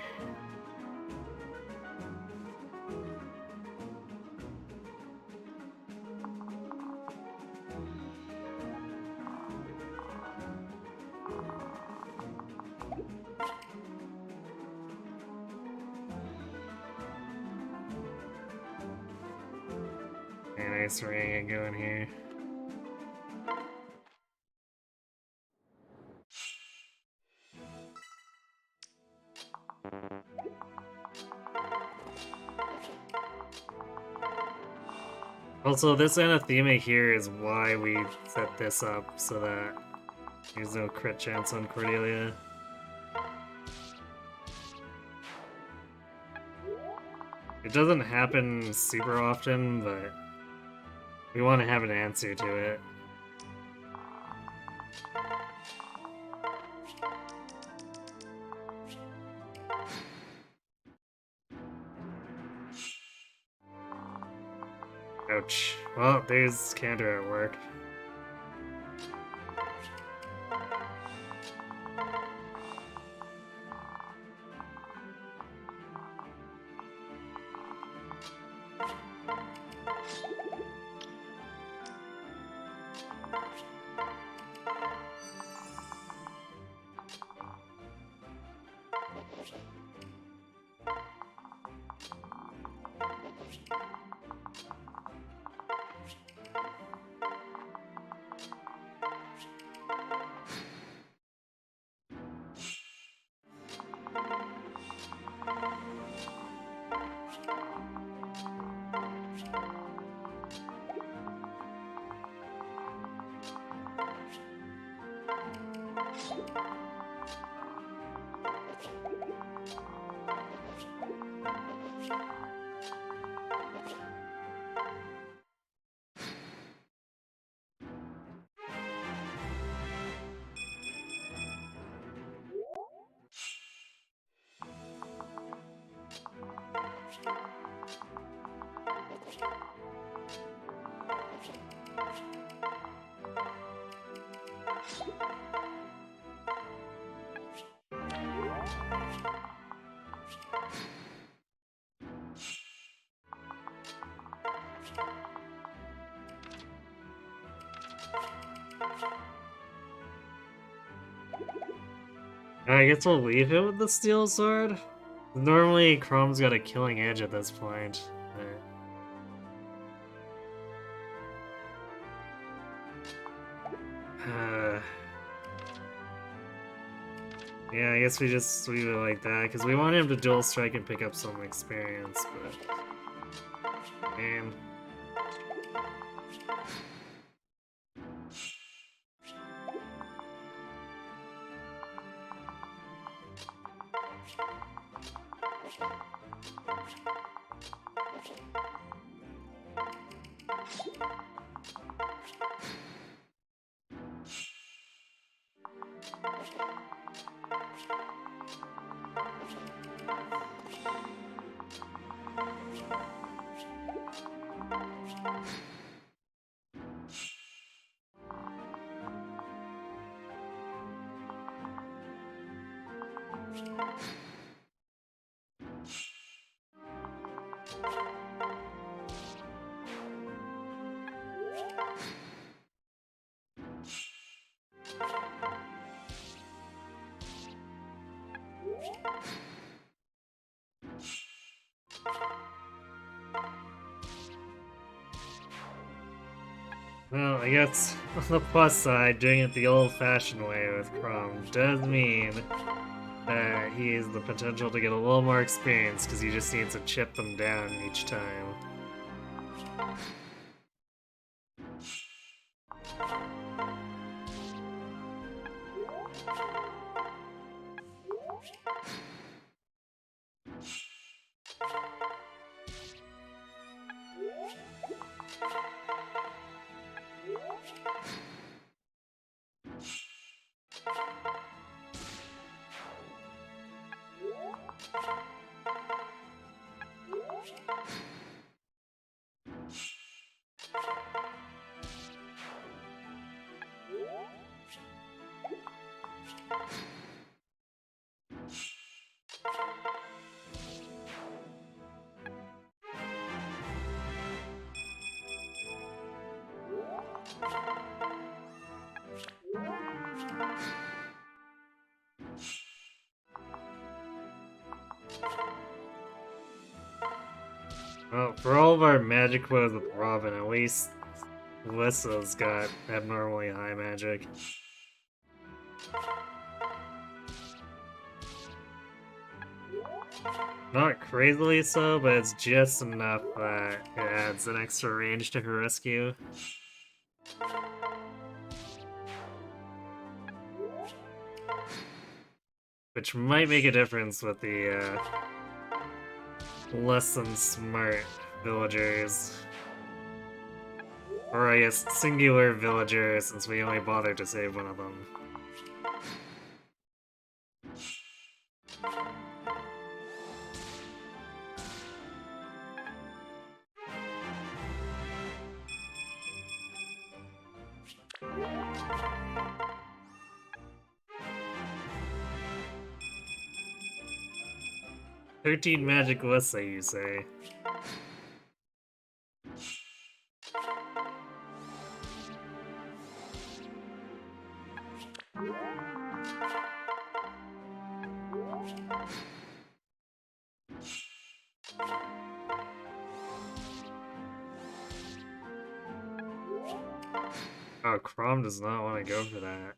[SPEAKER 1] Okay, nice ring going here. Also, this anathema here is why we set this up, so that there's no crit chance on Cordelia. It doesn't happen super often, but we want to have an answer to it. Ouch. Well, there's Cantor at work. I guess we'll leave it with the steel sword. Normally, Chrome's got a killing edge at this point. Yeah, I guess we just leave it like that, because we want him to dual strike and pick up some experience, but... Man. Well, I guess on the plus side, doing it the old-fashioned way with Chrome does mean that he has the potential to get a little more experience, because he just needs to chip them down each time. Well, for all of our magic woes with Robin, at least Alyssa's got abnormally high magic. Not crazily so, but it's just enough that it adds an extra range to her rescue. Which might make a difference with the less than smart villagers. Or I guess singular villager, since we only bothered to save one of them. "13 magic Lissa, you say?" Oh, Crom does not want to go for that.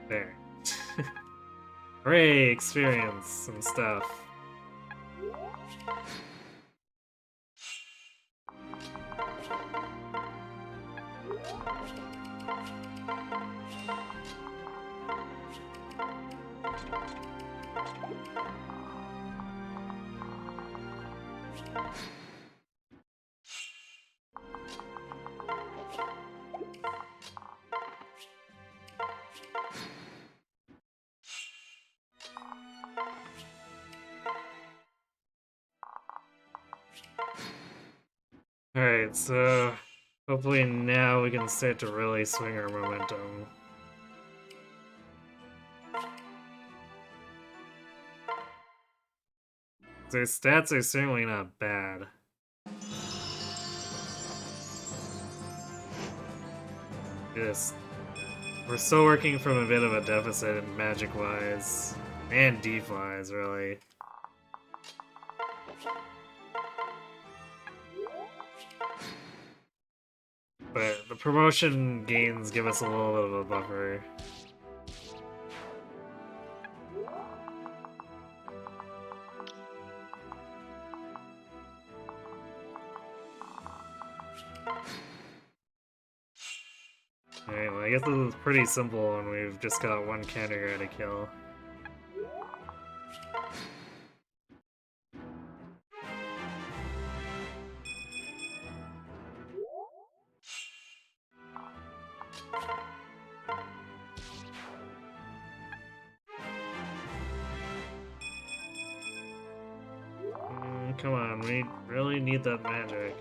[SPEAKER 1] There. Hooray, experience and stuff. Alright, so hopefully now we can start to really swing our momentum. Their stats are certainly not bad. Just, we're still working from a bit of a deficit magic-wise, and def-wise, really. But the promotion gains give us a little bit of a buffer. Alright, well I guess this is pretty simple when we've just got one counter guy to kill. Come on, we really need that magic.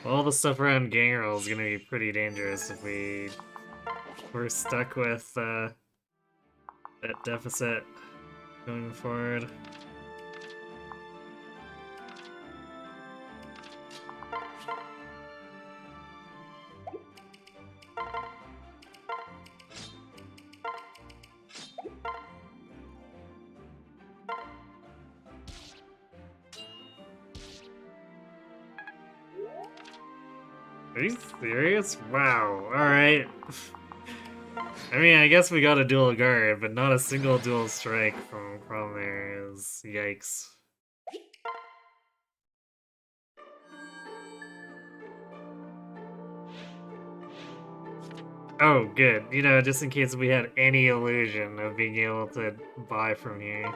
[SPEAKER 1] All the stuff around Gangrel is gonna be pretty dangerous if we're stuck with that deficit going forward. Are you serious? Wow, alright. I mean, I guess we got a dual guard, but not a single dual strike from there is yikes. Oh, good. You know, just in case we had any illusion of being able to buy from here.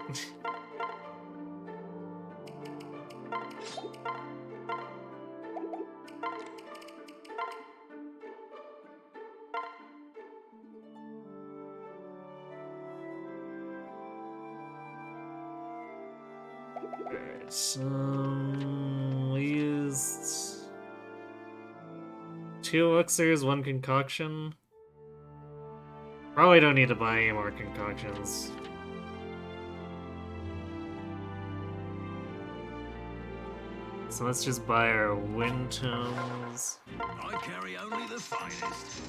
[SPEAKER 1] Alright, so we used 2 elixirs, 1 concoction. Probably don't need to buy any more concoctions. So let's just buy our wind tomes.
[SPEAKER 2] I carry only the finest.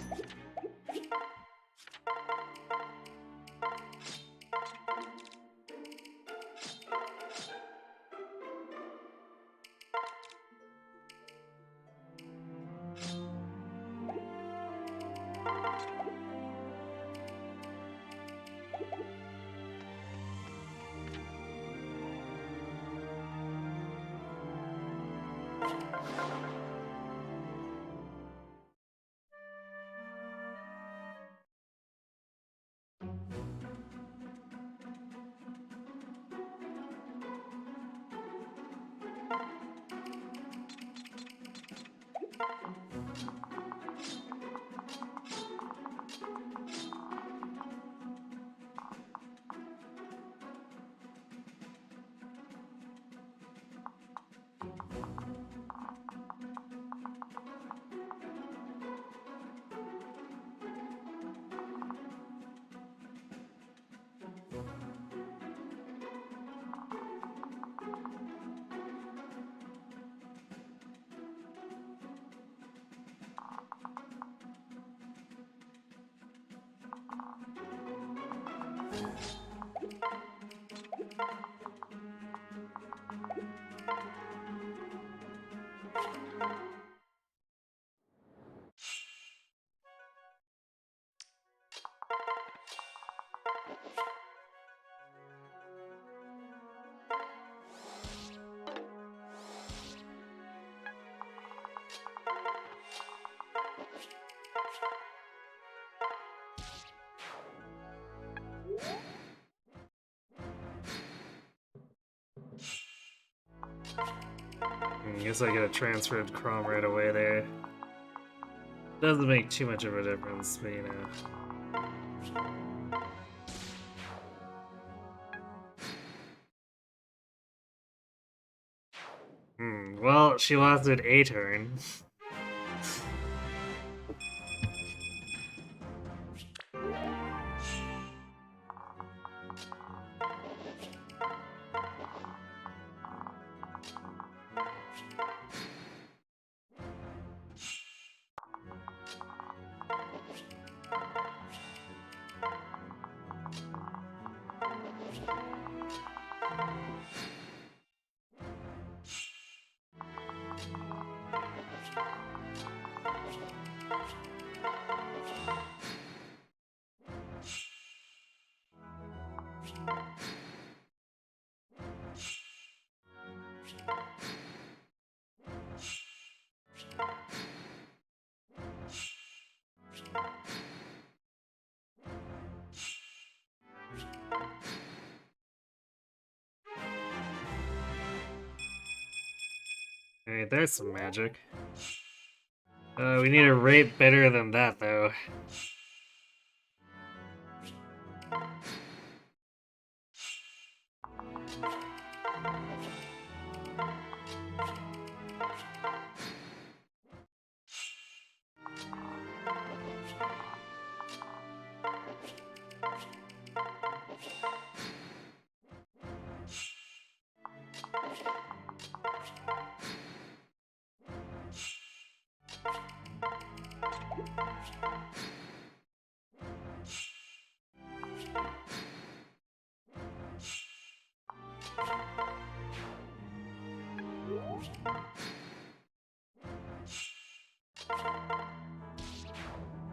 [SPEAKER 1] I guess I get a transferred Chrome right away there. Doesn't make too much of a difference, but you know. Well, she lasted a turn. Alright, there's some magic. We need a rate better than that, though.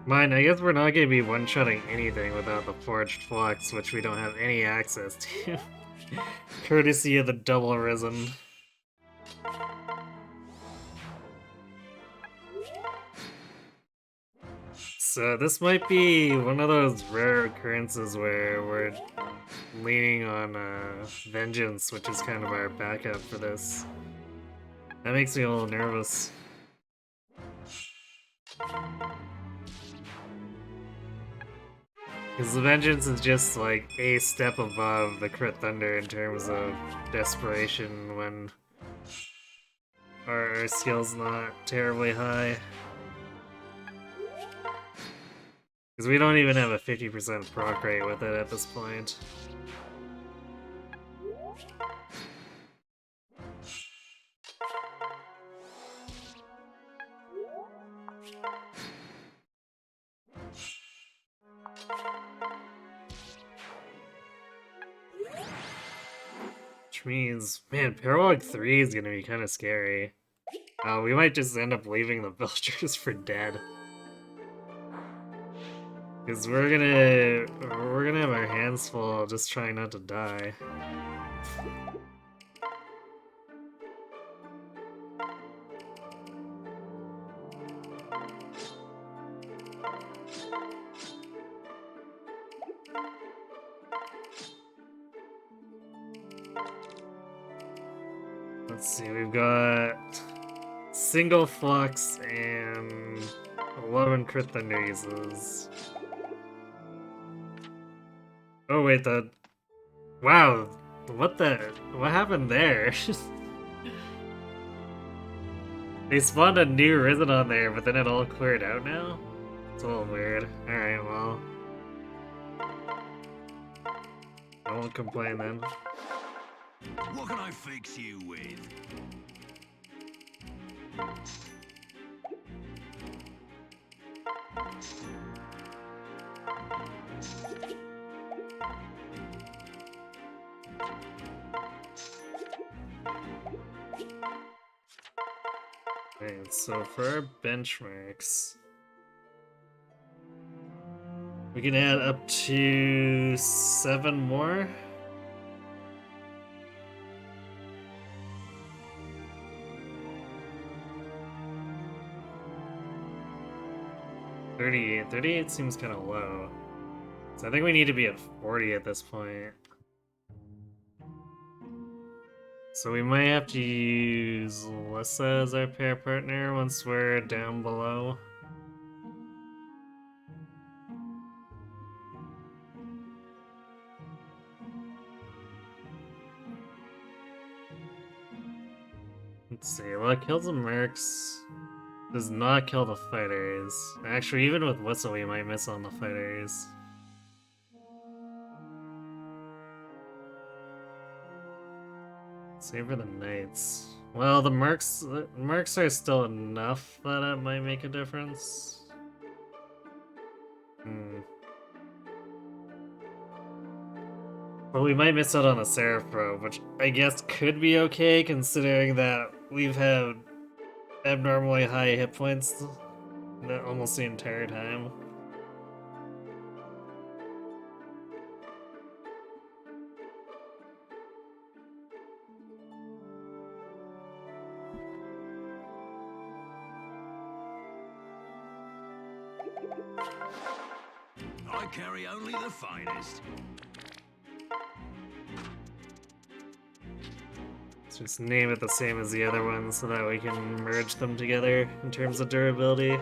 [SPEAKER 1] Mine, I guess we're not gonna be one-shotting anything without the Forged Flux, which we don't have any access to. Courtesy of the double risen. So this might be one of those rare occurrences where we're leaning on Vengeance, which is kind of our backup for this. That makes me a little nervous. Because the Vengeance is just like a step above the Crit Thunder in terms of desperation when our skill's not terribly high. Because we don't even have a 50% proc rate with it at this point. Which means, man, Paralog 3 is gonna be kind of scary. We might just end up leaving the villagers for dead. Because we're gonna have our hands full just trying not to die. Let's see, we've got single flux and 11 crit thunder uses. Oh wait, wow, what happened there? They spawned a new Risen on there, but then it all cleared out now? It's a little weird. Alright, well. I won't complain then.
[SPEAKER 2] What can I fix you with?
[SPEAKER 1] Alright, so for our benchmarks, we can add up to 7 more. $38 seems kind of low. So I think we need to be at 40 at this point. So we might have to use Alyssa as our pair partner once we're down below. Let's see, well, it kills the mercs. Does not kill the fighters. Actually, even with Whistle, we might miss on the fighters. Save for the knights. Well, the mercs are still enough that it might make a difference. Well, we might miss out on a Seraph Probe, which I guess could be okay, considering that we've had abnormally high hit points almost the entire time.
[SPEAKER 2] I carry only the finest.
[SPEAKER 1] Let's just name it the same as the other ones so that we can merge them together in terms of durability.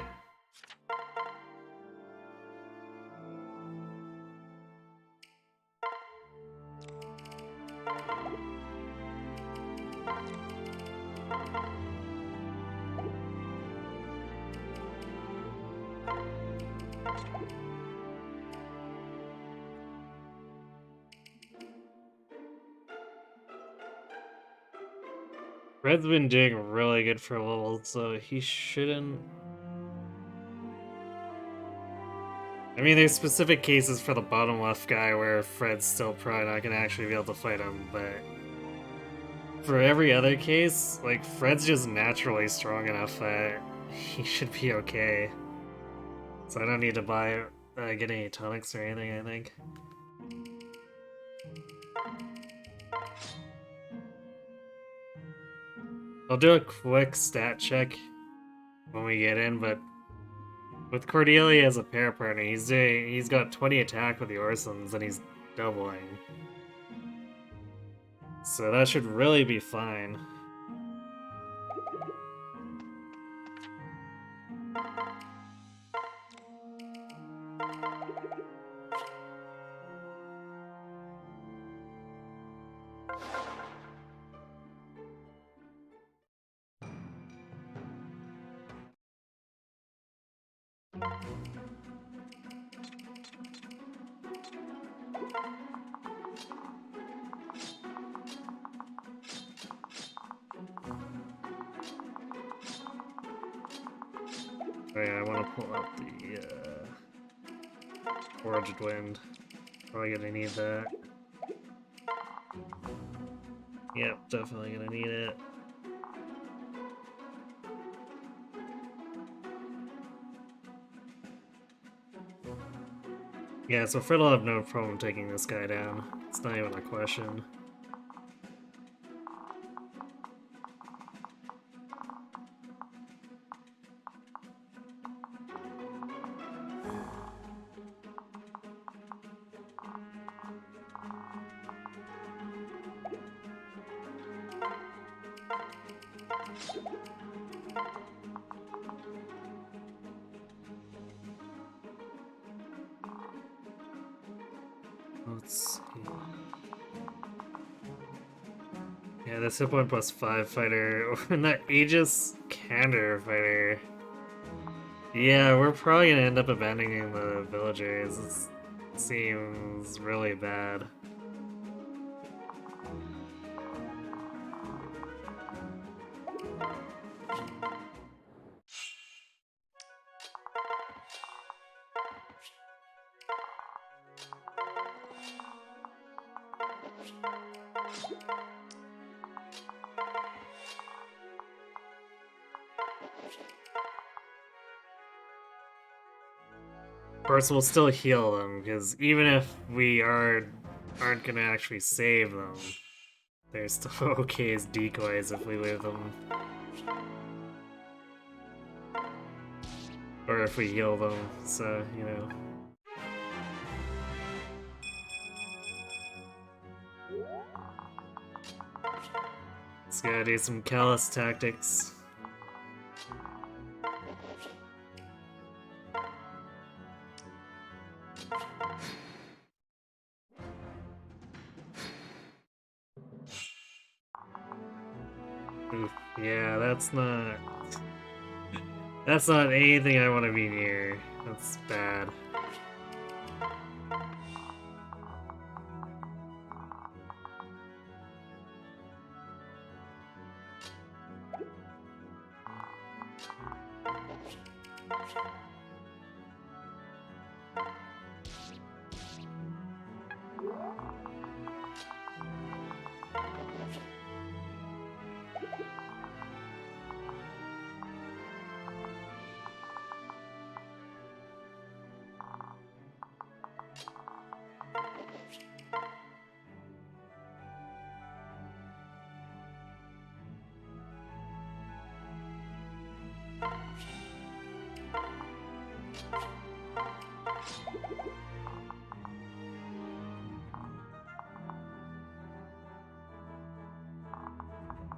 [SPEAKER 1] Red's been doing really good for level, so he shouldn't... I mean, there's specific cases for the bottom left guy where Fred's still probably not gonna actually be able to fight him, but... For every other case, like, Fred's just naturally strong enough that he should be okay. So I don't need to get any tonics or anything, I think. I'll do a quick stat check when we get in, but with Cordelia as a pair partner, he's got 20 attack with the Orsons and he's doubling. So that should really be fine. Oh yeah, I want to pull out the Forged Wind. Probably gonna need that. Yep, definitely gonna need it. Yeah, so Fred will have no problem taking this guy down. It's not even a question. Let's see. Yeah, this hit point +5 fighter, and that Aegis Candor fighter. Yeah, we're probably gonna end up abandoning the villagers. It seems really bad. Of course, we'll still heal them, because even if we aren't gonna actually save them, they're still okay as decoys if we leave them. Or if we heal them, so, you know. Let's gotta do some callous tactics. Oof, yeah, that's not anything I want to be near. That's bad.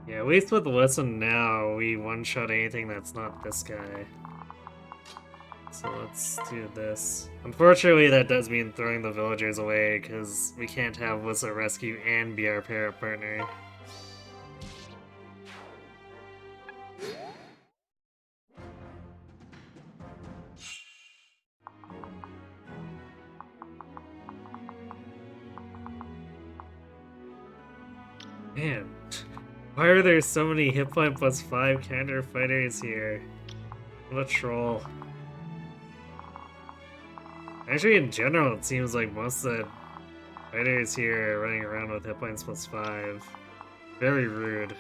[SPEAKER 1] Yeah, at least with Listen Now, we one-shot anything that's not this guy. So let's do this. Unfortunately, that does mean throwing the villagers away, because we can't have Whistle Rescue and be our parrot partner. Man, why are there so many hit point +5 counter fighters here? What a troll. Actually, in general, it seems like most of the fighters here are running around with hit points +5. Very rude.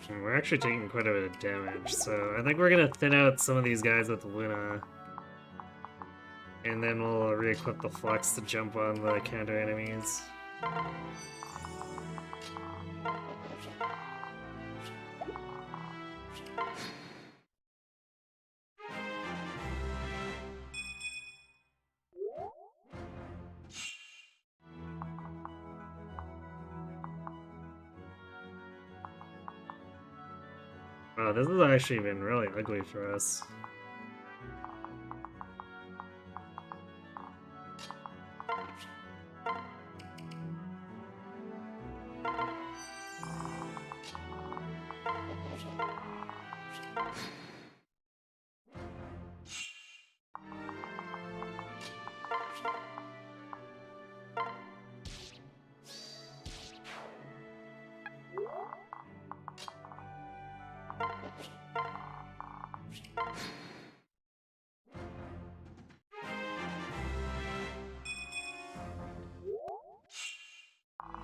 [SPEAKER 1] We're actually taking quite a bit of damage, so I think we're gonna thin out some of these guys with Luna. And then we'll re-equip the Flux to jump on the counter enemies. Wow, this has actually been really ugly for us.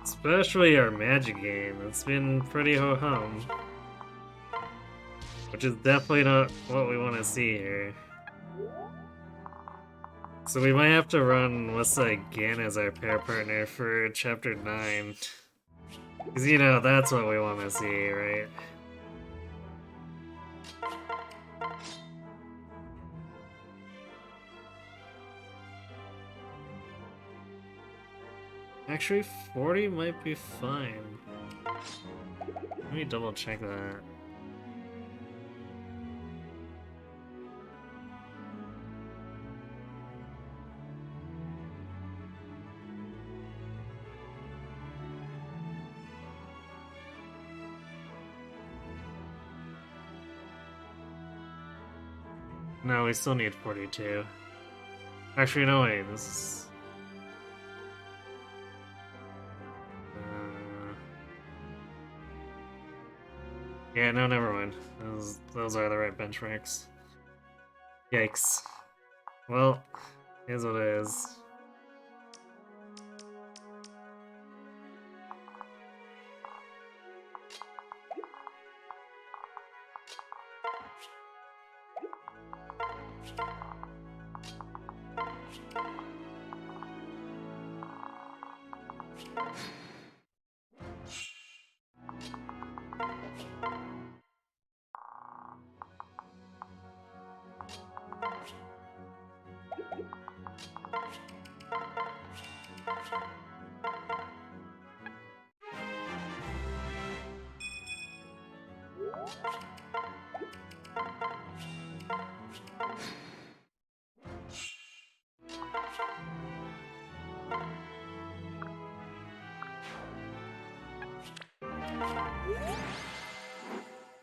[SPEAKER 1] Especially our magic game. It's been pretty ho-hum. Which is definitely not what we want to see here. So we might have to run Wissa again as our pair partner for Chapter 9. Because, you know, that's what we want to see, right? Actually, 40 might be fine. Let me double check that. No, we still need 42. Actually, no, wait, this is... Yeah, no, never mind. Those are the right benchmarks. Yikes. Well, here's what it is.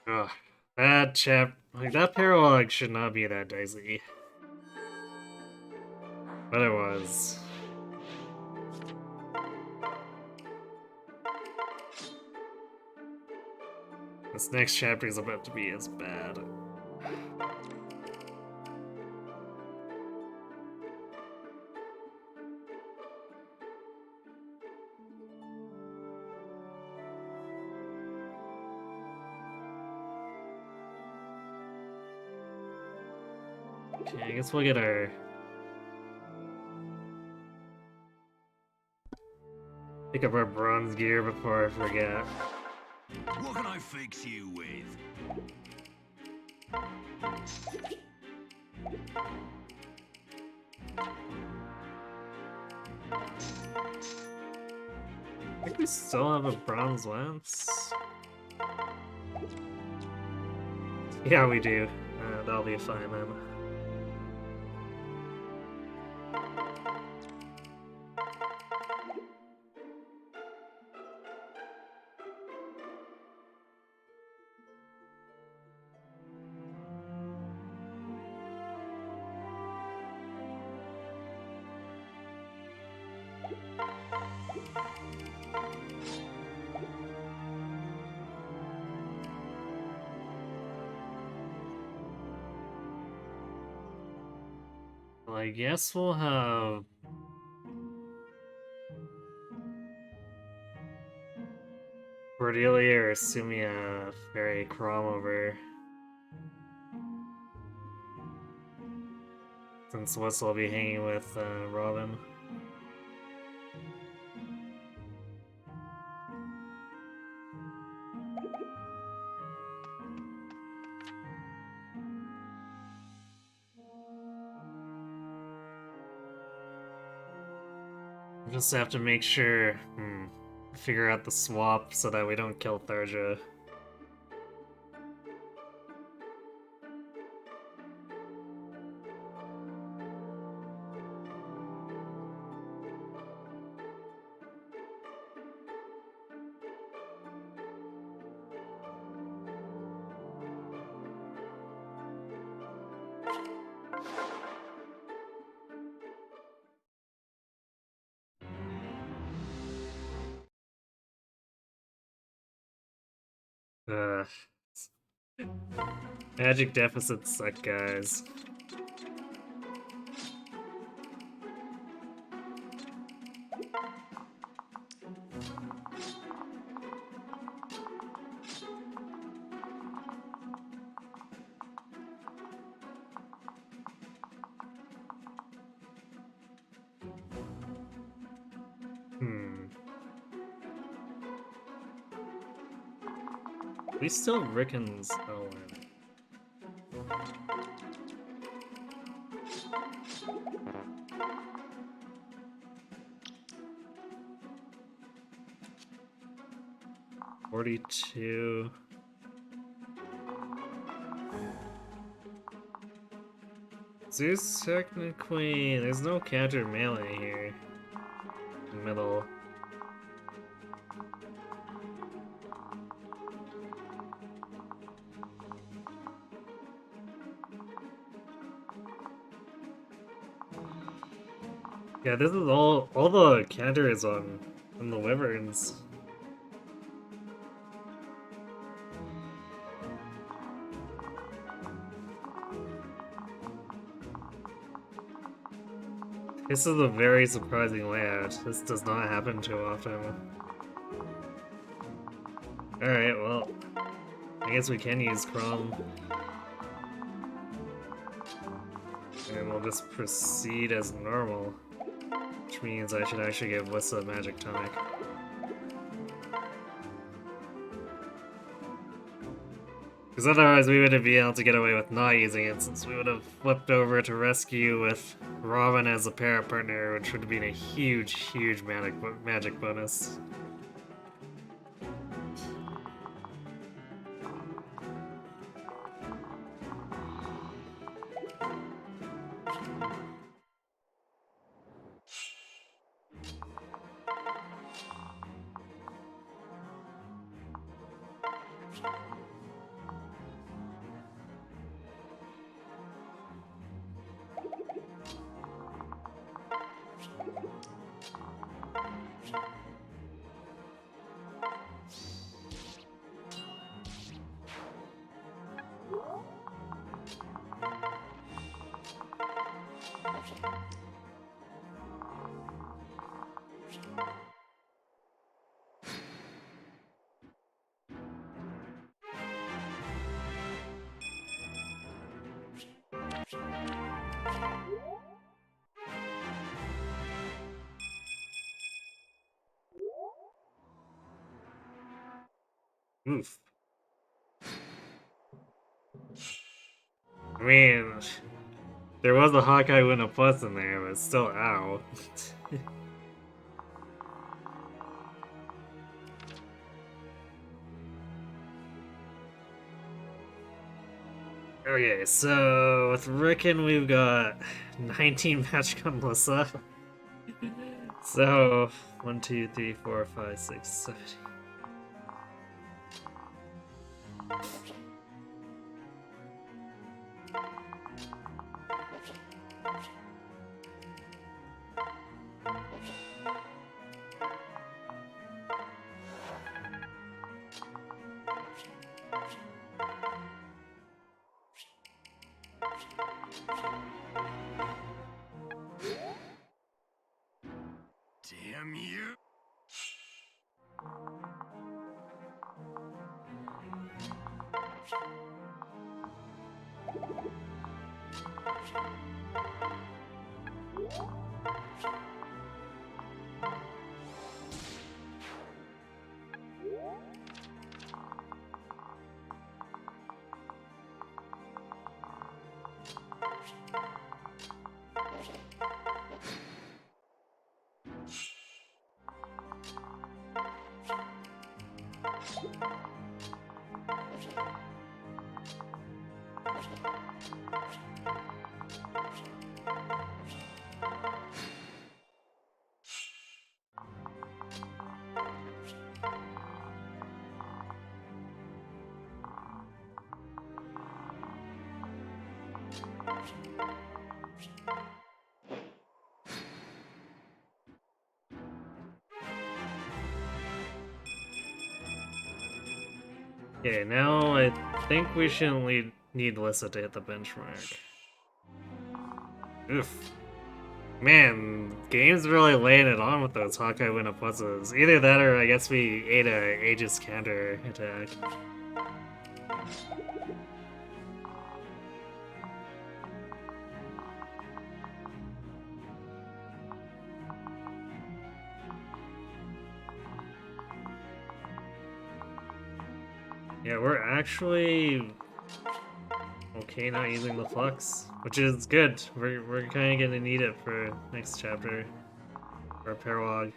[SPEAKER 1] Ugh, that paralog should not be that dicey. But it was. This next chapter is about to be as bad. Okay, I guess we'll get our... Pick up our bronze gear before I forget.
[SPEAKER 2] What can I fix you with?
[SPEAKER 1] I think we still have a bronze lance. Yeah, we do. That'll be fine then. Well, I guess we'll have... Cordelia or Sumia ferry Crom over. Since Whistle will be hanging with Robin. Just have to make sure, figure out the swap so that we don't kill Tharja. Ugh. Magic deficits suck, guys. We still Ricken's Owen. $42. Zeus technically, there's no counter melee here. Middle. Yeah, this is all the counters on the wyverns. This is a very surprising layout. This does not happen too often. Alright, well, I guess we can use Chrome. And we'll just proceed as normal. Which means I should actually give Wissa a magic tonic. Because otherwise we wouldn't be able to get away with not using it, since we would have flipped over to rescue with Robin as a para partner, which would have been a huge, huge magic bonus. Oof. I mean, there was a Hawkeye win a plus in there, but still, ow. Okay, so with Rickon we've got 19 match gun Melissa. So 1, 2, 3, 4, 5, 6, 7.
[SPEAKER 2] Damn you!
[SPEAKER 1] Okay, now I think we shouldn't need Lissa to hit the benchmark. Oof. Man, game's really laying it on with those Hawkeye win pluses. Either that or I guess we ate a Aegis counter attack. Yeah, we're actually okay not using the flux, which is good. We're kind of gonna need it for next chapter for Paralog.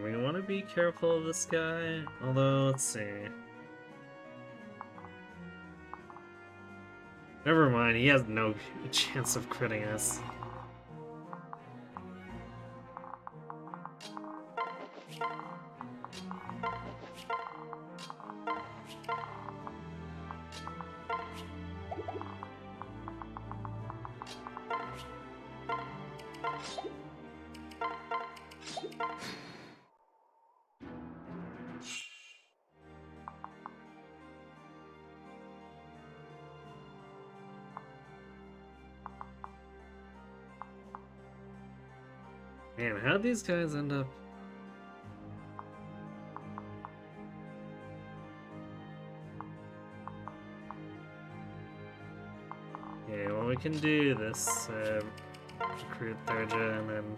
[SPEAKER 1] We want to be careful of this guy, although, let's see. Never mind, he has no chance of critting us. Man, how'd these guys end up? Okay, well we can do this, recruit Thurja and then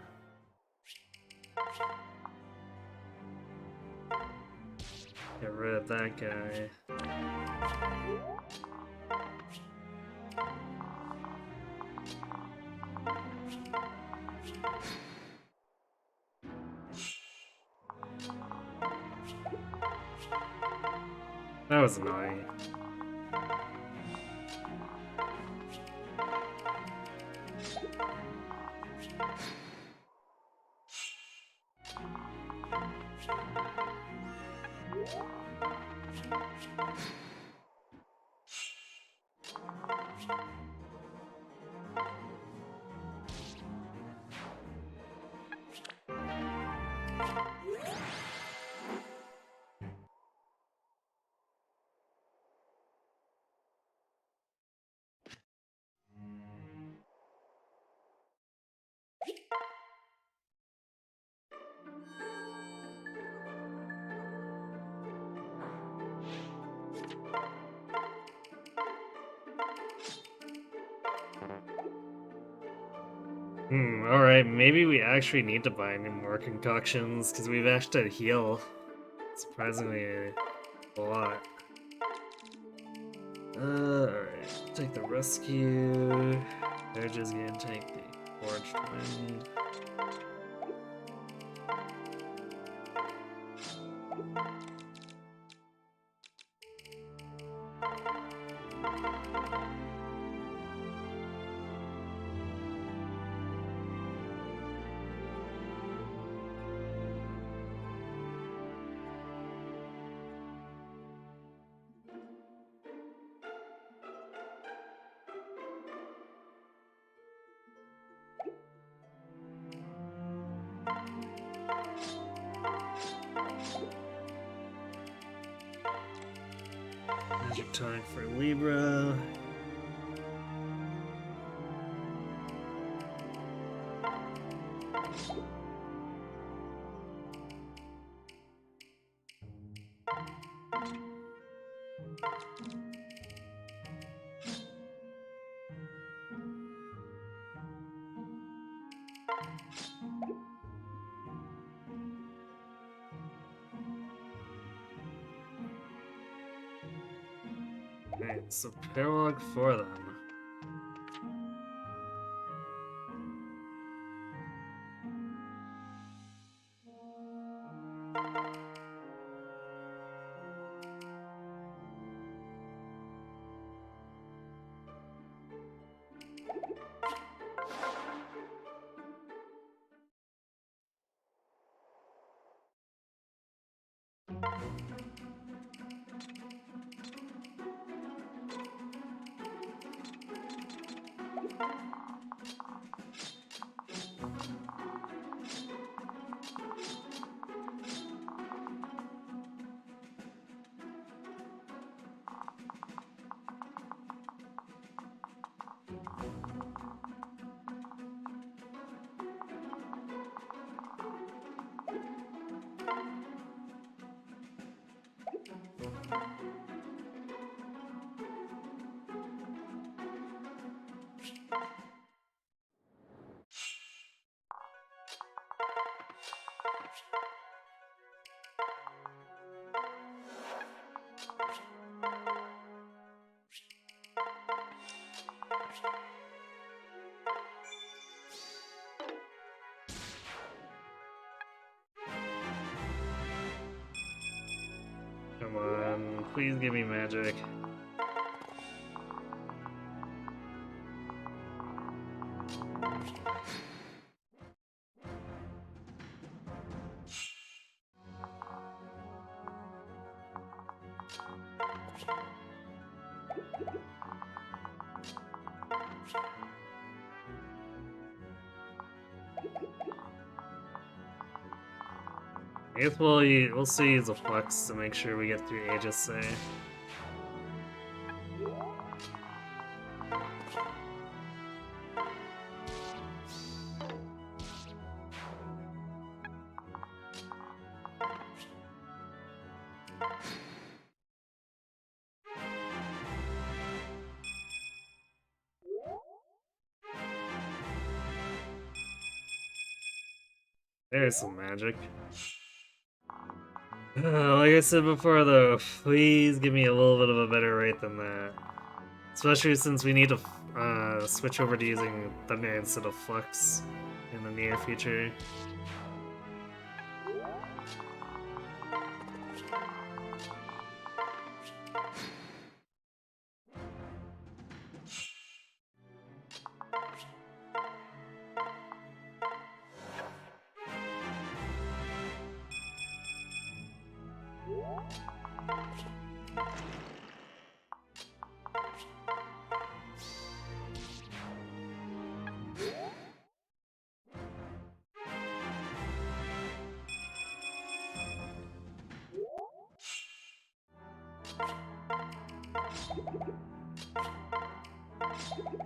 [SPEAKER 1] get rid of that guy. That was annoying. Alright, maybe we actually need to buy any more concoctions, because we've actually to heal surprisingly a lot. Alright, take the rescue. They're just gonna take the forged wind. Magic tonic for Libra. Alright, so paralog for them. Come on, please give me magic. I guess we'll still use a flux to make sure we get through Aegis Say. There's some magic. Like I said before though, please give me a little bit of a better rate than that. Especially since we need to switch over to using Thunder instead of Flux in the near future.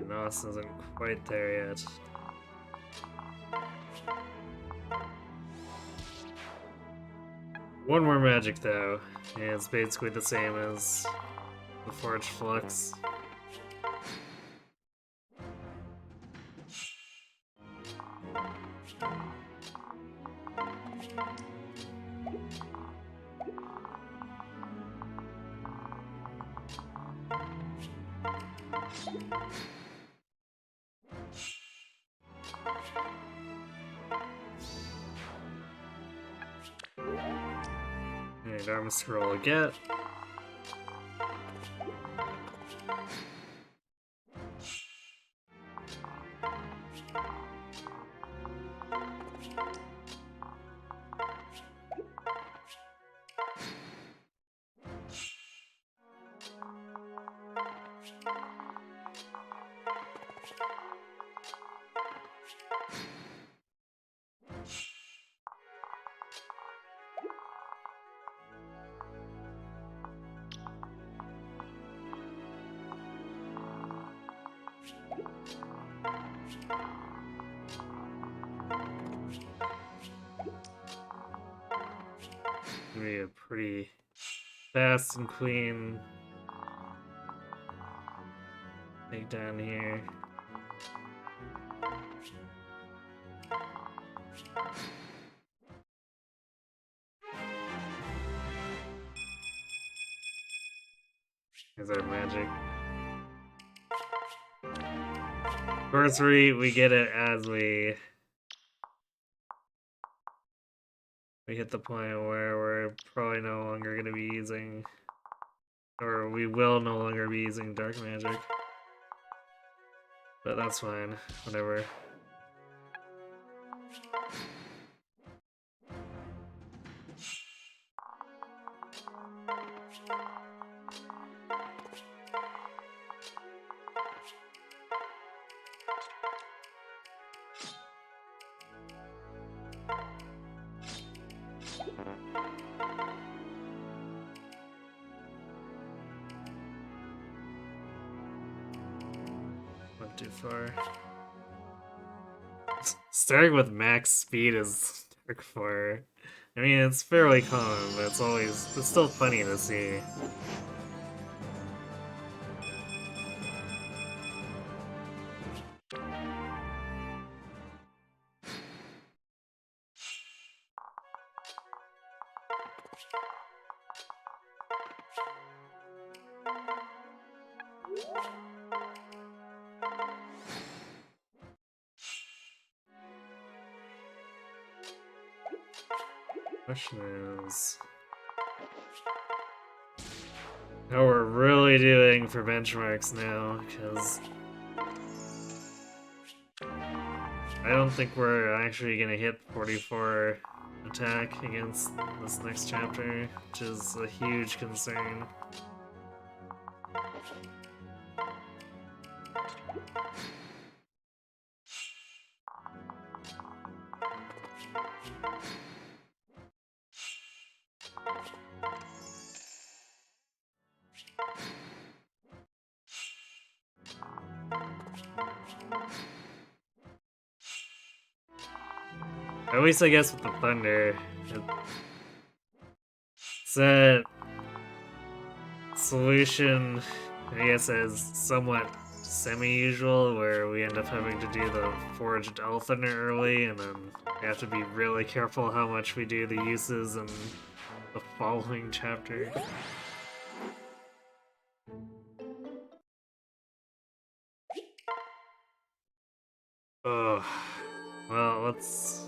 [SPEAKER 1] Nos isn't quite there yet. One more magic though, and it's basically the same as the Forged Flux. Alright, Arm Scroll get. Gonna be a pretty fast and clean take down here. Here's our magic. Of course, we get it as we hit the point where we're probably no longer going to be using, or we will no longer be using dark magic. But that's fine, whatever. Went too far. Starting with max speed is dark for. I mean, it's fairly common, but it's still funny to see. Question is how we're really doing for benchmarks now, because I don't think we're actually gonna hit 44 attack against this next chapter, which is a huge concern. At least I guess with the thunder, it's that solution, I guess, is somewhat semi-usual, where we end up having to do the forged elf thunder early, and then we have to be really careful how much we do the uses in the following chapter. Oh, well, let's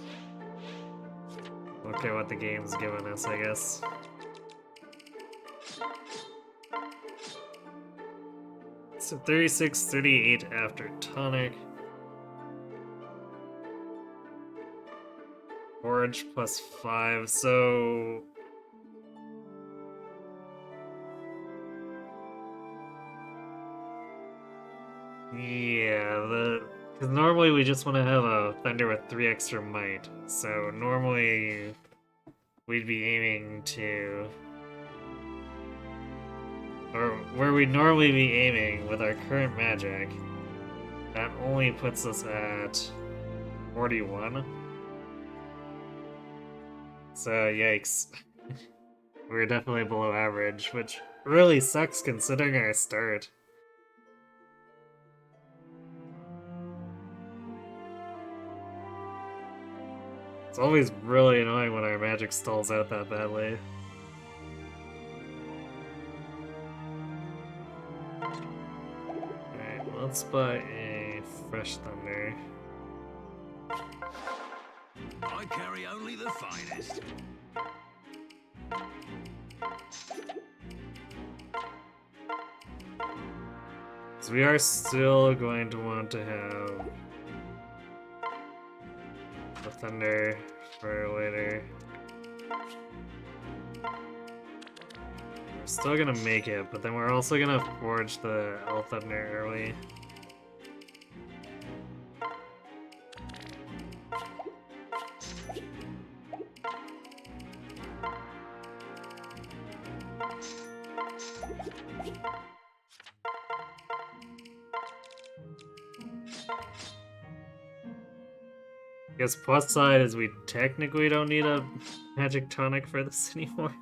[SPEAKER 1] look at what the game's given us, I guess. So 36, 38 after tonic. Forge plus 5, so... Yeah, because normally we just want to have a thunder with 3 extra might, so normally we'd be aiming to... Or where we'd normally be aiming with our current magic, that only puts us at 41. So, yikes. We're definitely below average, which really sucks considering our start. It's always really annoying when our magic stalls out that badly. Alright, let's buy a fresh thunder.
[SPEAKER 2] I carry only the finest.
[SPEAKER 1] So we are still going to want to have the thunder for later. We're still gonna make it, but then we're also gonna forge the elf thunder early. I guess plus side is we technically don't need a magic tonic for this anymore.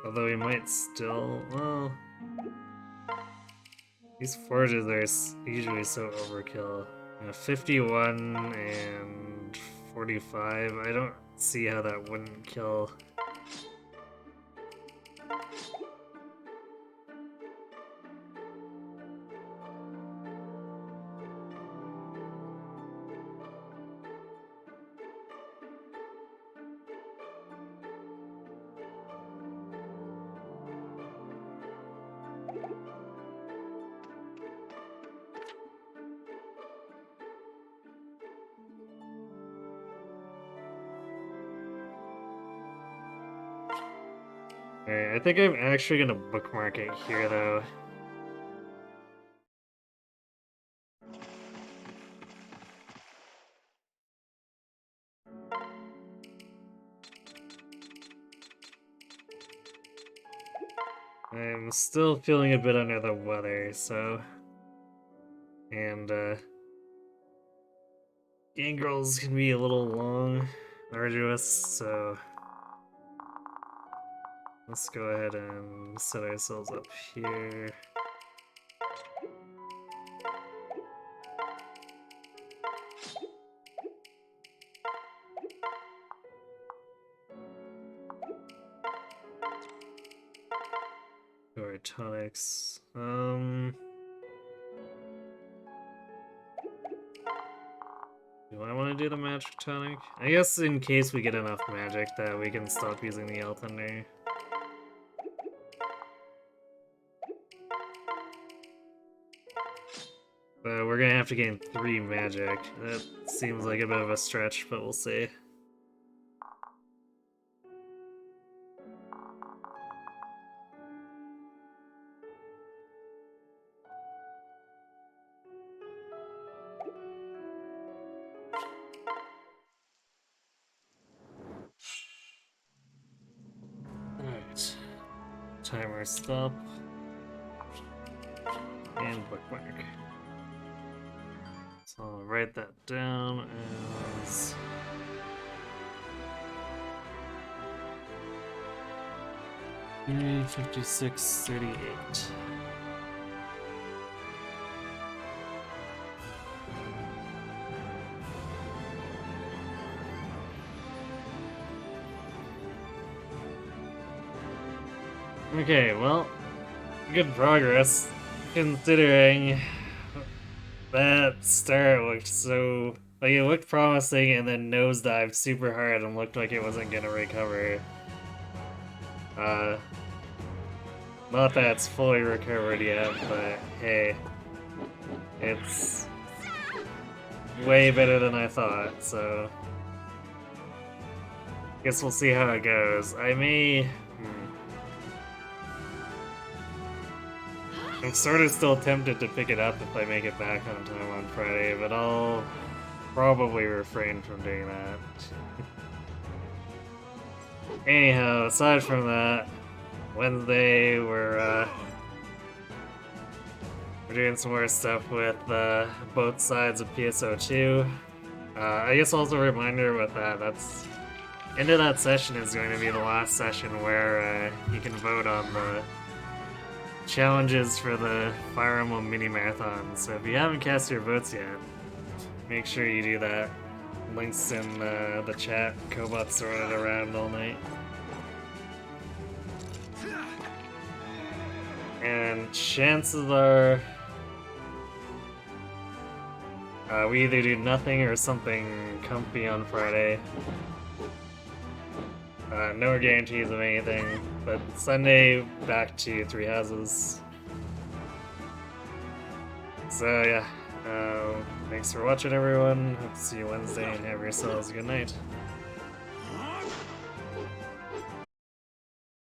[SPEAKER 1] Although we might still, well... These forges are usually so overkill. 51 and 45, I don't see how that wouldn't kill. Alright, I think I'm actually gonna bookmark it here though. I'm still feeling a bit under the weather, so... And, gangrels can be a little long, arduous, so... Let's go ahead and set ourselves up here. Go our tonics. Do I want to do the magic tonic? I guess in case we get enough magic that we can stop using the Thunder. But we're gonna have to gain 3 magic. That seems like a bit of a stretch, but we'll see. Alright. Timer stop. And bookmark. So I'll write that down as... $56.38. Okay, well, good progress, considering that start looked so... Like, it looked promising and then nosedived super hard and looked like it wasn't gonna recover. Not that it's fully recovered yet, but hey, it's way better than I thought, so... Guess we'll see how it goes. I may... I'm sort of still tempted to pick it up if I make it back on time on Friday, but I'll probably refrain from doing that. Anyhow, aside from that, Wednesday we're doing some more stuff with both sides of PSO2. I guess also a reminder with that, that's end of that session is going to be the last session where you can vote on the challenges for the Fire Emblem mini marathon. So if you haven't cast your votes yet, make sure you do that. Links in the chat. Kobot's throwing it around all night. And chances are we either do nothing or something comfy on Friday. No guarantees of anything, but Sunday back to Three Houses. So yeah, thanks for watching everyone. Hope to see you Wednesday and have yourselves a good night.